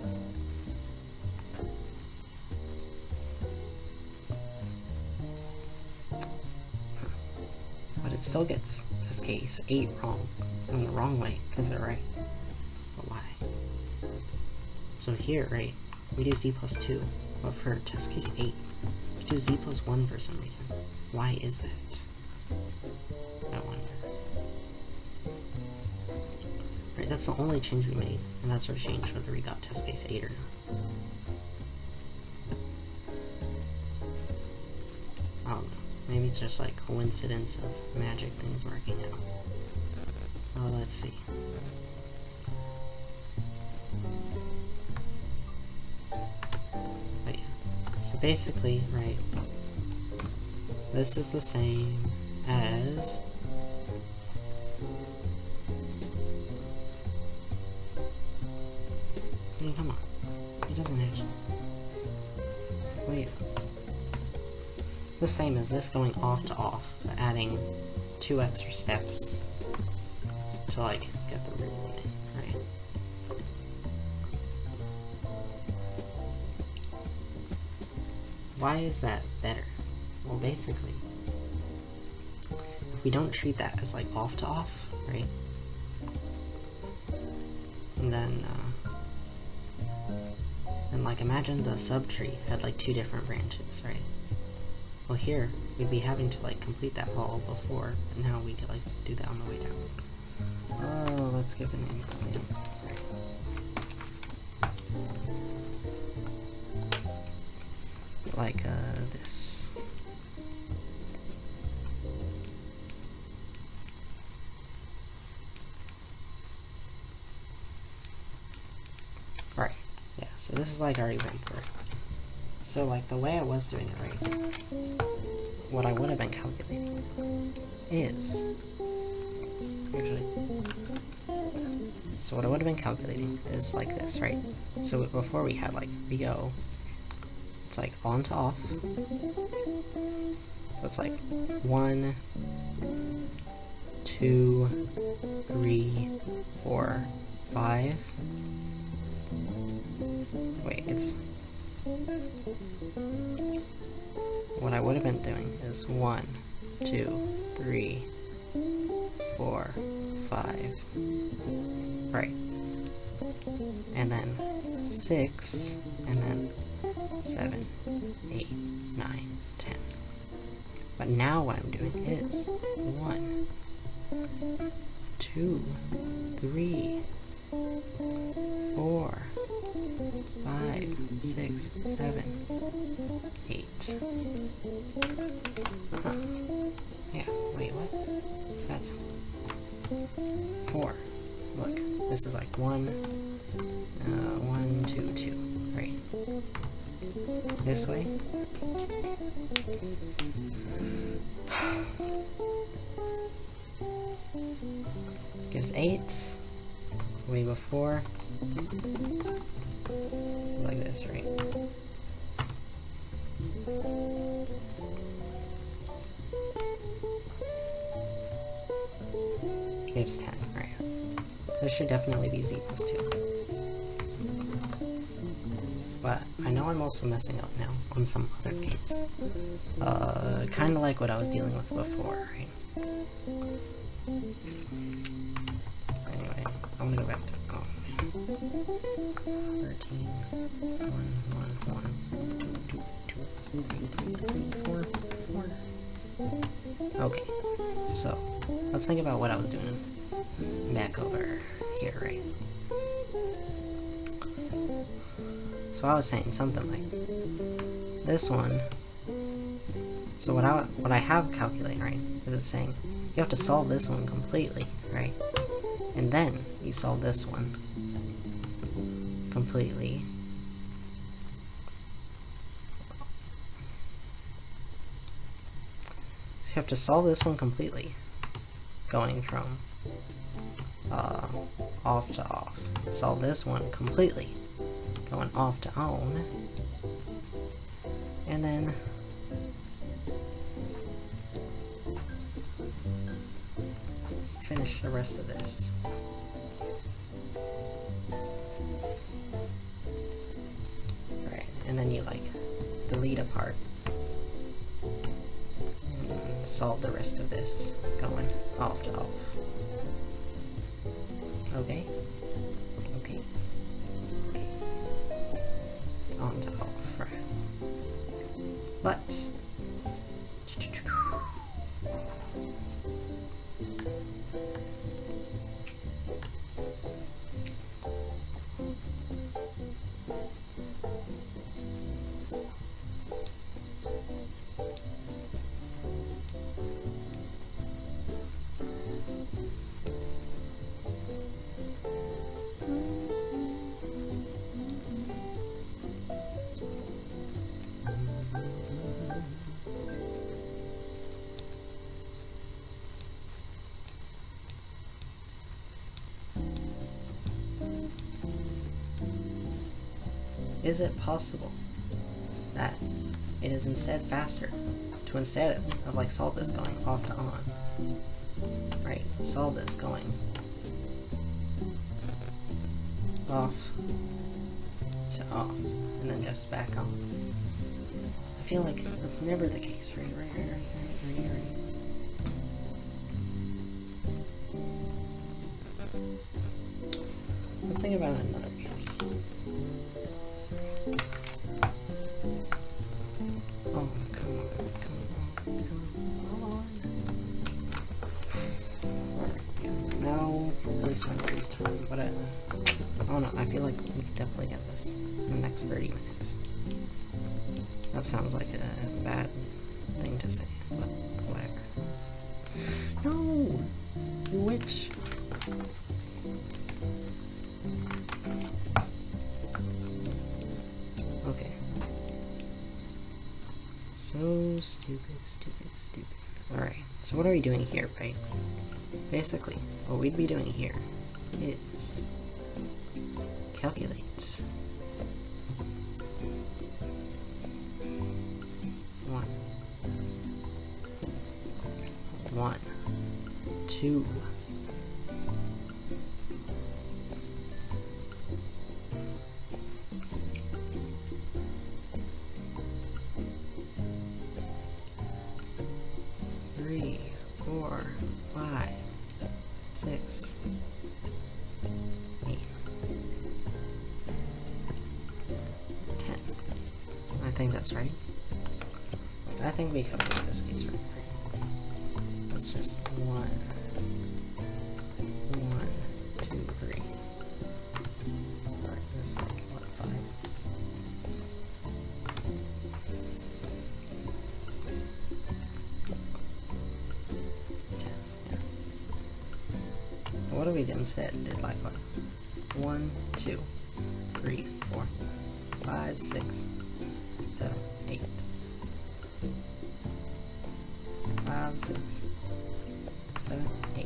It still gets test case 8 wrong, in the wrong way, because they're right. But why? So here, right, we do z plus 2, but for test case 8, we do z plus 1 for some reason. Why is that? I wonder. Right, that's the only change we made, and that's our change whether we got test case 8 or not. I don't know. Maybe it's just like coincidence of magic things working out. Oh, let's see. But yeah. So basically, right, this is the same as I mean, come on. It doesn't actually. Wait. The same as this going off to off, but adding 2 extra steps to like get the root in, right? Why is that better? Well, basically, if we don't treat that as like off to off, right? And then like imagine the subtree had like 2 different branches, right? Well, here, we'd be having to, like, complete that all before, and now we could, like, do that on the way down. Oh, let's give an example. Right. like this. Alright, yeah, so this is like our exemplar. So like the way I was doing it, right, what I would have been calculating is, actually, so what I would have been calculating is like this, right? So before we had like, we go, it's like on to off, so it's like 1, 2, 3, 4, 5, wait, it's, what I would have been doing is 1, 2, 3, 4, 5, right, and then 6, and then 7, 8, 9, 10. But now what I'm doing is 1, 2, 3, 4, 5, 6, 7, 8. Yeah, wait, what? What's that sound? 4. Look, this is like 1, 1, 2, 2, right? This way. Gives 8. Way before. It's like this, right? Gives 10, right? This should definitely be z plus 2. But I know I'm also messing up now on some other case. Kind of like what I was dealing with before, right? Anyway, I'm gonna go back to 13, 1, 1, 1, 2, 2, 3, 3, 4, 4. Okay, so let's think about what I was doing back over here, right? So I was saying something like this one. So what I have calculated, right, is it's saying you have to solve this one completely, right? And then you solve this one completely. So you have to solve this one completely, going from off to off. Solve this one completely, going off to on, and then finish the rest of this. Right, and then you like delete a part and solve the rest of this, going off to off. Okay? Okay. Okay. It's on to off, right? But is it possible that it is instead faster to, instead of like solve this going off to on, right, solve this going off to off, and then just back on? I feel like that's never the case, right? Let's think about another case. Oh, come on. Alright, yeah. Now, waste my freeze time, but I don't know, I feel like we could definitely get this in the next 30 minutes. That sounds like a bad thing to say, but whatever. No! You witch! Okay. So stupid, stupid, stupid. Alright, so what are we doing here, right? Basically, what we'd be doing here is calculate. 1, 2, 3, 4, 5, 6, 8, 10. I think that's right. I think we covered in this case right. That's just 1, 2, 3. Alright, this is like, what, 5? What do we do instead? Did like what? 1, 2, 3, 4, 5, 6, 7, 8. 5, 6, 7, 8.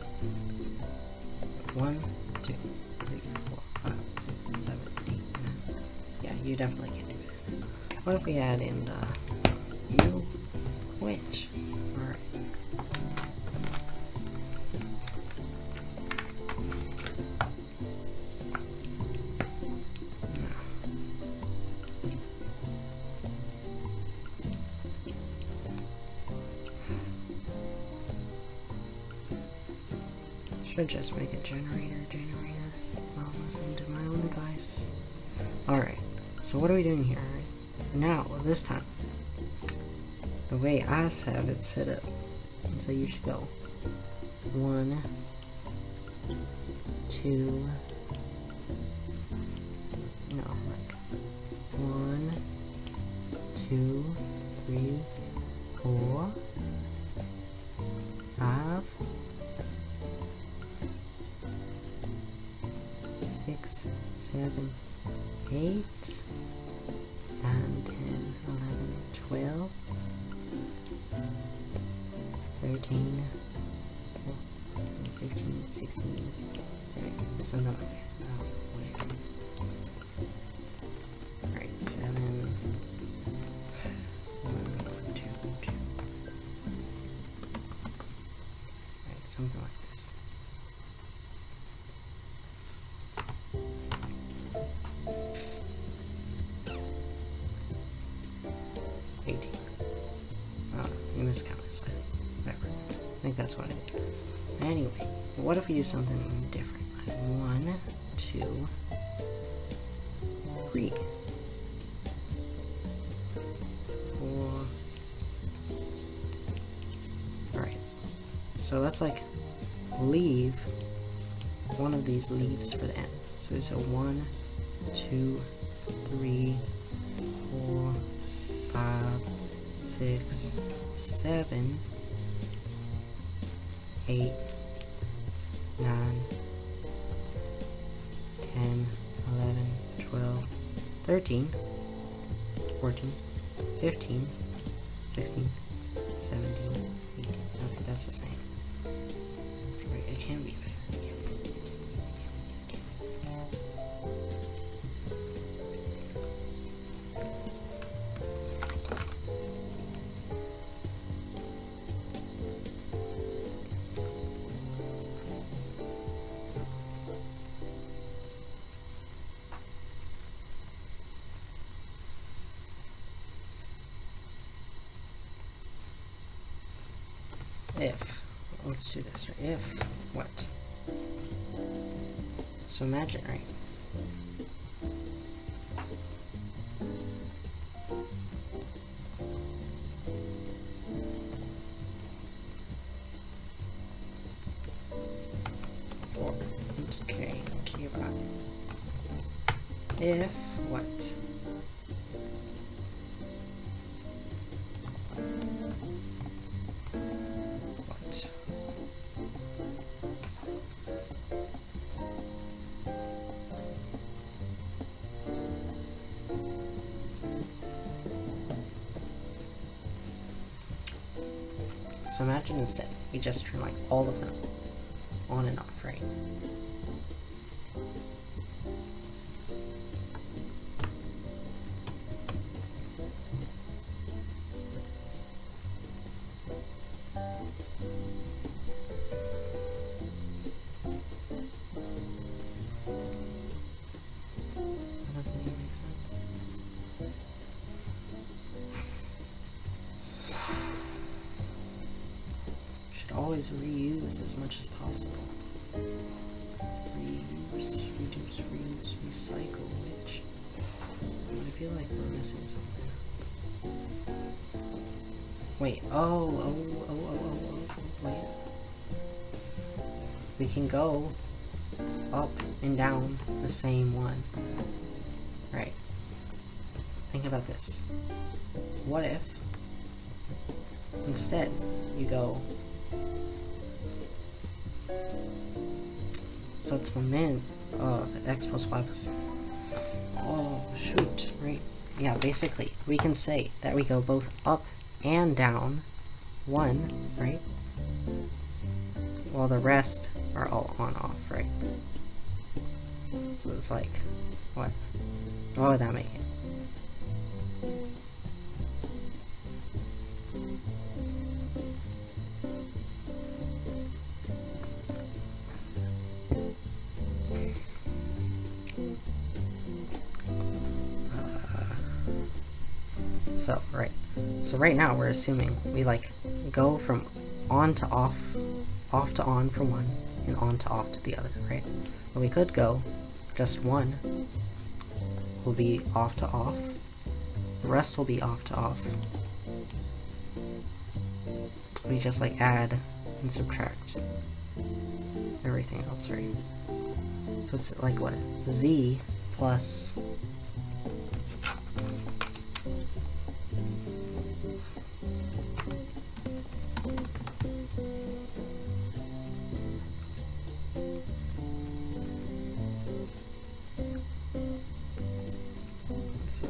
1, 2, 3, 4, 5, 6, 7, 8, 9. Yeah, you definitely can do it. What if we add in the you witch? Alright. Should just make a generator. I'll listen to my own advice. Alright, so what are we doing here? Right? Now, this time, the way I have it set up, so you should go 1, 2, no, like 1, 2, 3, 4, 5, 6, 7, 8, 9, 10, 11, 12, 13, 14, 15, 16, 17, something like that. Whatever. Alright, 7, 1, 2, 2. Alright, something like this. You miscounted slightly. Whatever. I think that's what I did. Anyway, what if we do something different? Like 1, 2, 3, 4. Alright. So let's like leave one of these leaves for the end. So it's a 1, 2, 3, 4, 5, 6, 7, 8, 9, 10, 11, 12, 13, 14, 15, 16, 17, 18. Okay, that's the same. Wait, it can be better. If, let's do this, right? If, what? So imagine, right? Okay, if, what? So imagine instead, we just turn like all of them on and off, right? That doesn't even make sense. Always reuse as much as possible. Reuse, reduce, reuse, recycle, which I feel like we're missing something. Wait, wait. We can go up and down the same one. Right. Think about this. What if instead you go, so it's the min of x plus y plus, oh shoot, right? Yeah, basically we can say that we go both up and down one, right? While the rest are all on off, right? So it's like, what would that make it? So right now we're assuming we like go from on to off, off to on for one, and on to off to the other, right? But we could go just one will be off to off, the rest will be off to off. We just like add and subtract everything else, right? So it's like what? Z plus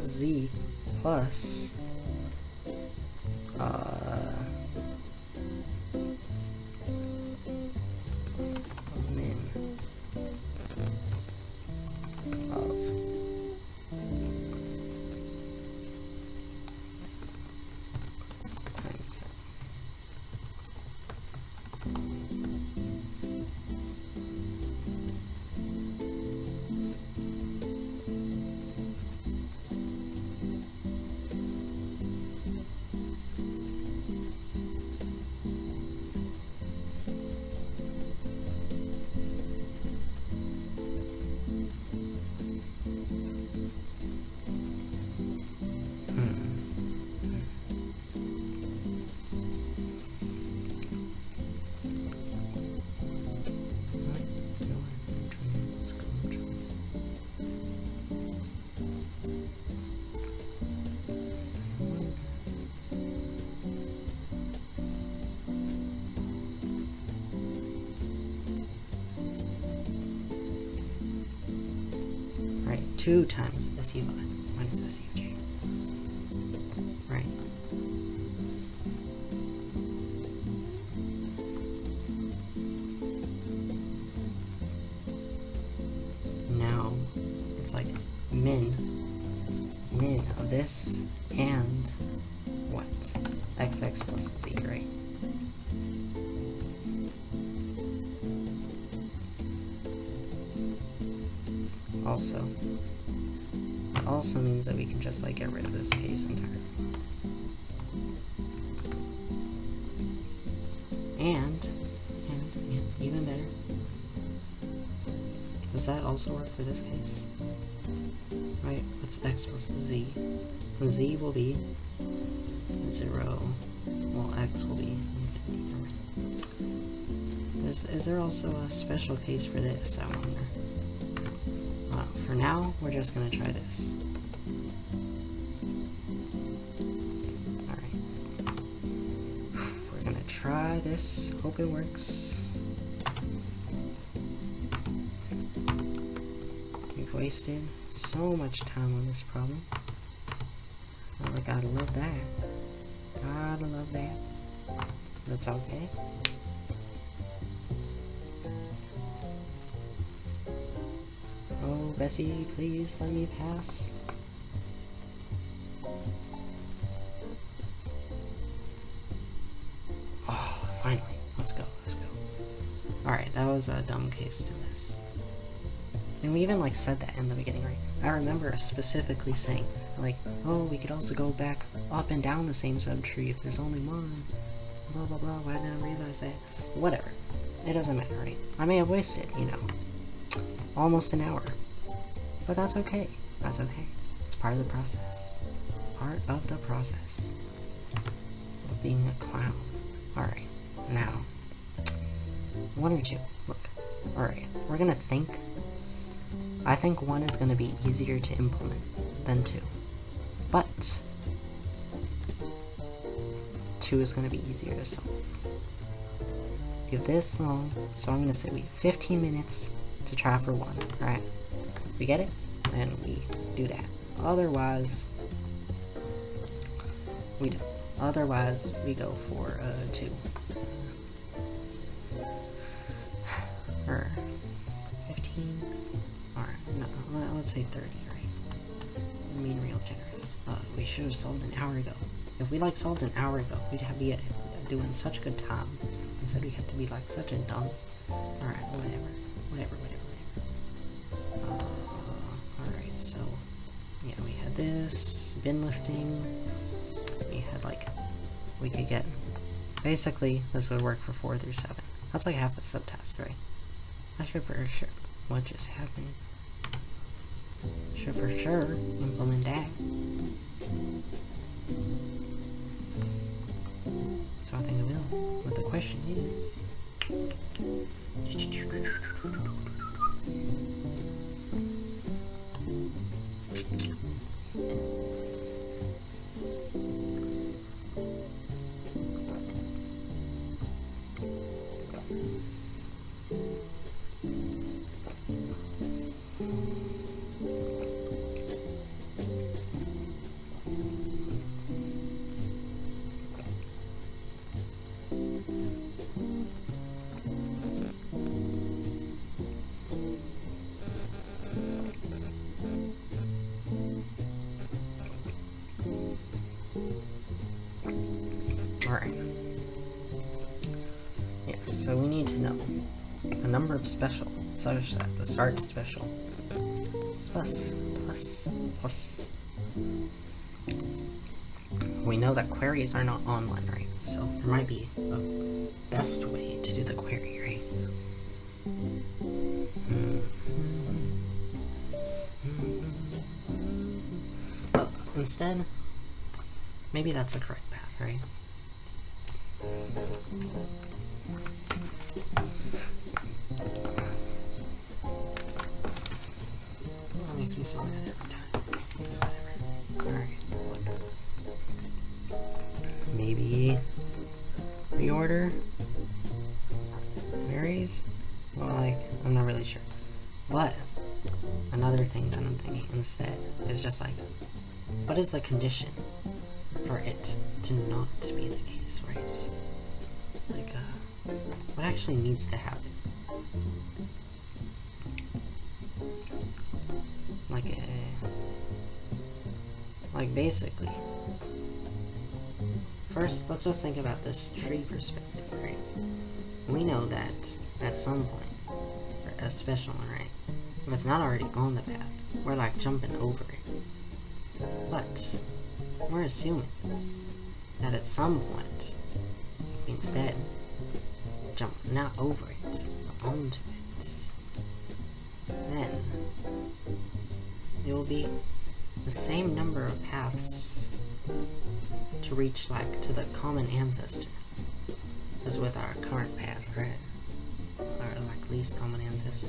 Z plus min of times right, 2 times SU5 minus SU2. Right. Now it's like min of this and what? XX plus Z, right? Also, it also means that we can just like get rid of this case entirely. And even better, does that also work for this case? Right, what's x plus z? And z will be 0, well x will be infinity. Is there also a special case for this, I wonder? For now, we're just gonna try this. Alright. We're gonna try this, hope it works. We've wasted so much time on this problem. Oh, I gotta love that. Gotta love that. That's okay. Oh, Bessie, please let me pass. Oh, finally. Let's go, let's go. Alright, that was a dumb case to miss. And we even, like, said that in the beginning, right? I remember specifically saying, like, oh, we could also go back up and down the same subtree if there's only one. Blah, blah, blah. Why didn't I realize that? Whatever. It doesn't matter, right? I may have wasted, you know, almost an hour. But that's okay. That's okay. It's part of the process. Part of the process of being a clown. Alright, now, 1 or 2. Look. Alright, we're gonna think. I think 1 is gonna be easier to implement than 2. But 2 is gonna be easier to solve. We have this long, so I'm gonna say we have 15 minutes to try for 1, right? We get it? And we do that. Otherwise, we don't. Otherwise, we go for 2. Or 15. Alright, no, let's say 30, right? I mean, real generous. We should have solved an hour ago. If we, like, solved an hour ago, we'd have be doing such good time. Instead, we have to be, like, such a dumb. Alright, whatever. Alright, so, yeah, we had this, bin lifting. We had, like, we could get, basically, this would work for 4 through 7. That's like half the subtask, right? I should for sure, what just happened? Should for sure implement that. So I think I will, but the question is... Alright. Yeah, so we need to know the number of special such that the start special is plus. We know that queries are not online, right? So there might be a best way to do the query, right? But instead, maybe that's the correct path, right? That makes me so mad every time. Whatever. Alright, look. Maybe reorder varies? Well, like, I'm not really sure. But another thing that I'm thinking instead is just like, what is the condition for it to not be the case, right? Like, what actually needs to happen? Like basically, first, let's just think about this tree perspective, right? We know that at some point, or a special one, right? If it's not already on the path, we're like jumping over it. But we're assuming that at some point, if we instead jump not over it, but onto it, then it will be the same number of paths to reach, like, to the common ancestor as with our current path, right? Or, like, least common ancestor.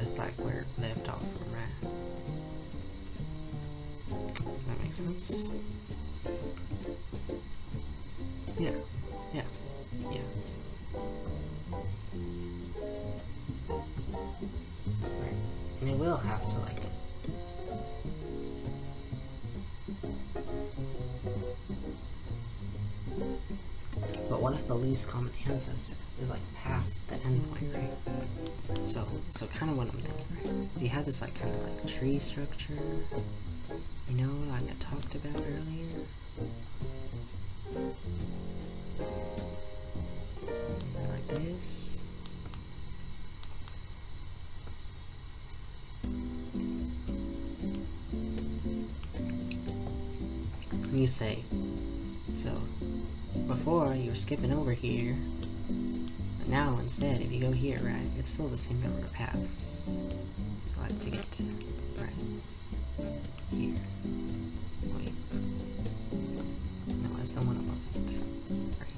It's like where it left off from, right? That makes sense? Yeah. Right. And it will have to, like, least common ancestor is like past the endpoint, right? So kind of what I'm thinking, right? Is you have this like kind of like tree structure, you know, like I talked about earlier. Something like this. And you say, so before you were skipping over here, but now instead if you go here, right, it's still the same number of paths. So I have to get to, right, here. Wait. No, that's the one above it. Right.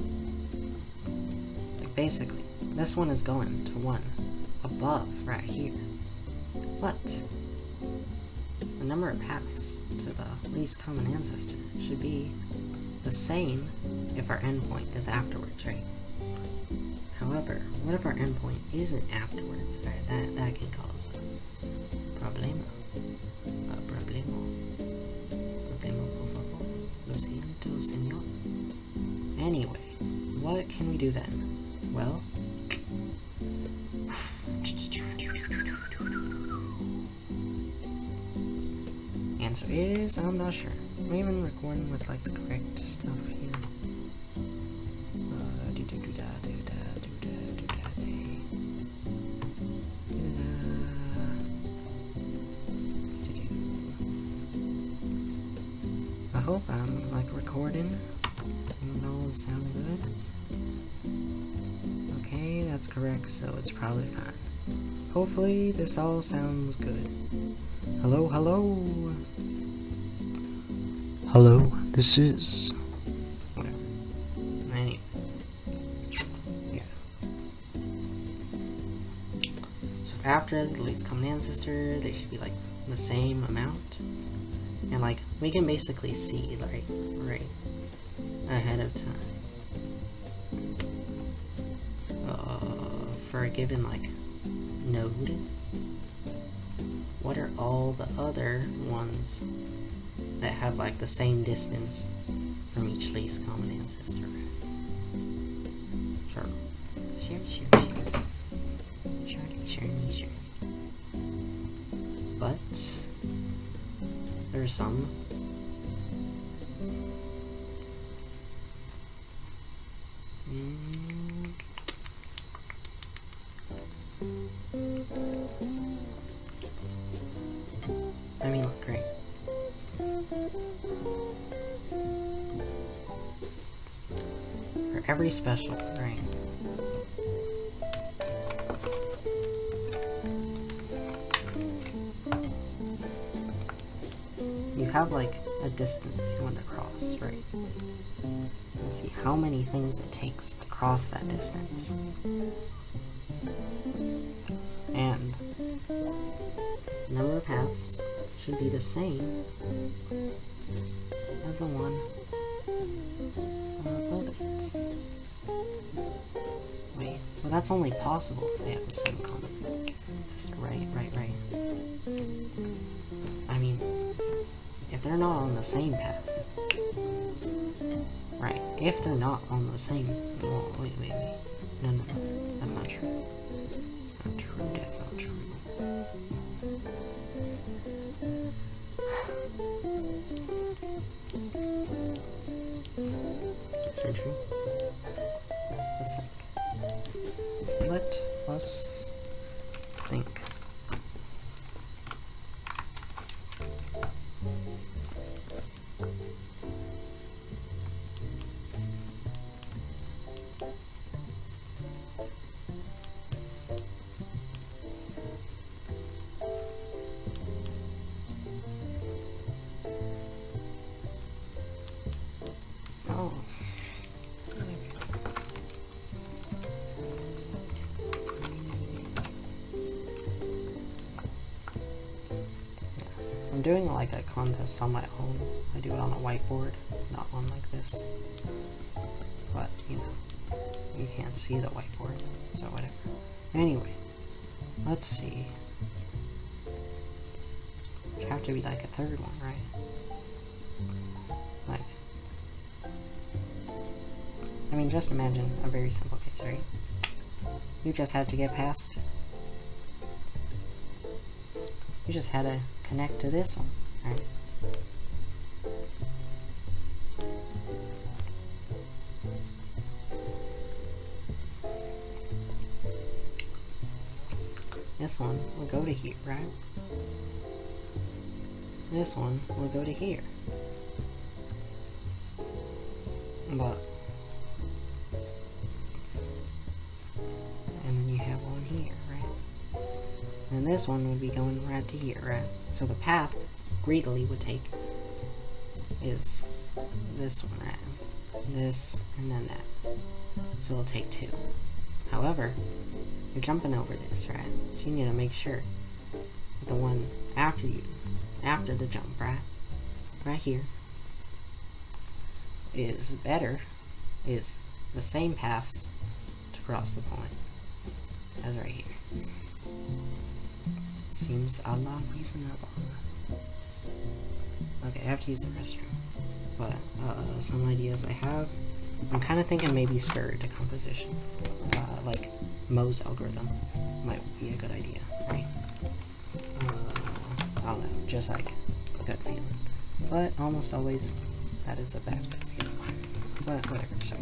Like basically, this one is going to one above right here. But the number of paths to the least common ancestor should be the same if our endpoint is afterwards, right? However, what if our endpoint isn't afterwards, right? That can cause a problema. A problema. Problema, por favor. Lo siento, señor. Anyway, what can we do then? Well, answer is, I'm not sure. I'm even recording with like the correct stuff here. I hope I'm like recording and all sound good. Okay, that's correct, so it's probably fine. Hopefully this all sounds good. Hello, hello. Hello, this is... whatever. Anyway. Yeah. So after the least common ancestor, they should be like the same amount. And like, we can basically see like, right ahead of time. For a given like node, what are all the other ones that have like the same distance from each least common ancestor? Sure. Sure. But there's some. I mean, great. For every special, right? You have like a distance you want to cross, right? Let's see how many things it takes to cross that distance. And the number of paths should be the same as the one above it. Wait, well that's only possible if they have the same common ancestor, right. I mean, if they're not on the same path, right, if they're not on the same, well, wait, no, that's not true. That's not true. Century. Let's think. Let us think. Oh. I'm doing like a contest on my own. I do it on a whiteboard, not one like this. But, you know, you can't see the whiteboard, so whatever. Anyway, let's see. It'd have to be like a third one, right? Like, I mean, just imagine a very simple case, right? You just had to get past... You just had to connect to this one, right? This one will go to here, right? This one will go to here. But... And then you have one here, right? And this one would be going right to here, right? So the path greedily would take is this one, right? This, and then that. So it'll take 2. However, you're jumping over this, right? So you need to make sure that the one after you, after the jump, right here, is better, is the same paths to cross the point as right here. Seems a lot reasonable. Okay, I have to use the restroom. But, some ideas I have. I'm kind of thinking maybe square decomposition. Like Mohs algorithm might be a good idea, right? I don't know, just like a gut feeling. But almost always, that is a bad gut feeling. But whatever, so.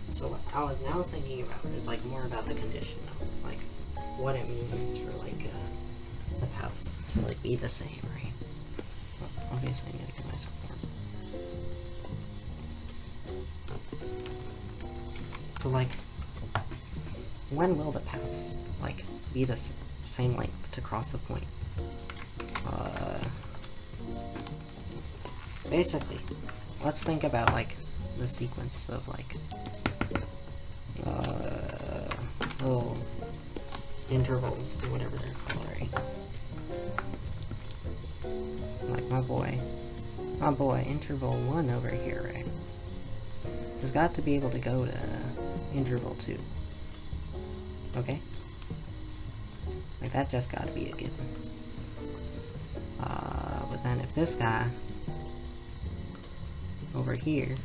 So what I was now thinking about is like more about the condition of like what it means for like the paths to like be the same, right? Well, obviously I'm gonna get myself warm. So like, when will the paths like be the same length to cross the point? Basically, let's think about like the sequence of like little intervals, whatever they're called, right? Like my boy, interval 1 over here, right? Has got to be able to go to interval 2. Okay? Like that just gotta be a given. But then if this guy over here,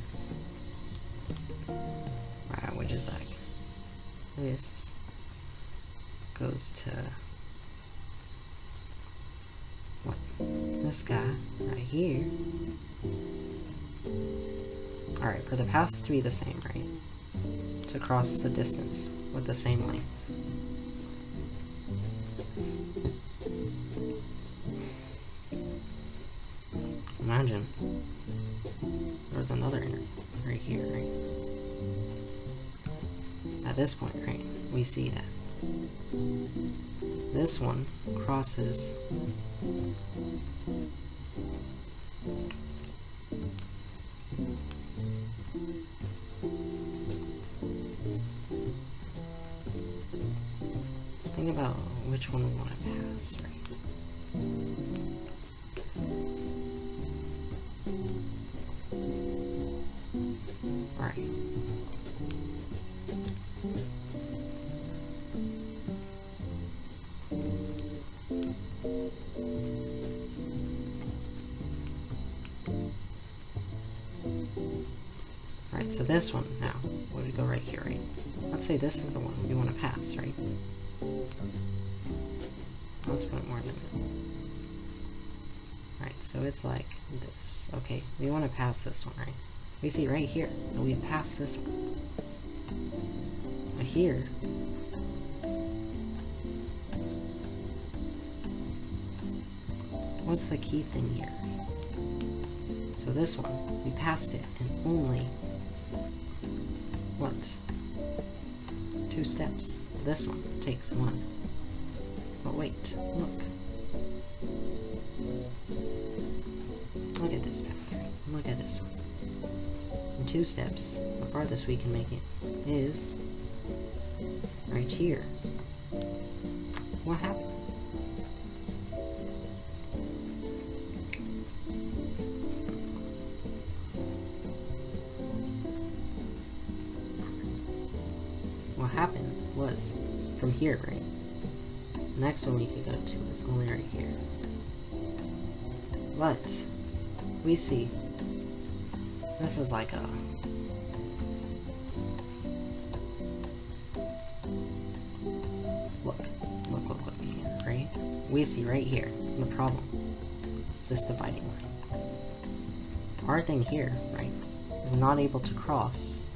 which is like this, goes to what? This guy right here. Alright, for the paths to be the same, right? To cross the distance with the same length. Imagine there's another right here, right? At this point, right, we see that this one crosses think about which one we want to pass, right? Alright. Alright, so this one now would go right here, right? Let's say this is the one we want to pass, right? Let's put it more in the middle. Alright, so it's like this. Okay, we want to pass this one, right? We see right here that we've passed this one. But here, what's the key thing here? So this one, we passed it in only, what? 2 steps. This one takes 1. But wait, look. Look at this path, right? Look at this one. In 2 steps, the farthest we can make it is right here. What happened? What happened was from here, right? The next one we could go to is only right here. But we see this is like a look here, right? We see right here the problem is this dividing line. Our thing here, right, is not able to cross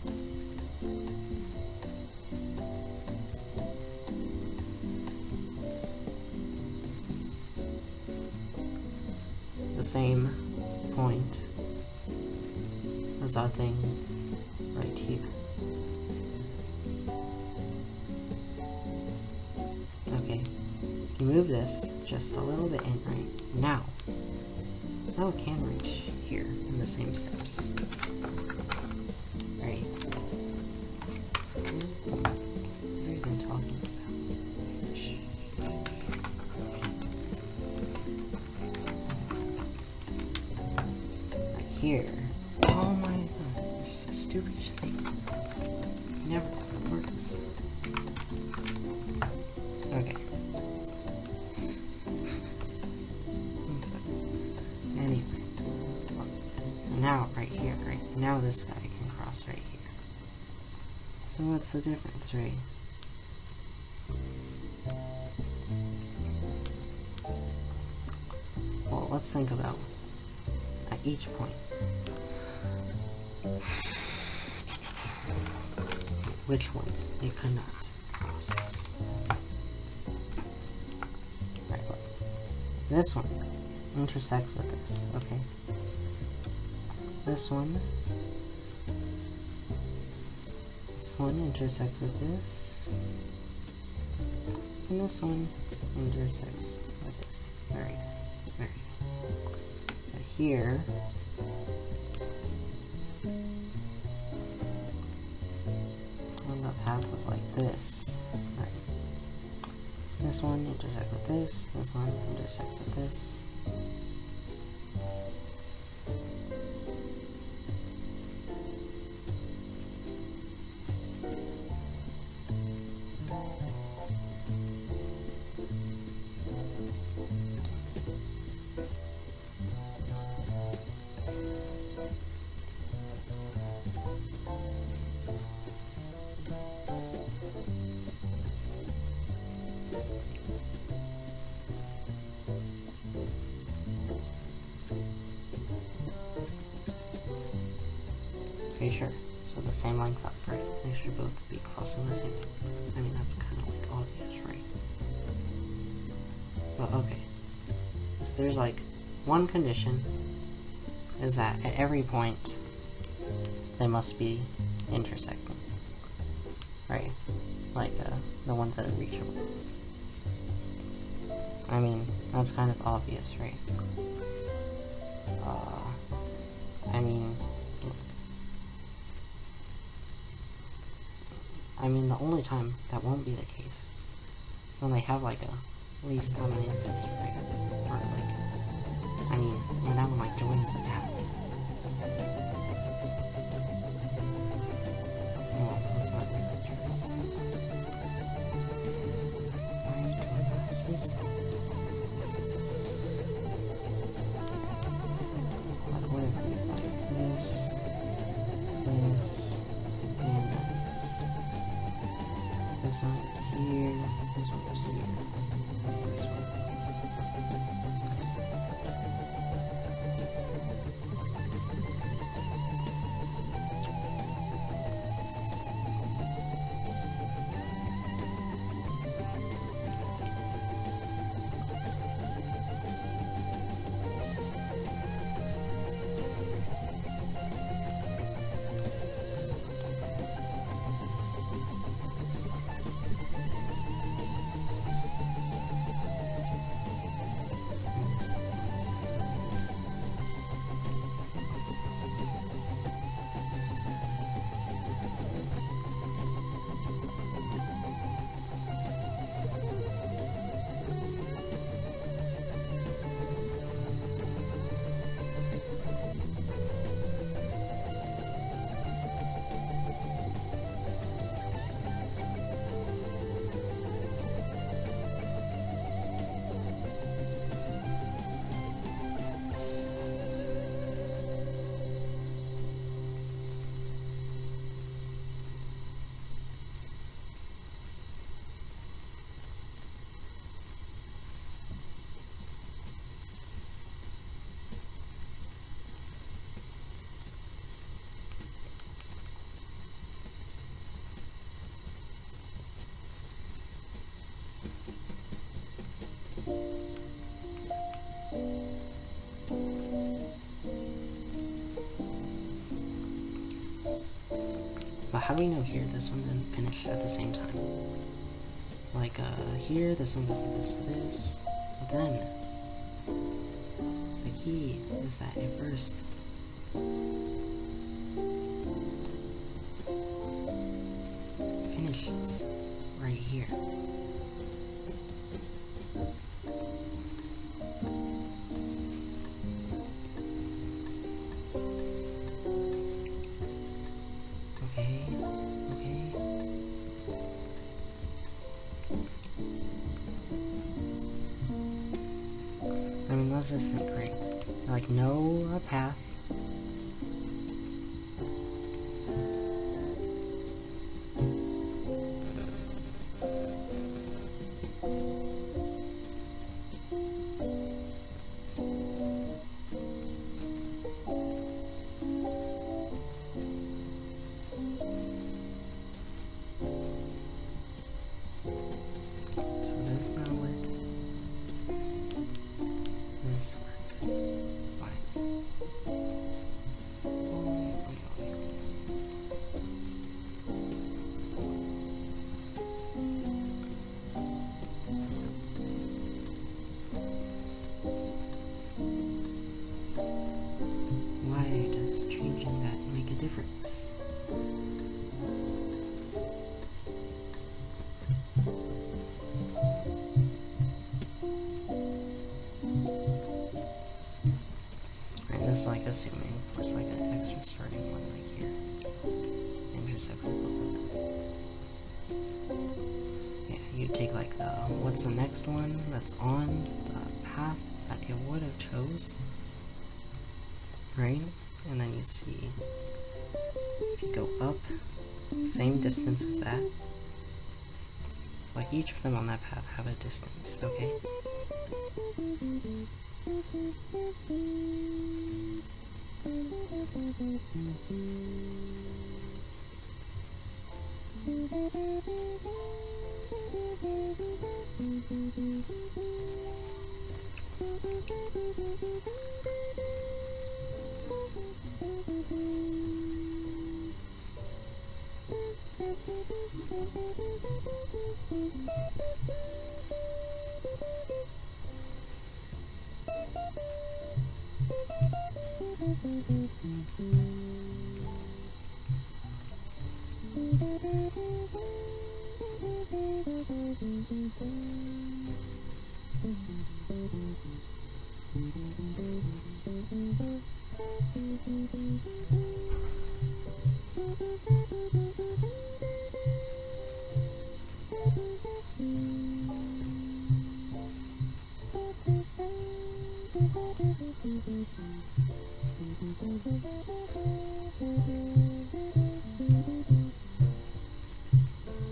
the same point as our thing right here. Okay, you move this just a little bit in, right? Now it can reach here in the same steps. Right? What are you even talking about? Here. Oh my god, this is a stupid thing. Never works. Okay. Anyway. So now, right here, right? Now this guy can cross right here. So what's the difference, right? Well, let's think about at each point. Which one? It could not cross. Right, look. This one intersects with this, okay? This one intersects with this. And this one intersects with this. Very good. Very good. But here, well, the path was like this. Right. This one intersects with this. This one intersects with this. Okay, sure. So the same length up, right? They should both be crossing the same. I mean, that's kind of like obvious, right? But okay. If there's like one condition, is that at every point they must be intersecting, right? Like the ones that are reachable. I mean, that's kind of obvious, right? I mean, the only time that won't be the case is when they have like a least common ancestor, right? Or like, I mean, when that one like joins the path. Oh, that's not really true. Why do I not have space time? But what if we have like this, and this? This one goes here, this one goes here, this one goes here. But how do we know here this one didn't finish at the same time? Like, here, this one goes like this to this. But then, the key is that it first finishes right here. Let's just think, right? Like, no path. this not work? This work. Why? Why does changing that make a difference? This is like assuming there's like an extra starting one right here. Intersects with both of them. Yeah, you take like the, what's the next one that's on the path that it would have chose, right? And then you see, if you go up, same distance as that. Like each of them on that path have a distance, okay?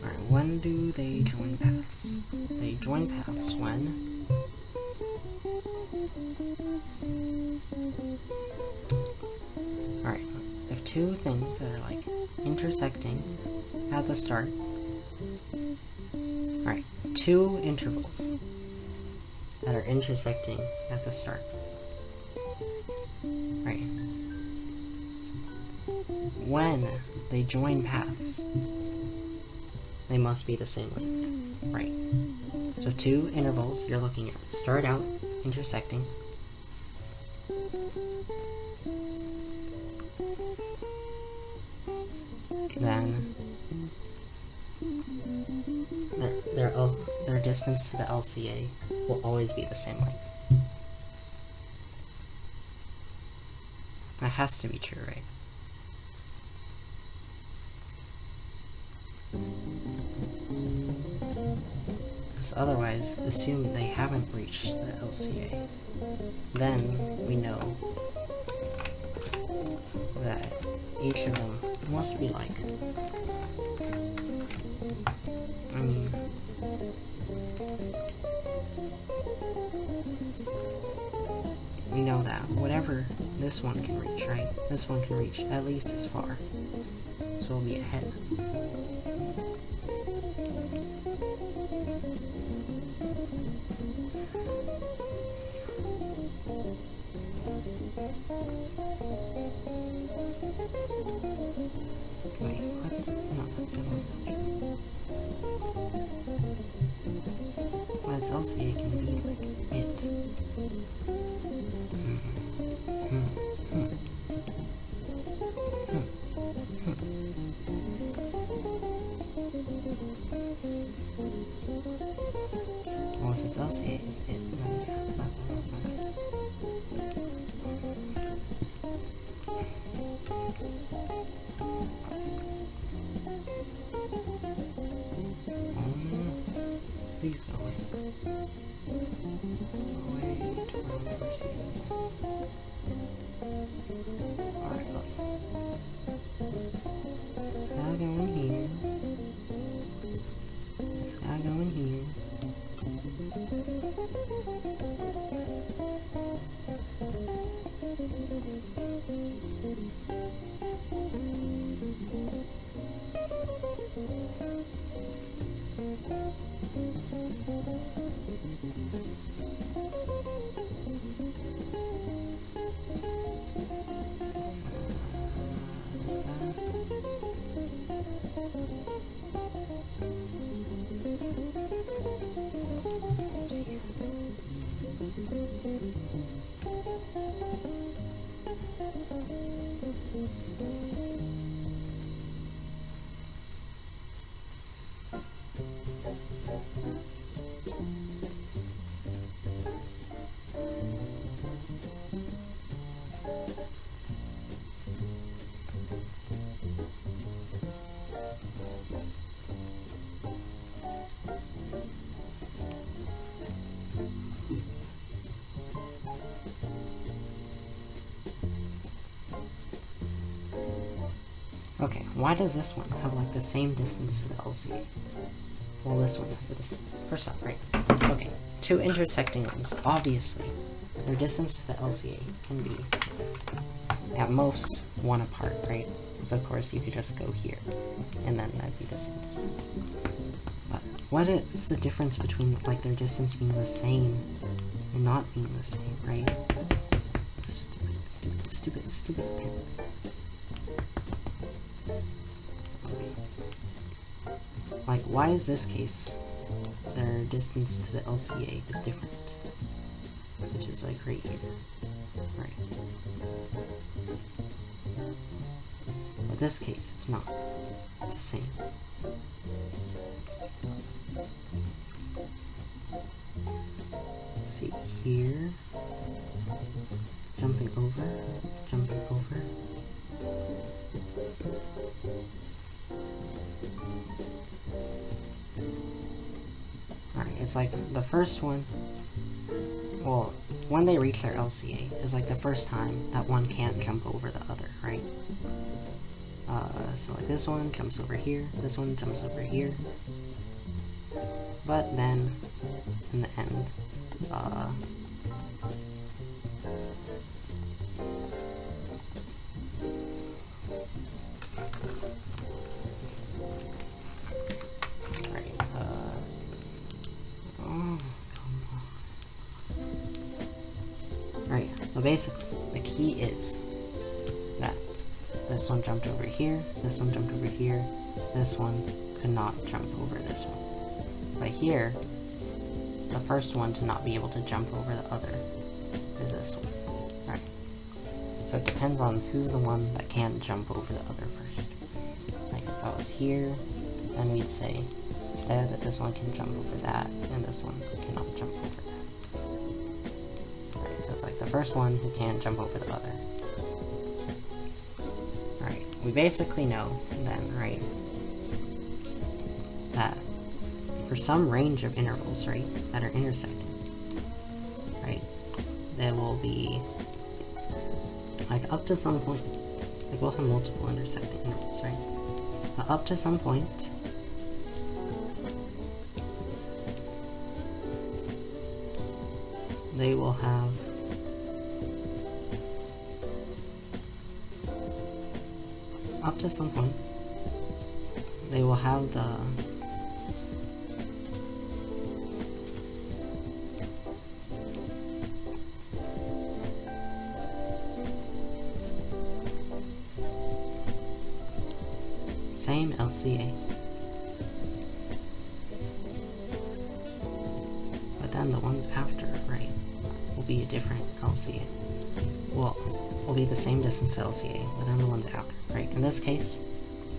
Alright, when do they join paths? They join paths when alright, if two things that are like intersecting at the start, alright, two intervals that are intersecting at the start, right? When they join paths, they must be the same length, right? So two intervals you're looking at start out intersecting, then their distance to the LCA will always be the same length. That has to be true, right? Because otherwise, assume they haven't reached the LCA. Then we know that each of them must be like, I mean, we know that whatever this one can reach, right? This one can reach at least as far. So we'll be ahead. Wait, what? No, that's the one. Well, it's LCA can be like it. Well, if it's LCA, is it? Then yeah, that's it. Please go away. Go away to where I'll never see you. Alright, look. This guy going here. This guy going here. Okay, why does this one have like the same distance to the LCA? Well, this one has the distance. First off, right? Okay, two intersecting ones. Obviously, their distance to the LCA can be at most 1 apart, right? Because of course you could just go here, and then that'd be the same distance. But what is the difference between like their distance being the same and not being the same, right? Stupid pin. Like, why is this case their distance to the LCA is different? Which is like right here. Right. But this case, it's not. It's the same. Let's see here. Jumping over. Alright, it's like the first one, well, when they reach their LCA is like the first time that one can't jump over the other, right? So like this one jumps over here, this one jumps over here, but then in the end, But basically, the key is that this one jumped over here, this one jumped over here, this one could not jump over this one. But here, the first one to not be able to jump over the other is this one. Right. So it depends on who's the one that can't jump over the other first. Like if I was here, then we'd say instead that this one can jump over that, and this one cannot jump over that. So it's like the first one who can't jump over the other. Alright, we basically know then, right, that for some range of intervals, right, that are intersecting, right, there will be, like up to some point, like we'll have multiple intersecting intervals, right, but up to some point, they will have the same LCA, but then the ones after, right, will be a different LCA. Well, will be the same distance to LCA, but then the ones after, right? In this case,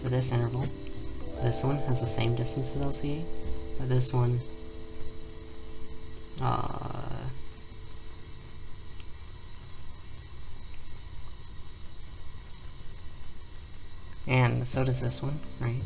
for this interval, this one has the same distance to LCA, but this one, and so does this one, right?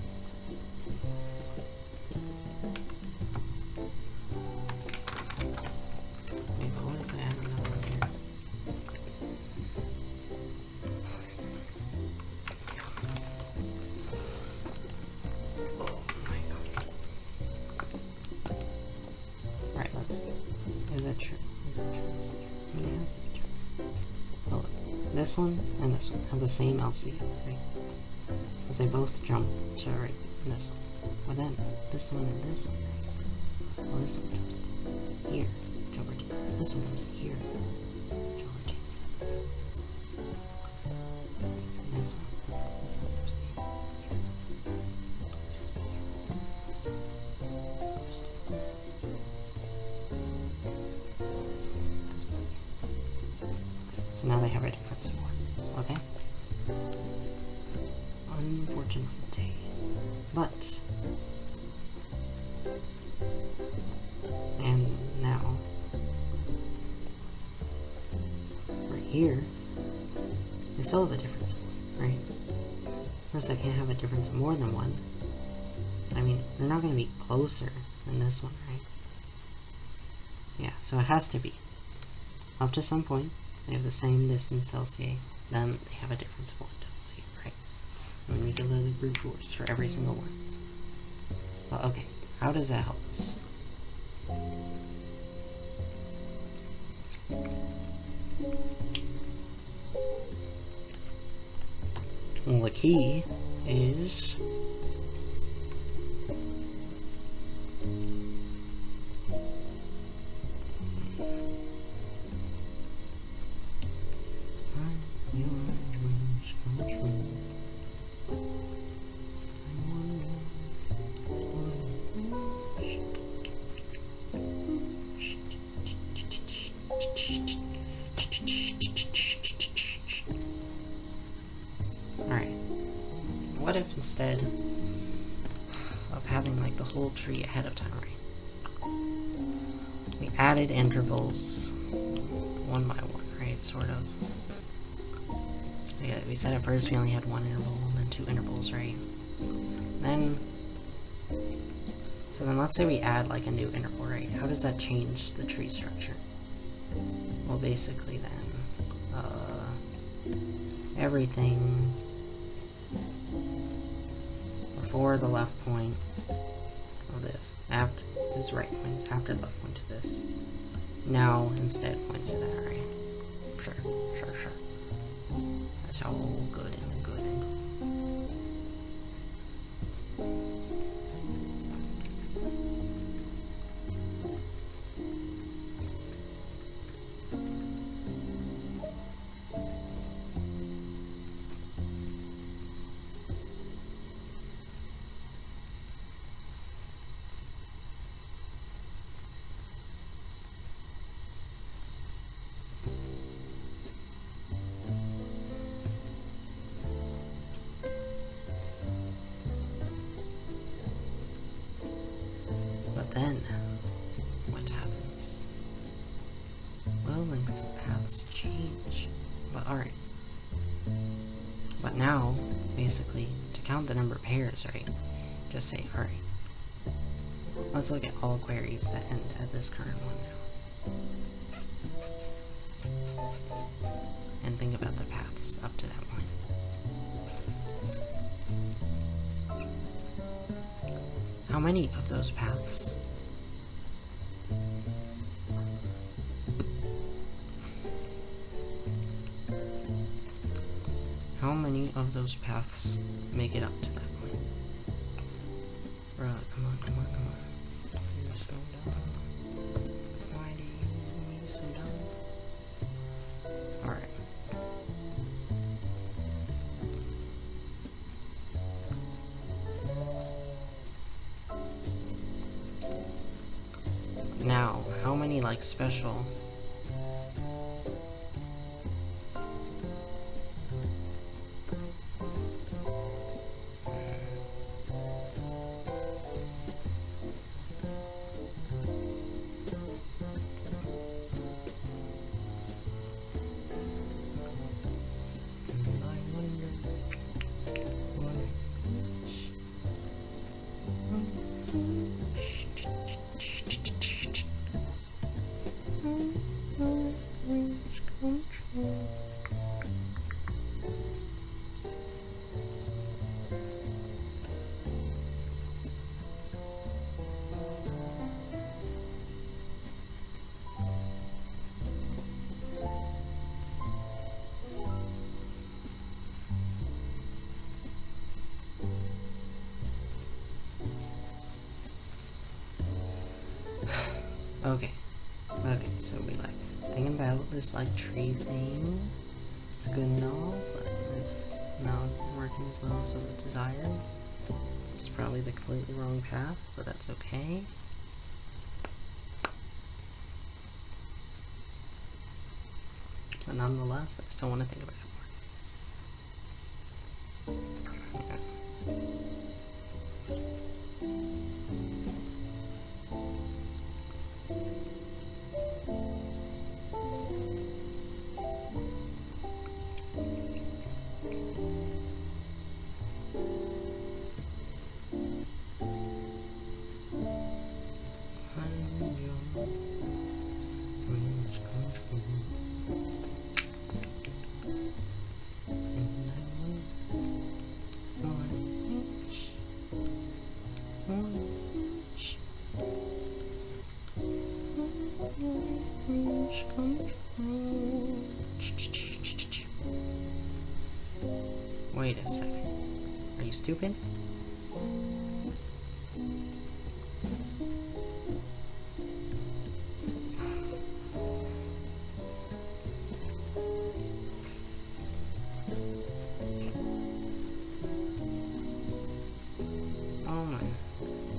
This one and this one have the same LCA, right? Because they both jump to right in this one. But then this one and this one, right? Well, this one jumps to here, jump over to this one. This one jumps to here, jump over to this one. So this one jumps to here, jumps to here. This one jumps to here. This one jumps to here. So now they have a difference for it, okay? Unfortunately. But here, they still have a difference of 1, right? Of course, I can't have a difference of more than 1. I mean, they're not going to be closer than this one, right? Yeah, so it has to be. Up to some point, they have the same distance to LCA, then they have a difference of 1 to LCA, right? I mean, we can literally brute force for every single one. Well, okay, how does that help us? Well, the key is what if instead of having like the whole tree ahead of time, right? We added intervals 1 by 1, right? Sort of. Yeah, we said at first we only had 1 interval and then 2 intervals, right? So then let's say we add like a new interval, right? How does that change the tree structure? Well, basically then, everything before the left point of this, after this right point is after the left point of this, now instead points to that, right? Sure. That's all good and good and good. Then, what happens? Well, then the paths change. But alright. But now, basically, to count the number of pairs, right? Just say, alright. Let's look at all queries that end at this current one now. And think about the paths up to that point. How many of those paths make it up to that point? Bruh, come on. You're so dumb. Why do you make me so dumb? Alright. Now, how many, like, special... Okay, so we like thinking about this like tree thing. It's good and all, but it's not working as well as it's desired. It's probably the completely wrong path, but that's okay. But nonetheless, I still want to think about it more. Yeah. Wait a second. Are you stupid? Oh my.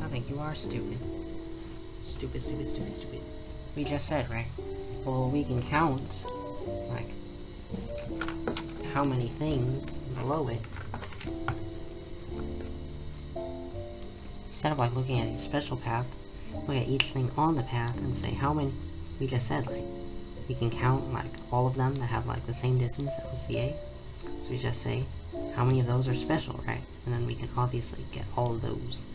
I think you are stupid. Stupid, stupid, stupid, stupid. We just said, right? Well, we can count, like, how many things below it. Instead of, like, looking at each special path, look at each thing on the path and say how many. We just said, like, we can count, like, all of them that have, like, the same distance, LCA. So we just say how many of those are special, right? And then we can obviously get all of those,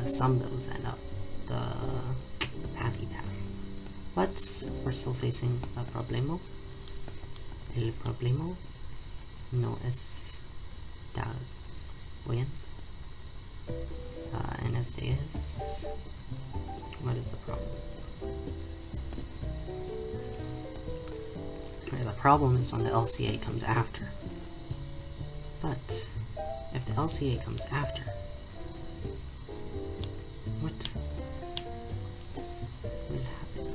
sum those then up the pathy path. But we're still facing a problemo. El problema no está bien. And este is... What is the problem? The problem is when the LCA comes after. But if the LCA comes after, what will happen?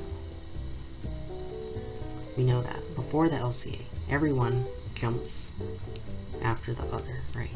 We know that before the LCA, everyone jumps after the other, right?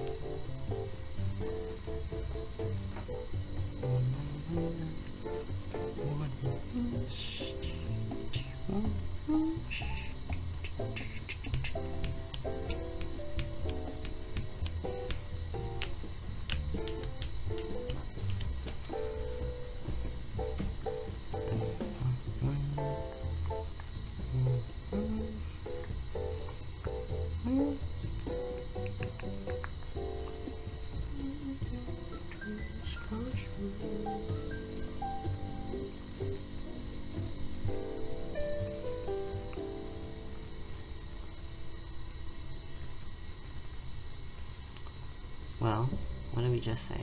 Well, what did we just say?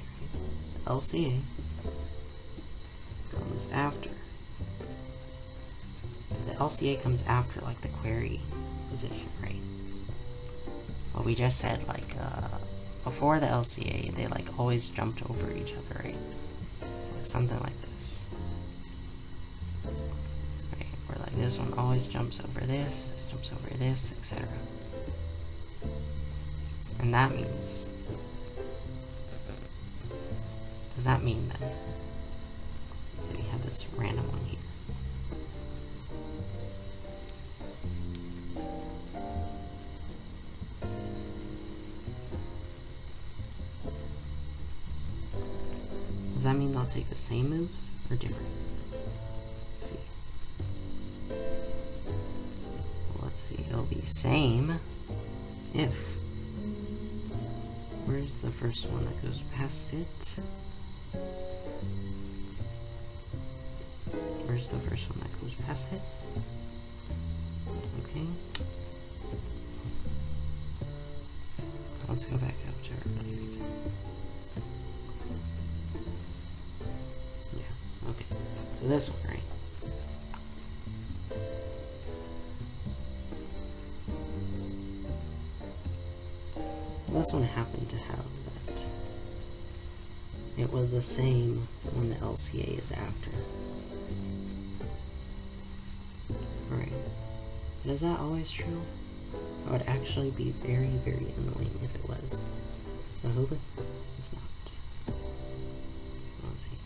The LCA comes after. If the LCA comes after, like, the query position, right? Well, we just said, like, before the LCA, they, like, always jumped over each other, right? Like, something like this. Right? Where, like, this one always jumps over this jumps over this, etc. And that means... Does that mean then? So we have this random one here. Does that mean they'll take the same moves or different? Let's see. Well, let's see. It'll be same if. Where's the first one that goes past it? Where's the first one that goes past it? Okay. Let's go back up to our play reason. Yeah, okay. So this one, right? This one happened to have that. It was the same when the LCA is after. Right. But is that always true? That would actually be very, very annoying if it was. So I hope it's not. Let's see.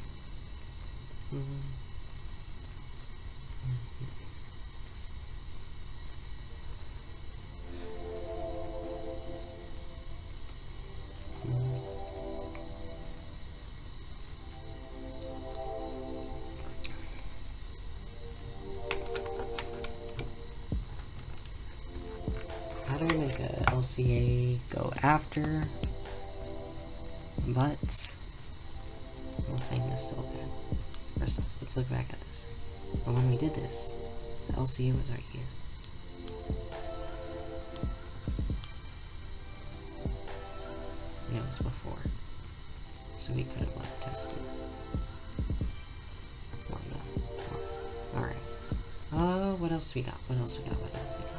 How do I make a LCA go after, but the whole thing is still bad? First off, let's look back at this. But when we did this, the LCA was right here. And it was before. So we could have left test it. Come on, no. Alright. What else we got? What else we got? What else we got?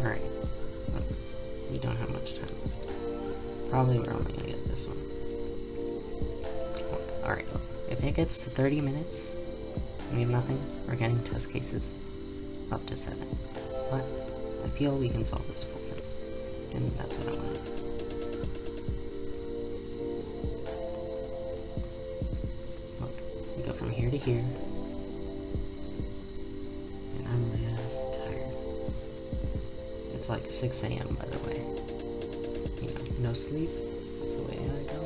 Alright. We don't have much time left. Probably we're only gonna get this one. Alright, if it gets to 30 minutes and we have nothing, we're getting test cases up to 7. But I feel we can solve this full thing. And that's what I want. Look, we go from here to here. And I'm really tired. It's like 6 AM by the way. You know, no sleep. That's the way I go.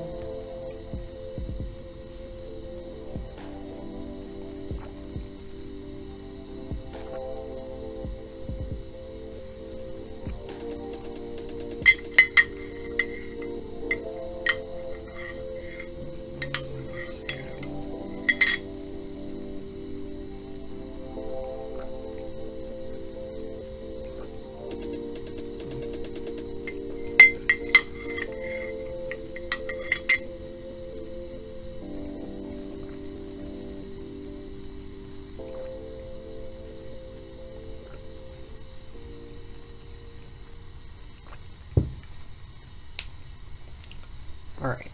Alright.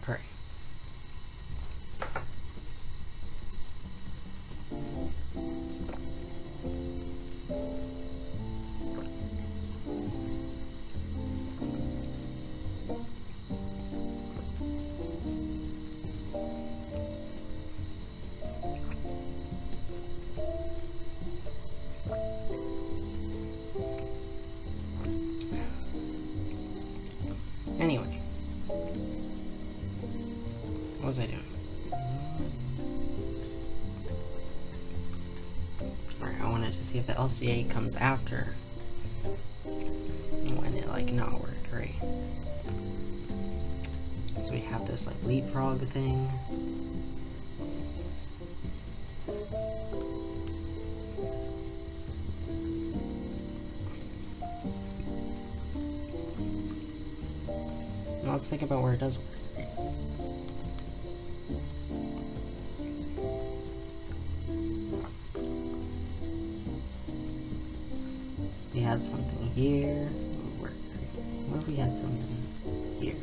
Anyway. What was I doing? Alright, I wanted to see if the LCA comes after when it like not worked, right? So we have this like leapfrog thing. Now let's think about where it does work. We had something here. What if we had something here?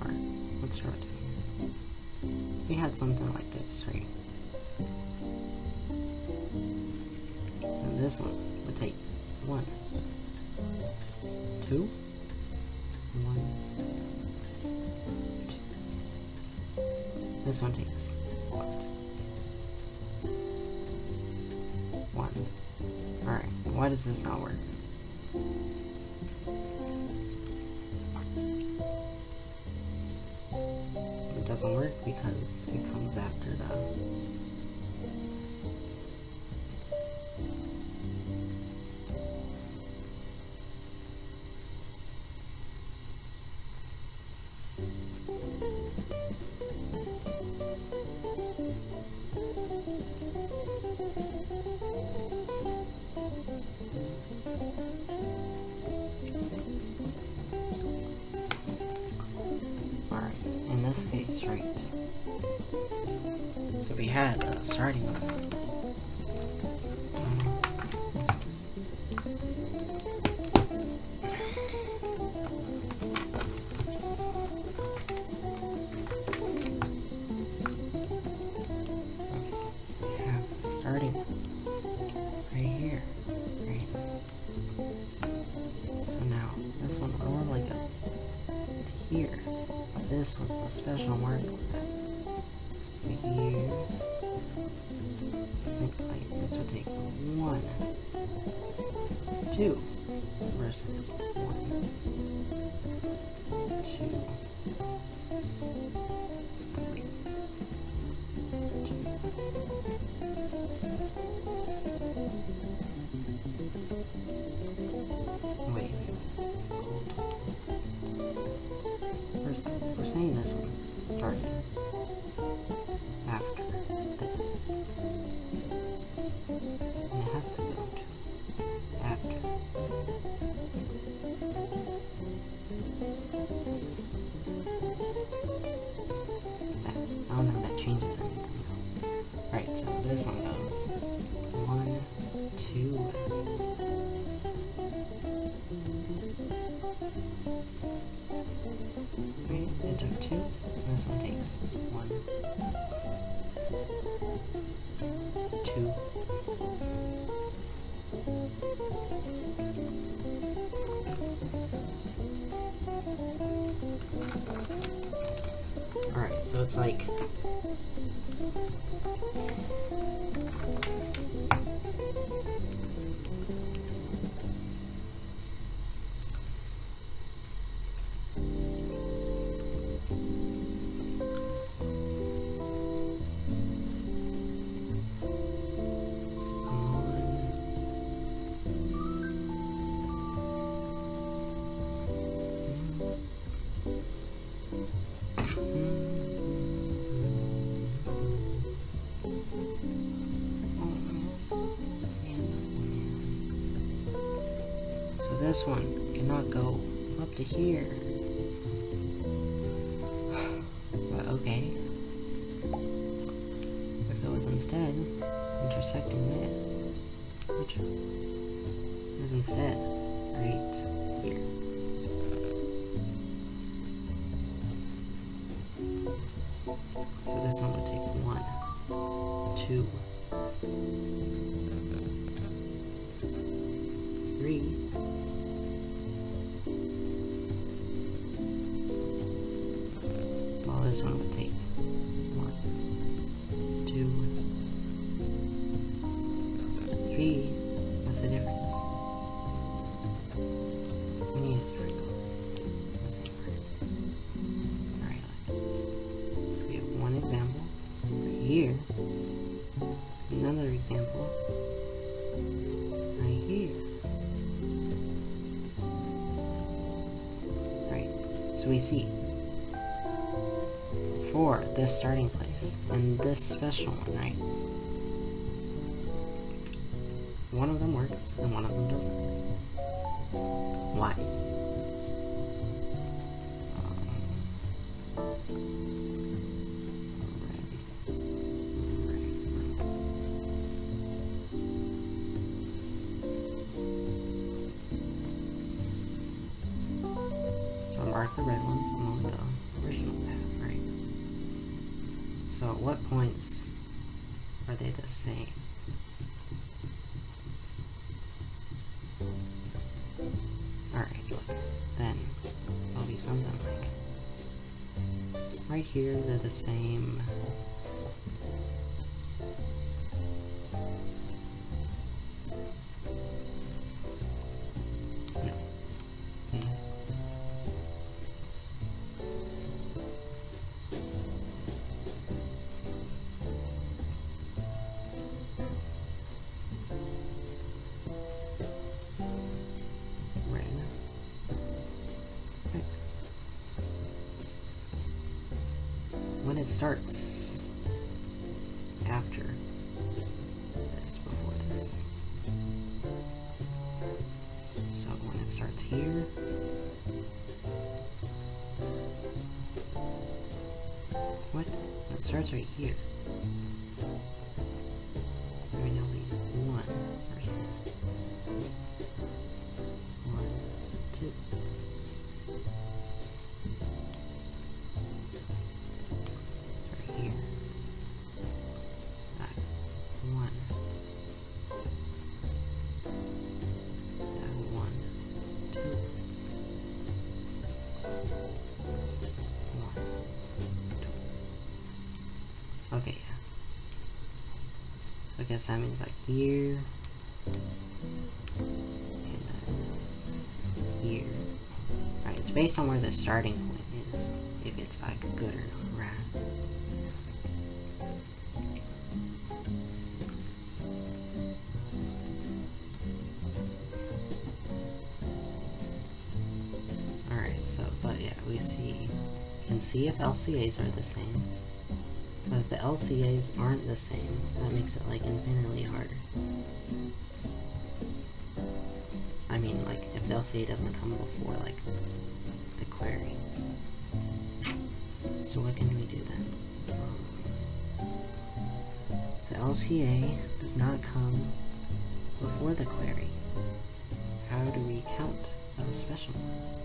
Alright, let's try it here. We had something like this, right? And this one would take 1, 2, 1, 2. This one takes what? 1. Alright, why does this not work? It doesn't work because it comes after the... this case, right? So we had starting one. We have a starting right here, right? So now this one would normally go to here. This was the special mark here. So I think like this would take 1, 2 versus 1, 2, 3, 2. saying this one started after this. And it has to go to after this. That, I don't know if that changes anything though. Alright, so this one goes 1, 2. Right, it took 2, and this one takes 1, 2. Alright, so it's like so this one cannot go up to here. But okay. If it was instead intersecting it, which is instead right here. So this one would take 1, 2, 3. While this one would take 1, 2, 3. What's the difference? We need a different color. The same word. Alright. So we have one example right here. Another example right here. Right. So we see for this starting place and this special one, right? One of them works and one of them doesn't. Why? So I mark the red ones along the original path, right? So at what points are they the same? Alright, look. Then it'll be something like right here they're the same. No. When it starts after this, before this. So when it starts here, what? It starts right here. I mean, it'll be 1 versus 1, 2. Okay, yeah. So I guess that means like here, and then here. Right, it's based on where the starting point is, if it's like good or not, right? Alright, so, but yeah, we see can see if LCAs are the same, but if the LCAs aren't the same, that makes it like infinitely harder. I mean, like, if the LCA doesn't come before, like, the query. So what can we do then? The LCA does not come before the query. How do we count those special ones?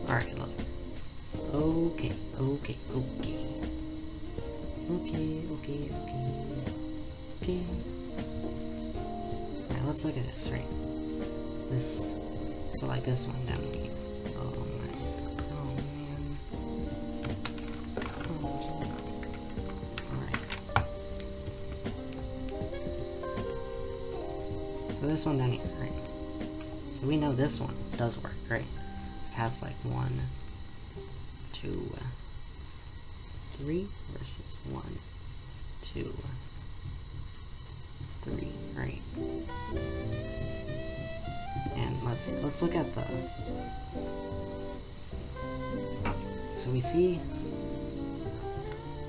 Alright, look. Okay. Alright, let's look at this, right? This, so like this one down here. Oh man. Alright. So this one down here, right? So we know this one does work, right? So it has like 1, 2, 3 versus 1, 2, 3, right? And let's see. Let's look at the. So we see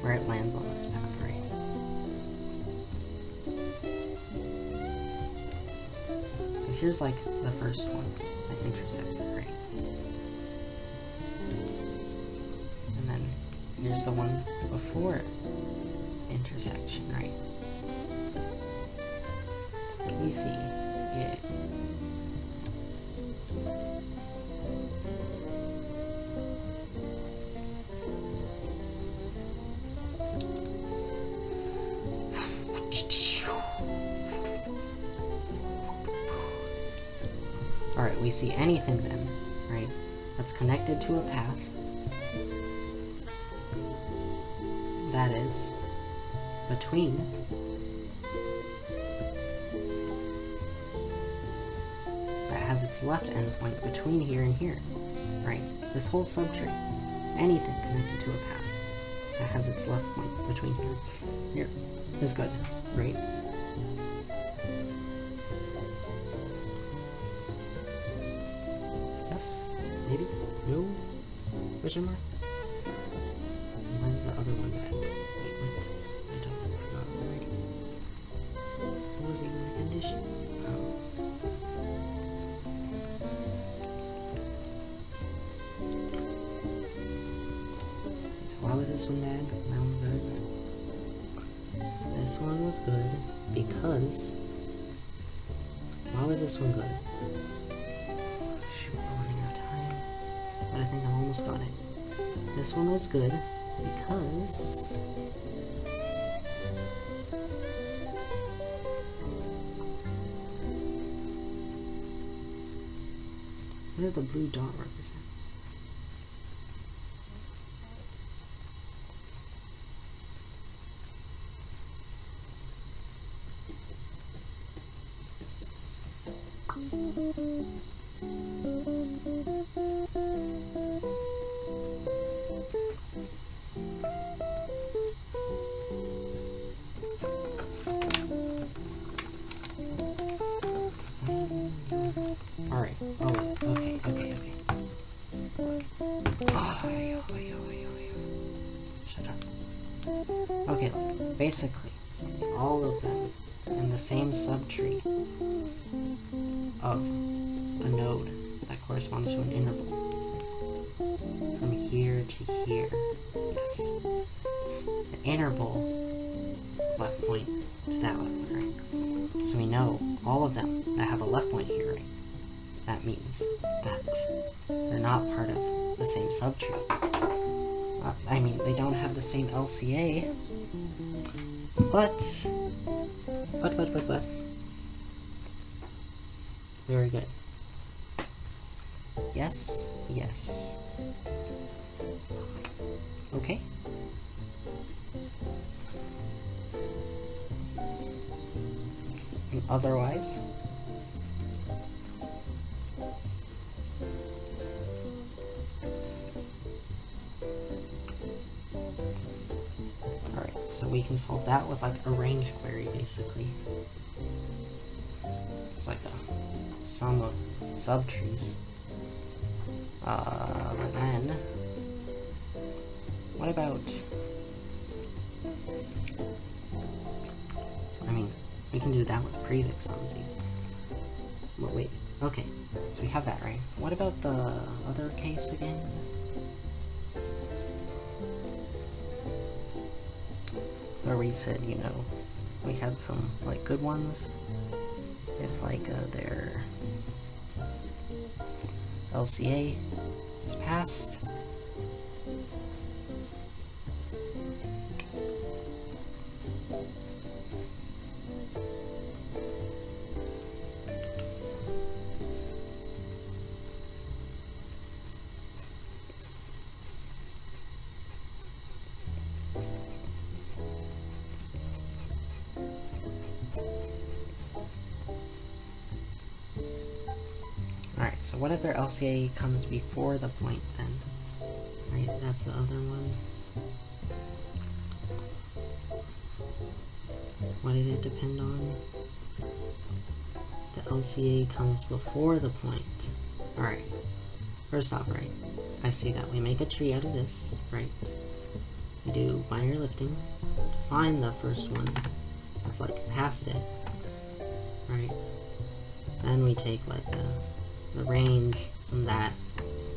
where it lands on this path, right? So here's like the first one that intersects it, right? And then here's the one before intersection, right? We see it. Alright, we see anything then, right, that's connected to a path that is between that has its left endpoint between here and here, right? This whole subtree, anything connected to a path that has its left point between here and here is good, right? Yes? Maybe? No? Question mark? Why is the other one bad? Wait, what? I don't know, I forgot already. What was even the condition? Oh. So why was this one bad? That one good? This one was good because... Why was this one good? Shoot, we're running out of time. But I think I almost got it. This one was good because... What did the blue dot represent? Alright, oh wait, okay. Shut up. Okay, look, basically, all of them in the same subtree of a node that corresponds to an interval. From here to here. Yes. It's the interval left point to that left point, right? So we know all of them that have a left point here, right? That means that they're not part of the same subtree. I mean, they don't have the same LCA, but. Very good. Yes. Okay. And otherwise, alright, so we can solve that with like a range query basically. It's like a sum of subtrees. But then, what about, I mean, we can do that with prefix sums. But wait, okay, so we have that, right? What about the other case again? Where we said, you know, we had some, like, good ones. If, like, their LCA is passed. Alright, so what if their LCA comes before the point then? Right, that's the other one. What did it depend on? The LCA comes before the point. Alright. First off, right, I see that we make a tree out of this, right? We do binary lifting to find the first one that's like past it, right? Then we take like the range from that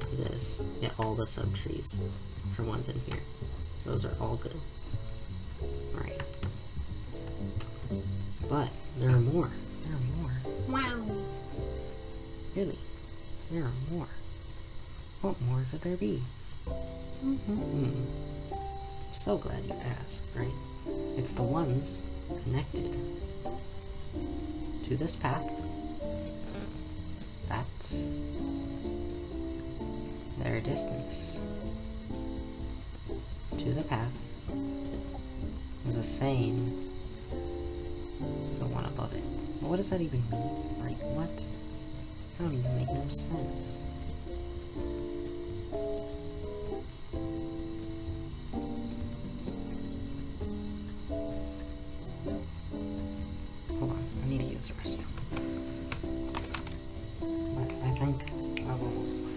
to this, get all the subtrees for ones in here. Those are all good. Alright. But there are more. There are more. Wow! Really? There are more. What more could there be? I'm so glad you asked, right? It's the ones connected to this path. That's their distance to the path is the same as the one above it. What does that even mean? Like, what? That don't even make no sense. Hold on, I need to use the restroom. But I think I've almost left.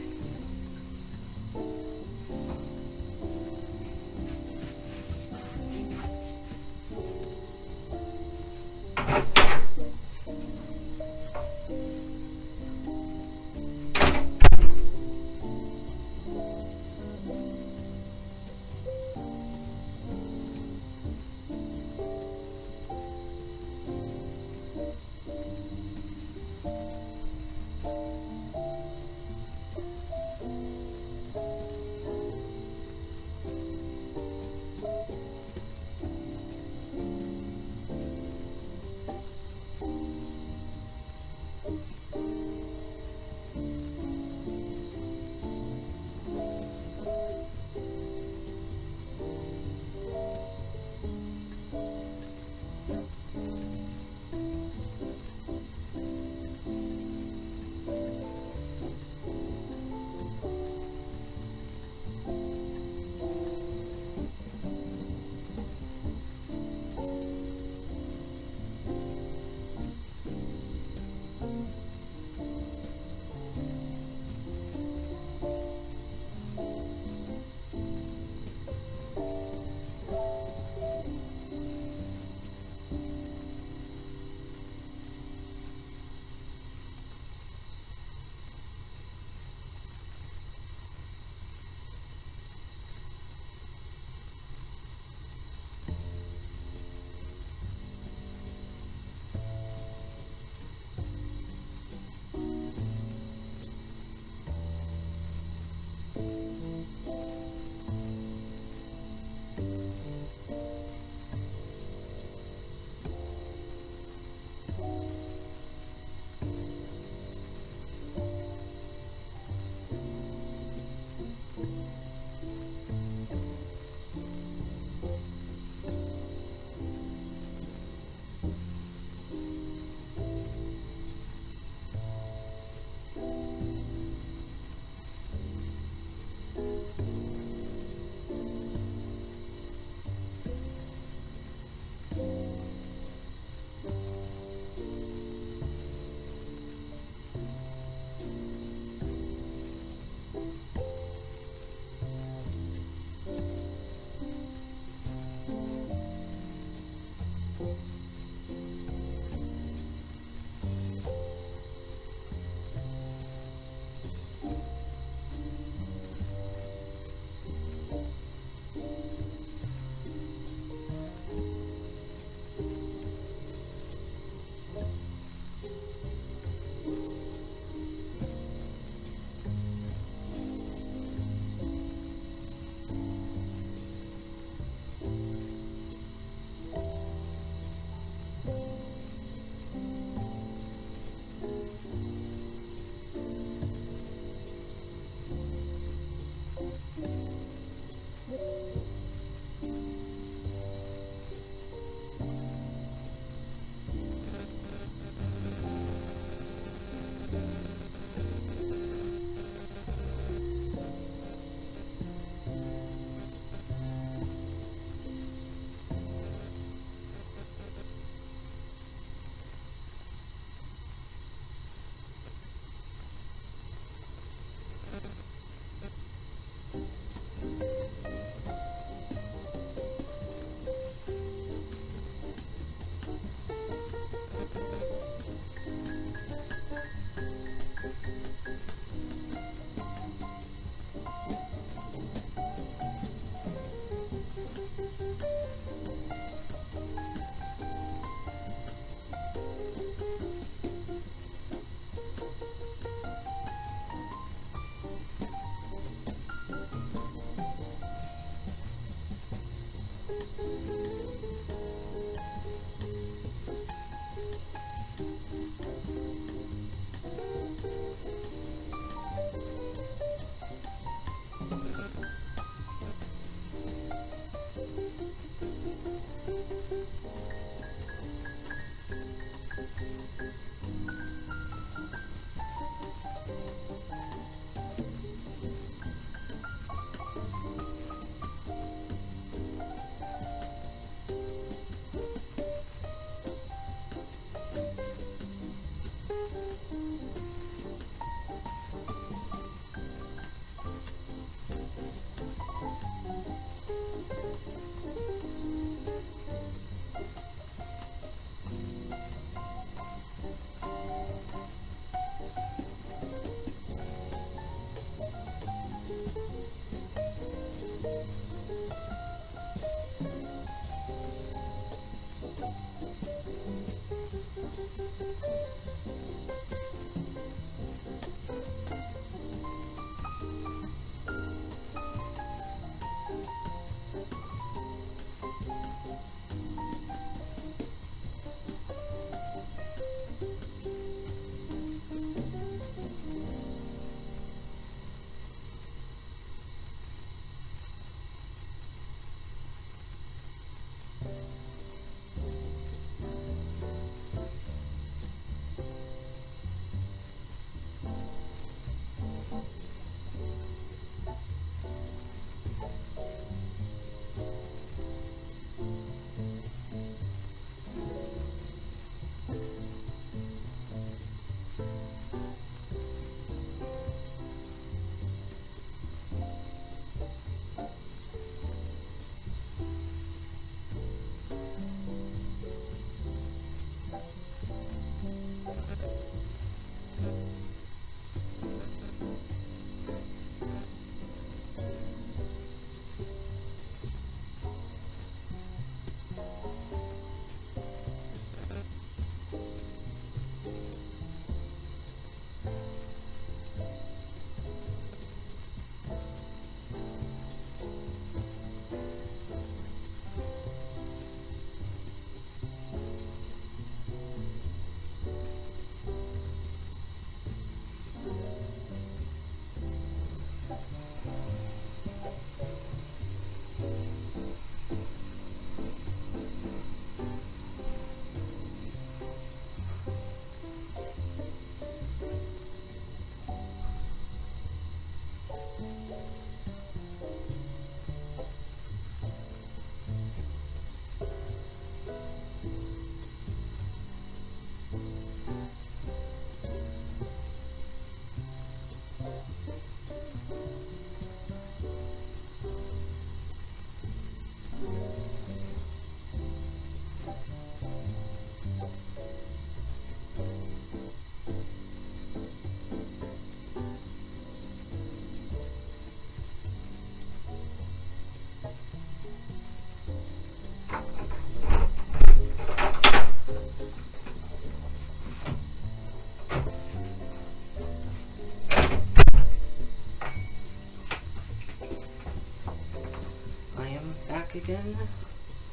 again,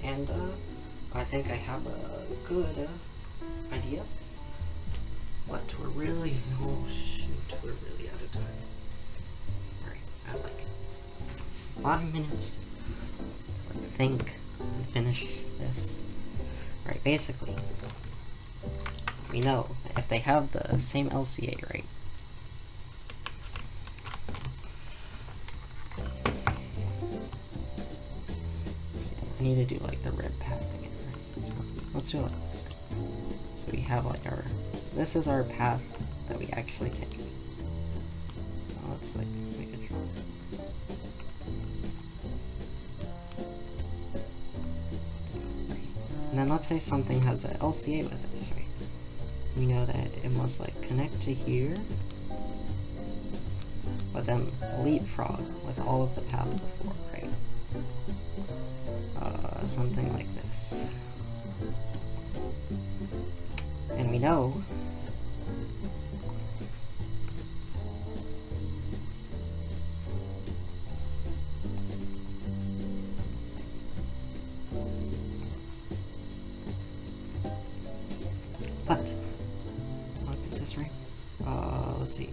and I think I have a good idea. But we're really, oh shoot, we're really out of time. Alright, I have like 5 minutes to like think and finish this. Alright, basically, we know that if they have the same LCA, right? Let's see, I need to do like the red path again, right? So let's do it like this. So we have like our, this is our path that we actually take. Now let's like make it draw. Right. And then let's say something has an LCA with this, right? We know that it must like connect to here, but then leapfrog with all of the path before, right? Something like this. And we know but what is this, right? Let's see.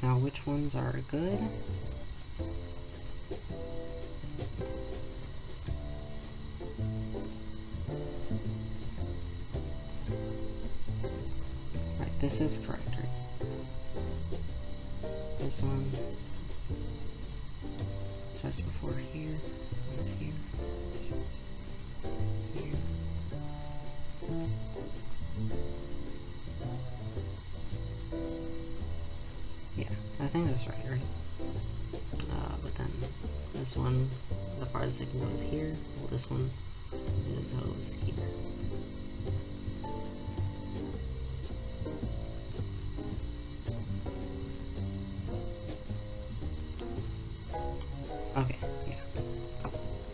Now which ones are good? This is correct, right? This one starts before here, it's here, here. Yeah, I think that's right? But then this one, the farthest it can go is here, well this one is here. Okay, yeah.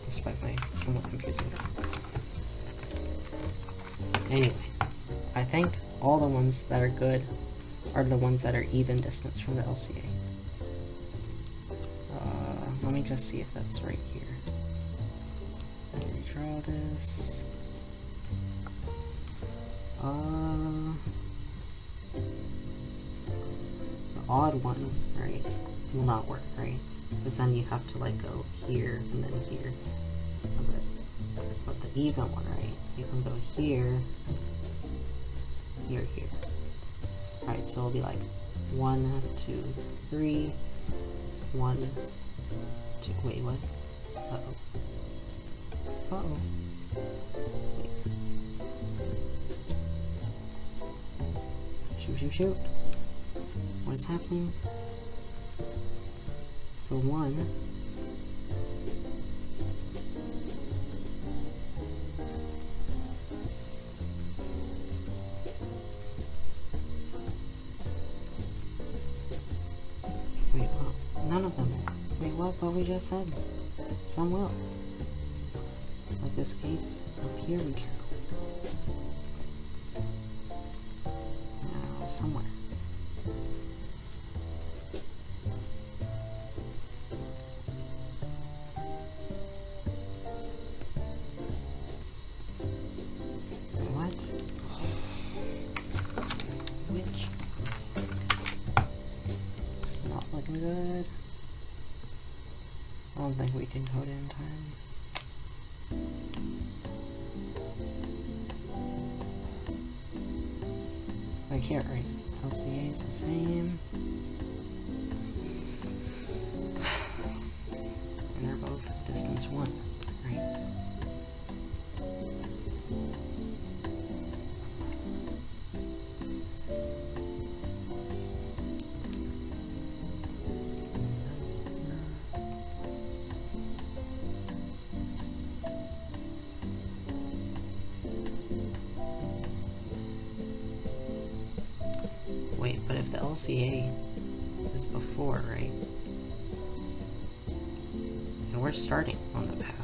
Despite my somewhat confusing drawing. Anyway, I think all the ones that are good are the ones that are even distance from the LCA. Let me just see if that's right here. Let me redraw this. The odd one, right, will not work, right? Because then you have to like go here and then here. But the even one, right? You can go here, here, here. Alright, so it'll be like 1, 2, 3, 1, 2. Wait, what? Uh-oh. Uh-oh. Wait. Shoot, shoot, shoot. What is happening? For 1, wait, what? None of them. Wait, what we just said? Some will. Like this case, up here we can. Now, somewhere. Good. I don't think we can code in time. Like here, right? LCA is the same. And they're both distance 1, right? Wait, but if the LCA is before, right? And we're starting on the path.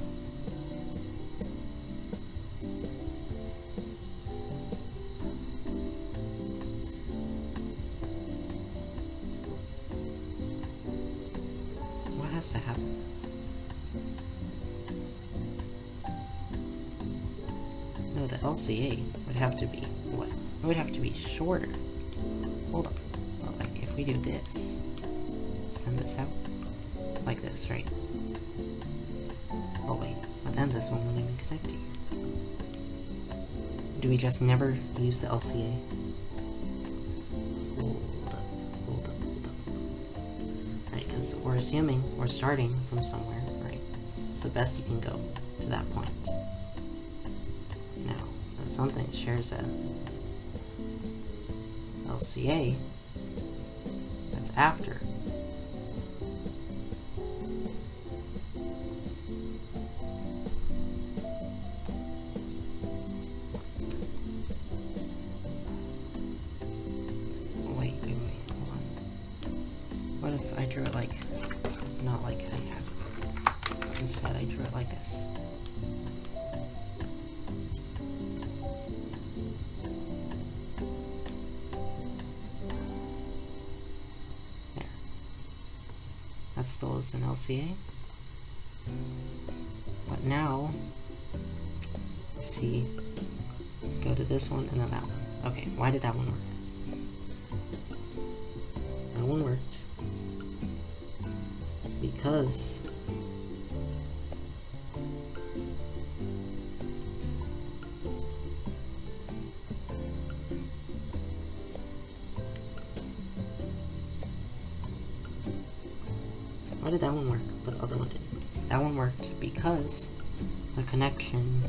What has to happen? So the LCA would have to be what? It would have to be shorter. Hold on. Well, like if we do this, extend this out like this, right? Oh wait, but then this one wouldn't even connect to you. Do we just never use the LCA? Hold up. Right, because we're assuming we're starting from somewhere, right? It's the best you can go to that point. Now, if something shares a LCA, that's after. Wait, hold on. What if I drew it like, not like I have, instead I drew it like this. That still is an LCA. But now, see, go to this one and then that one. Okay, why did that one work? That one worked because why did that one work, but the other one didn't? That one worked because the connection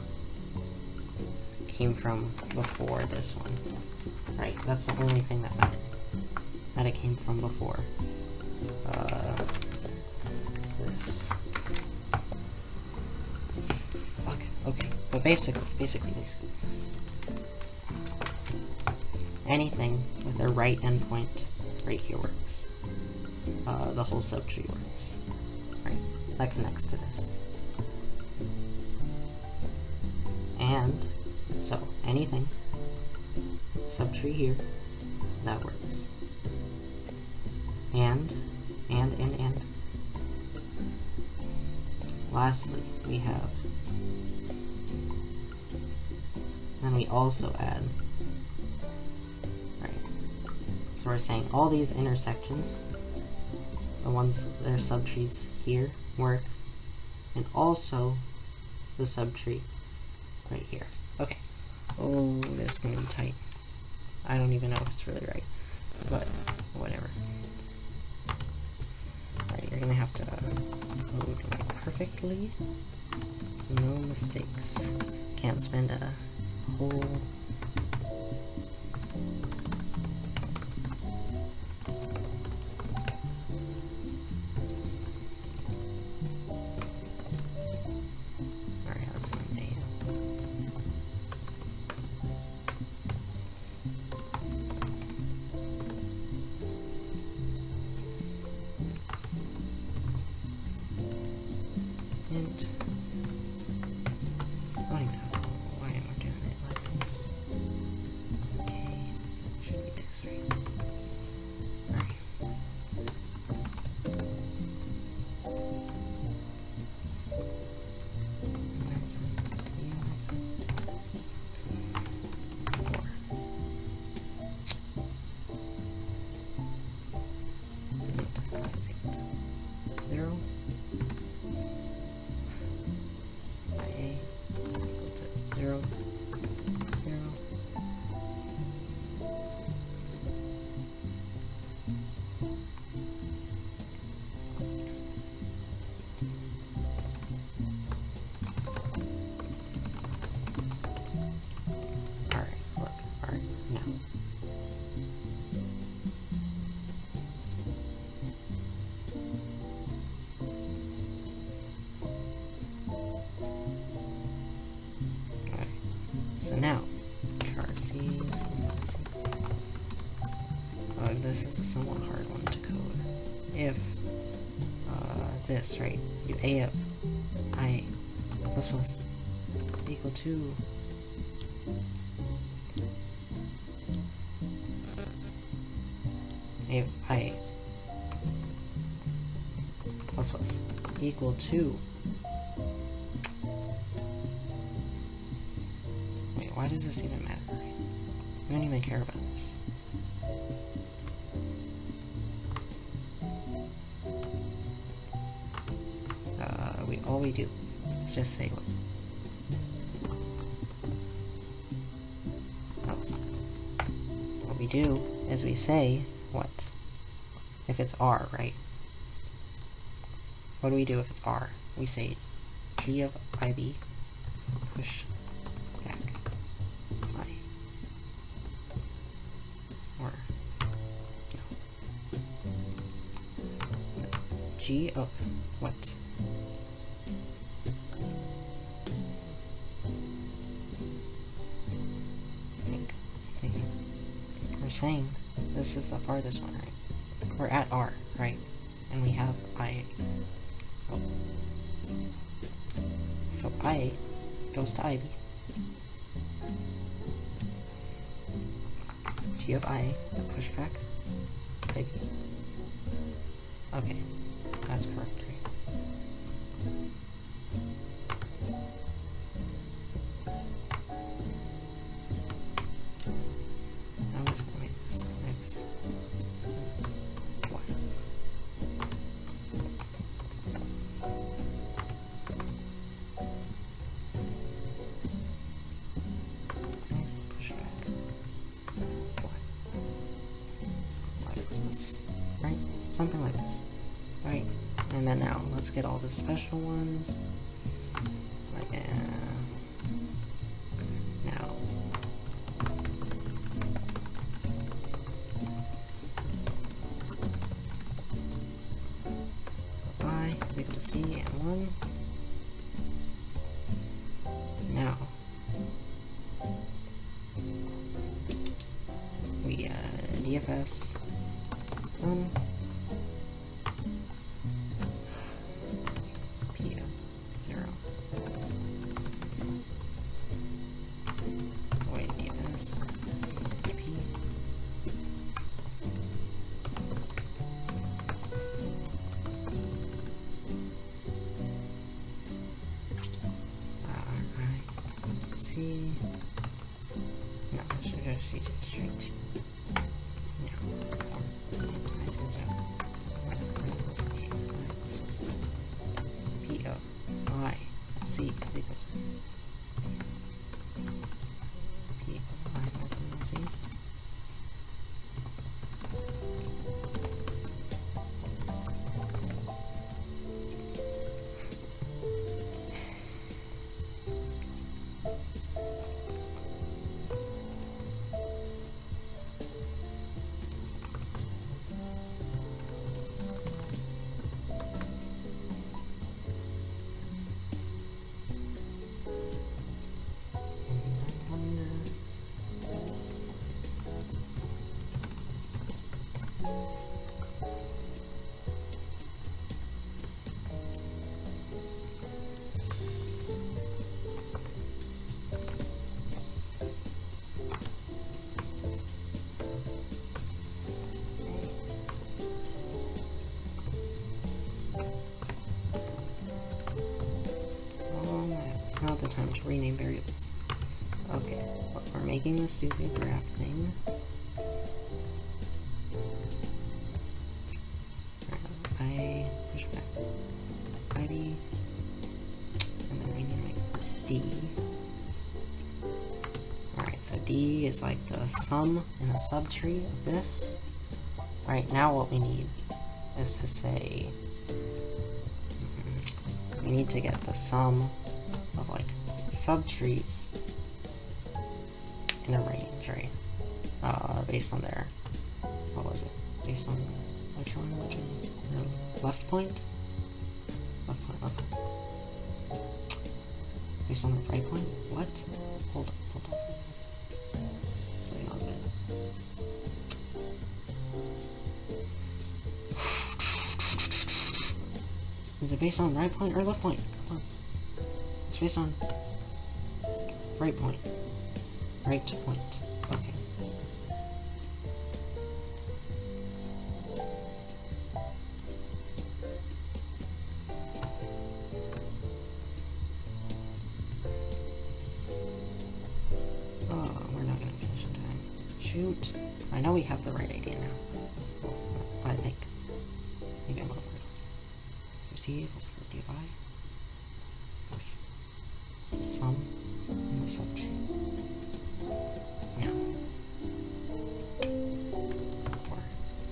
came from before this one. Right, that's the only thing that mattered. That it came from before. This. Okay, but basically. Anything with a right endpoint right here works. The whole subtree works. Right, that connects to this. And, so, anything, subtree here, that works. And. Lastly, we have, and we also add, right, so we're saying all these intersections, the ones that are subtrees here, work, and also the subtree right here. Okay. Oh, this is gonna be tight. I don't even know if it's really right, but whatever. Alright, you're gonna have to code like perfectly, no mistakes. Can't spend a whole So now, char C's, this is a somewhat hard one to code. If this, right, you A of I plus equal to A of I plus equal to, wait, why does this even matter? We don't even care about this. All we do is just say what else. What we do is we say what? If it's R, right? What do we do if it's R? We say G of IB push back I. Or no. G of what? We're saying this is the farthest one, right? We're at R, right? And we have I. Oh. So I goes to IB. G of I, the pushback, IB. Okay, that's correct, right? I'm just gonna make this X Y. Next pushback Y. X+, right? Something like this, right? And then now let's get all the special ones. Like now. I is equal to C and 1. Now we DFS 1 P 0. Wait, DFS P. See, no, I should just use it straight. No, nice and so. Let's go to this case. This was P O I C is equal to P O I multiple C. It's not the time to rename variables. Okay, well, we're making the stupid graph thing. I push back ID, and then we need to make this D. Alright, so D is like the sum in a subtree of this. Right, now what we need is to say, we need to get the sum of like subtrees in a range, right? Based on their, what was it? Based on which one? Left point? Left point, left point. Based on the right point? What? Hold on. It's like not good. Is it based on right point or left point? Come on. It's based on right point. Right point. Okay. shoot. I know we have the right idea now. I think. Maybe I'm over it. You see, this is the divide. This is the sum and the subchain. Now.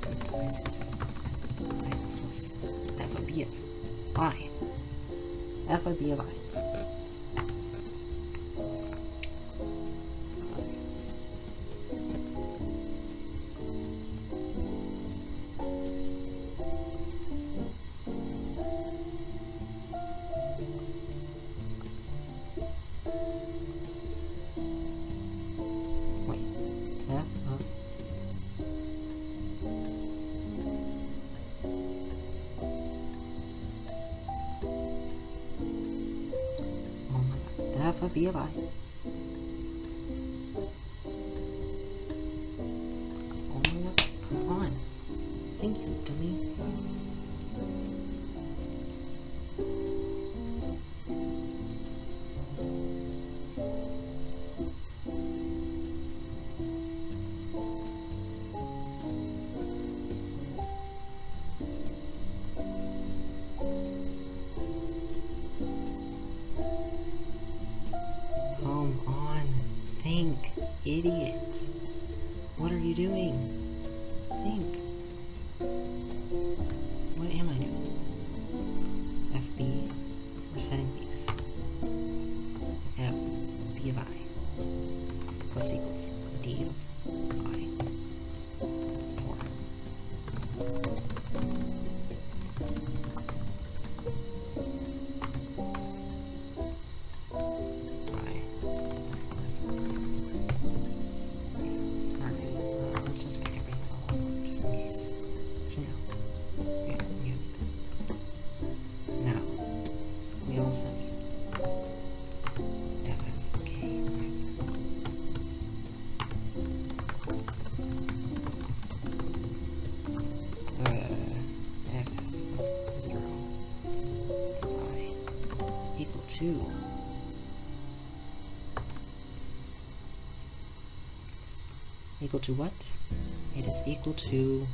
4 times is right, this was f of b of I. F of b of I. F of b of I. Oh my god, come on. Thank you, dummy. Come on, think, idiot. What are you doing? Think. What am I doing? FB, we're setting these. F, B of I, plus equals D of I, 4. Equal to what? It is equal to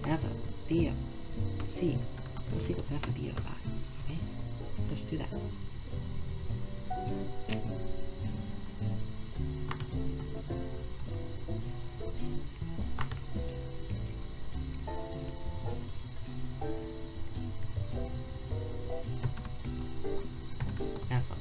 f of b of c plus equals f of b of I. Okay? Let's do that. F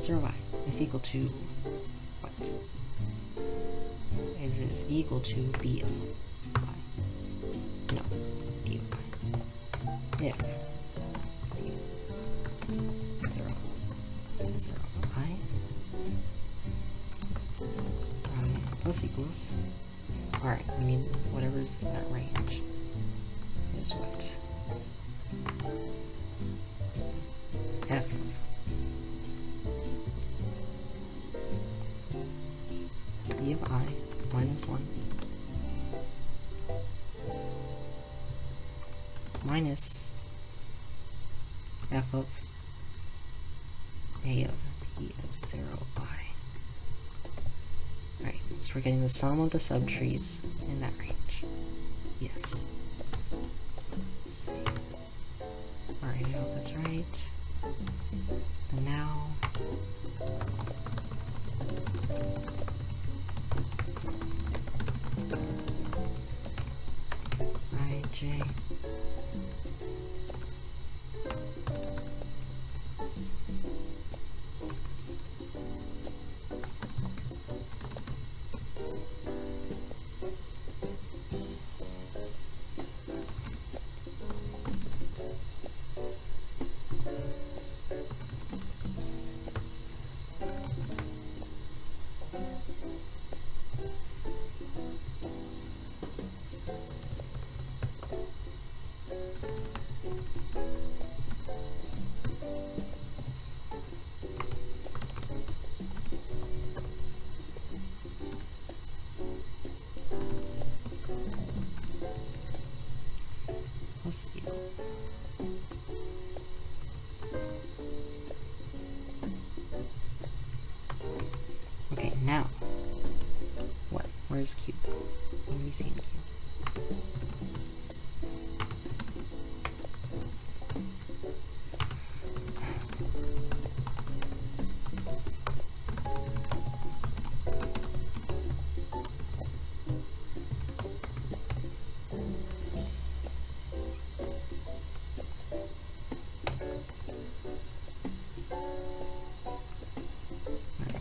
of I is equal to what? Is this equal to b of I? No, d of I. If 0 I plus equals, alright, we need whatever's that range is what? F of b of I minus 1 minus f of a of b of 0 I. Alright, so we're getting the sum of the subtrees in that range. Yes. Let's see. Alright, I hope that's right. And now J Okay, now. What? Where's cube? What do we see in cube?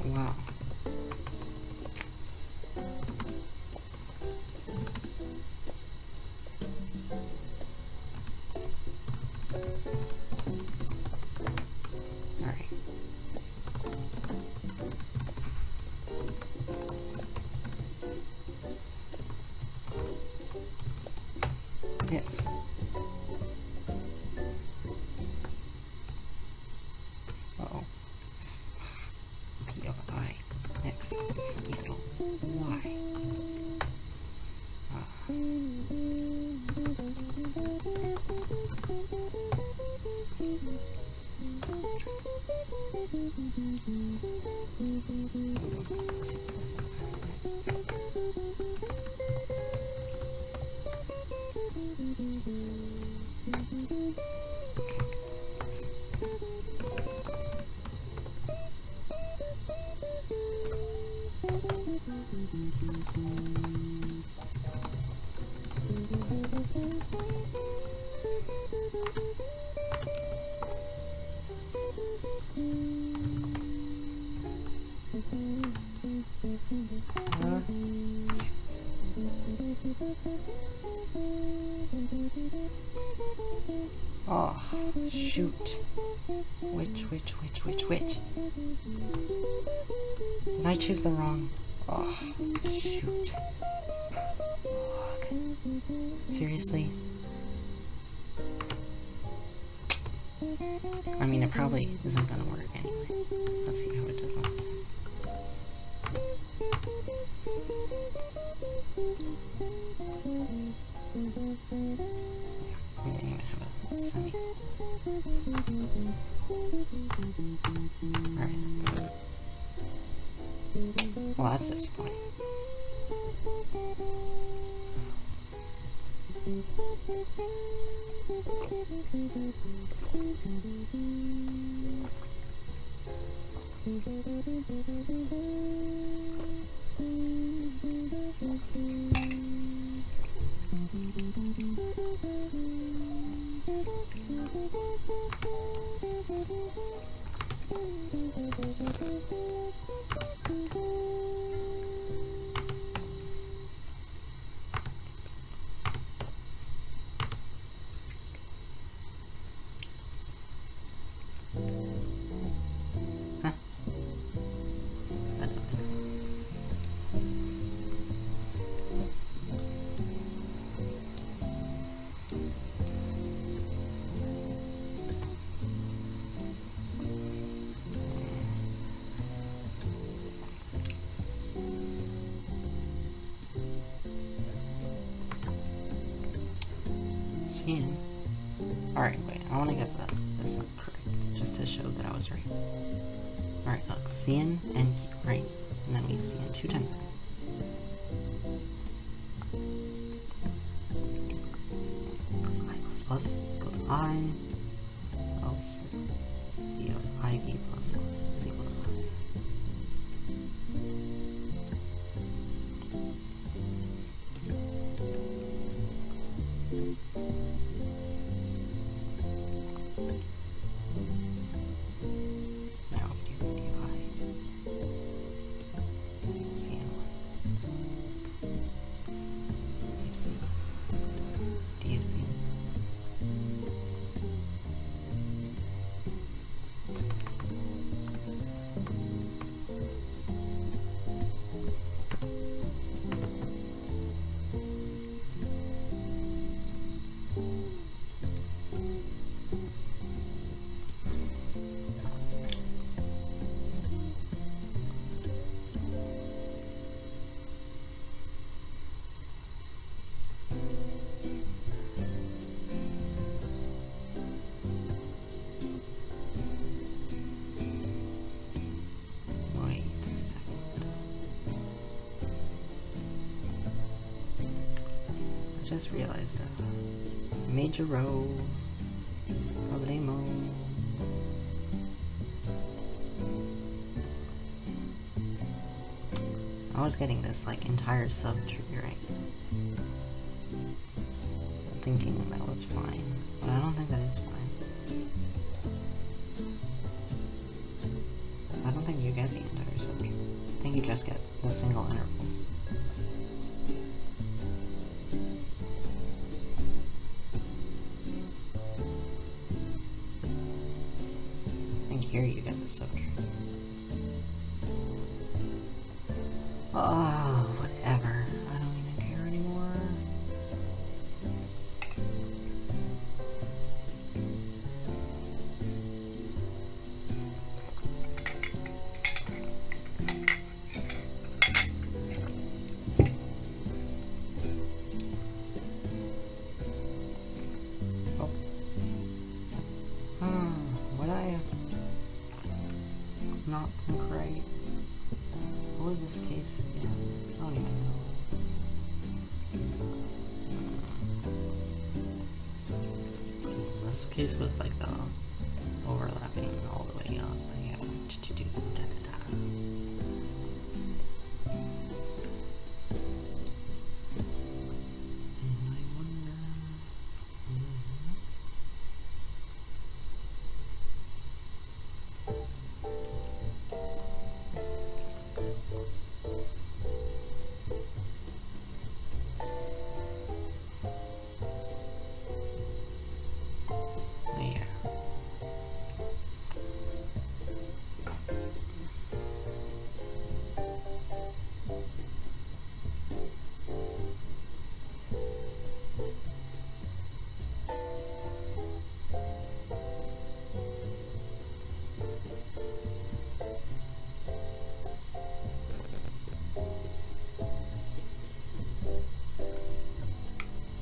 Wow. Alright. If uh-oh. P of I x is equal y. Oh, shoot. Which? Did I choose the wrong? Oh, shoot. Fuck. Seriously? I mean, it probably isn't gonna work anyway. Let's see how it does on this. We didn't even have a semi. Alright. Well, that's disappointing. Cn. Alright, wait, I want to get this up correct, just to show that I was right. Alright, look, Cn and Q, right? And then we Cn 2 times n. I plus is equal to I, else b of IV plus is equal to I. just realized major row problemo. I was getting this like entire subtree right, thinking that was fine, but I don't think that is fine. I don't think you get the entire subtree. I think you just get the single intervals. I think here you get the subtree. Oh, whatever. I don't even care anymore. Oh. Would I not think right? What was this case again? I don't even know. This case was like the overlapping all the way up.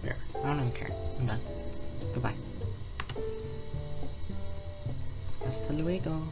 Yeah. I don't even care. I'm done. Goodbye. Hasta luego.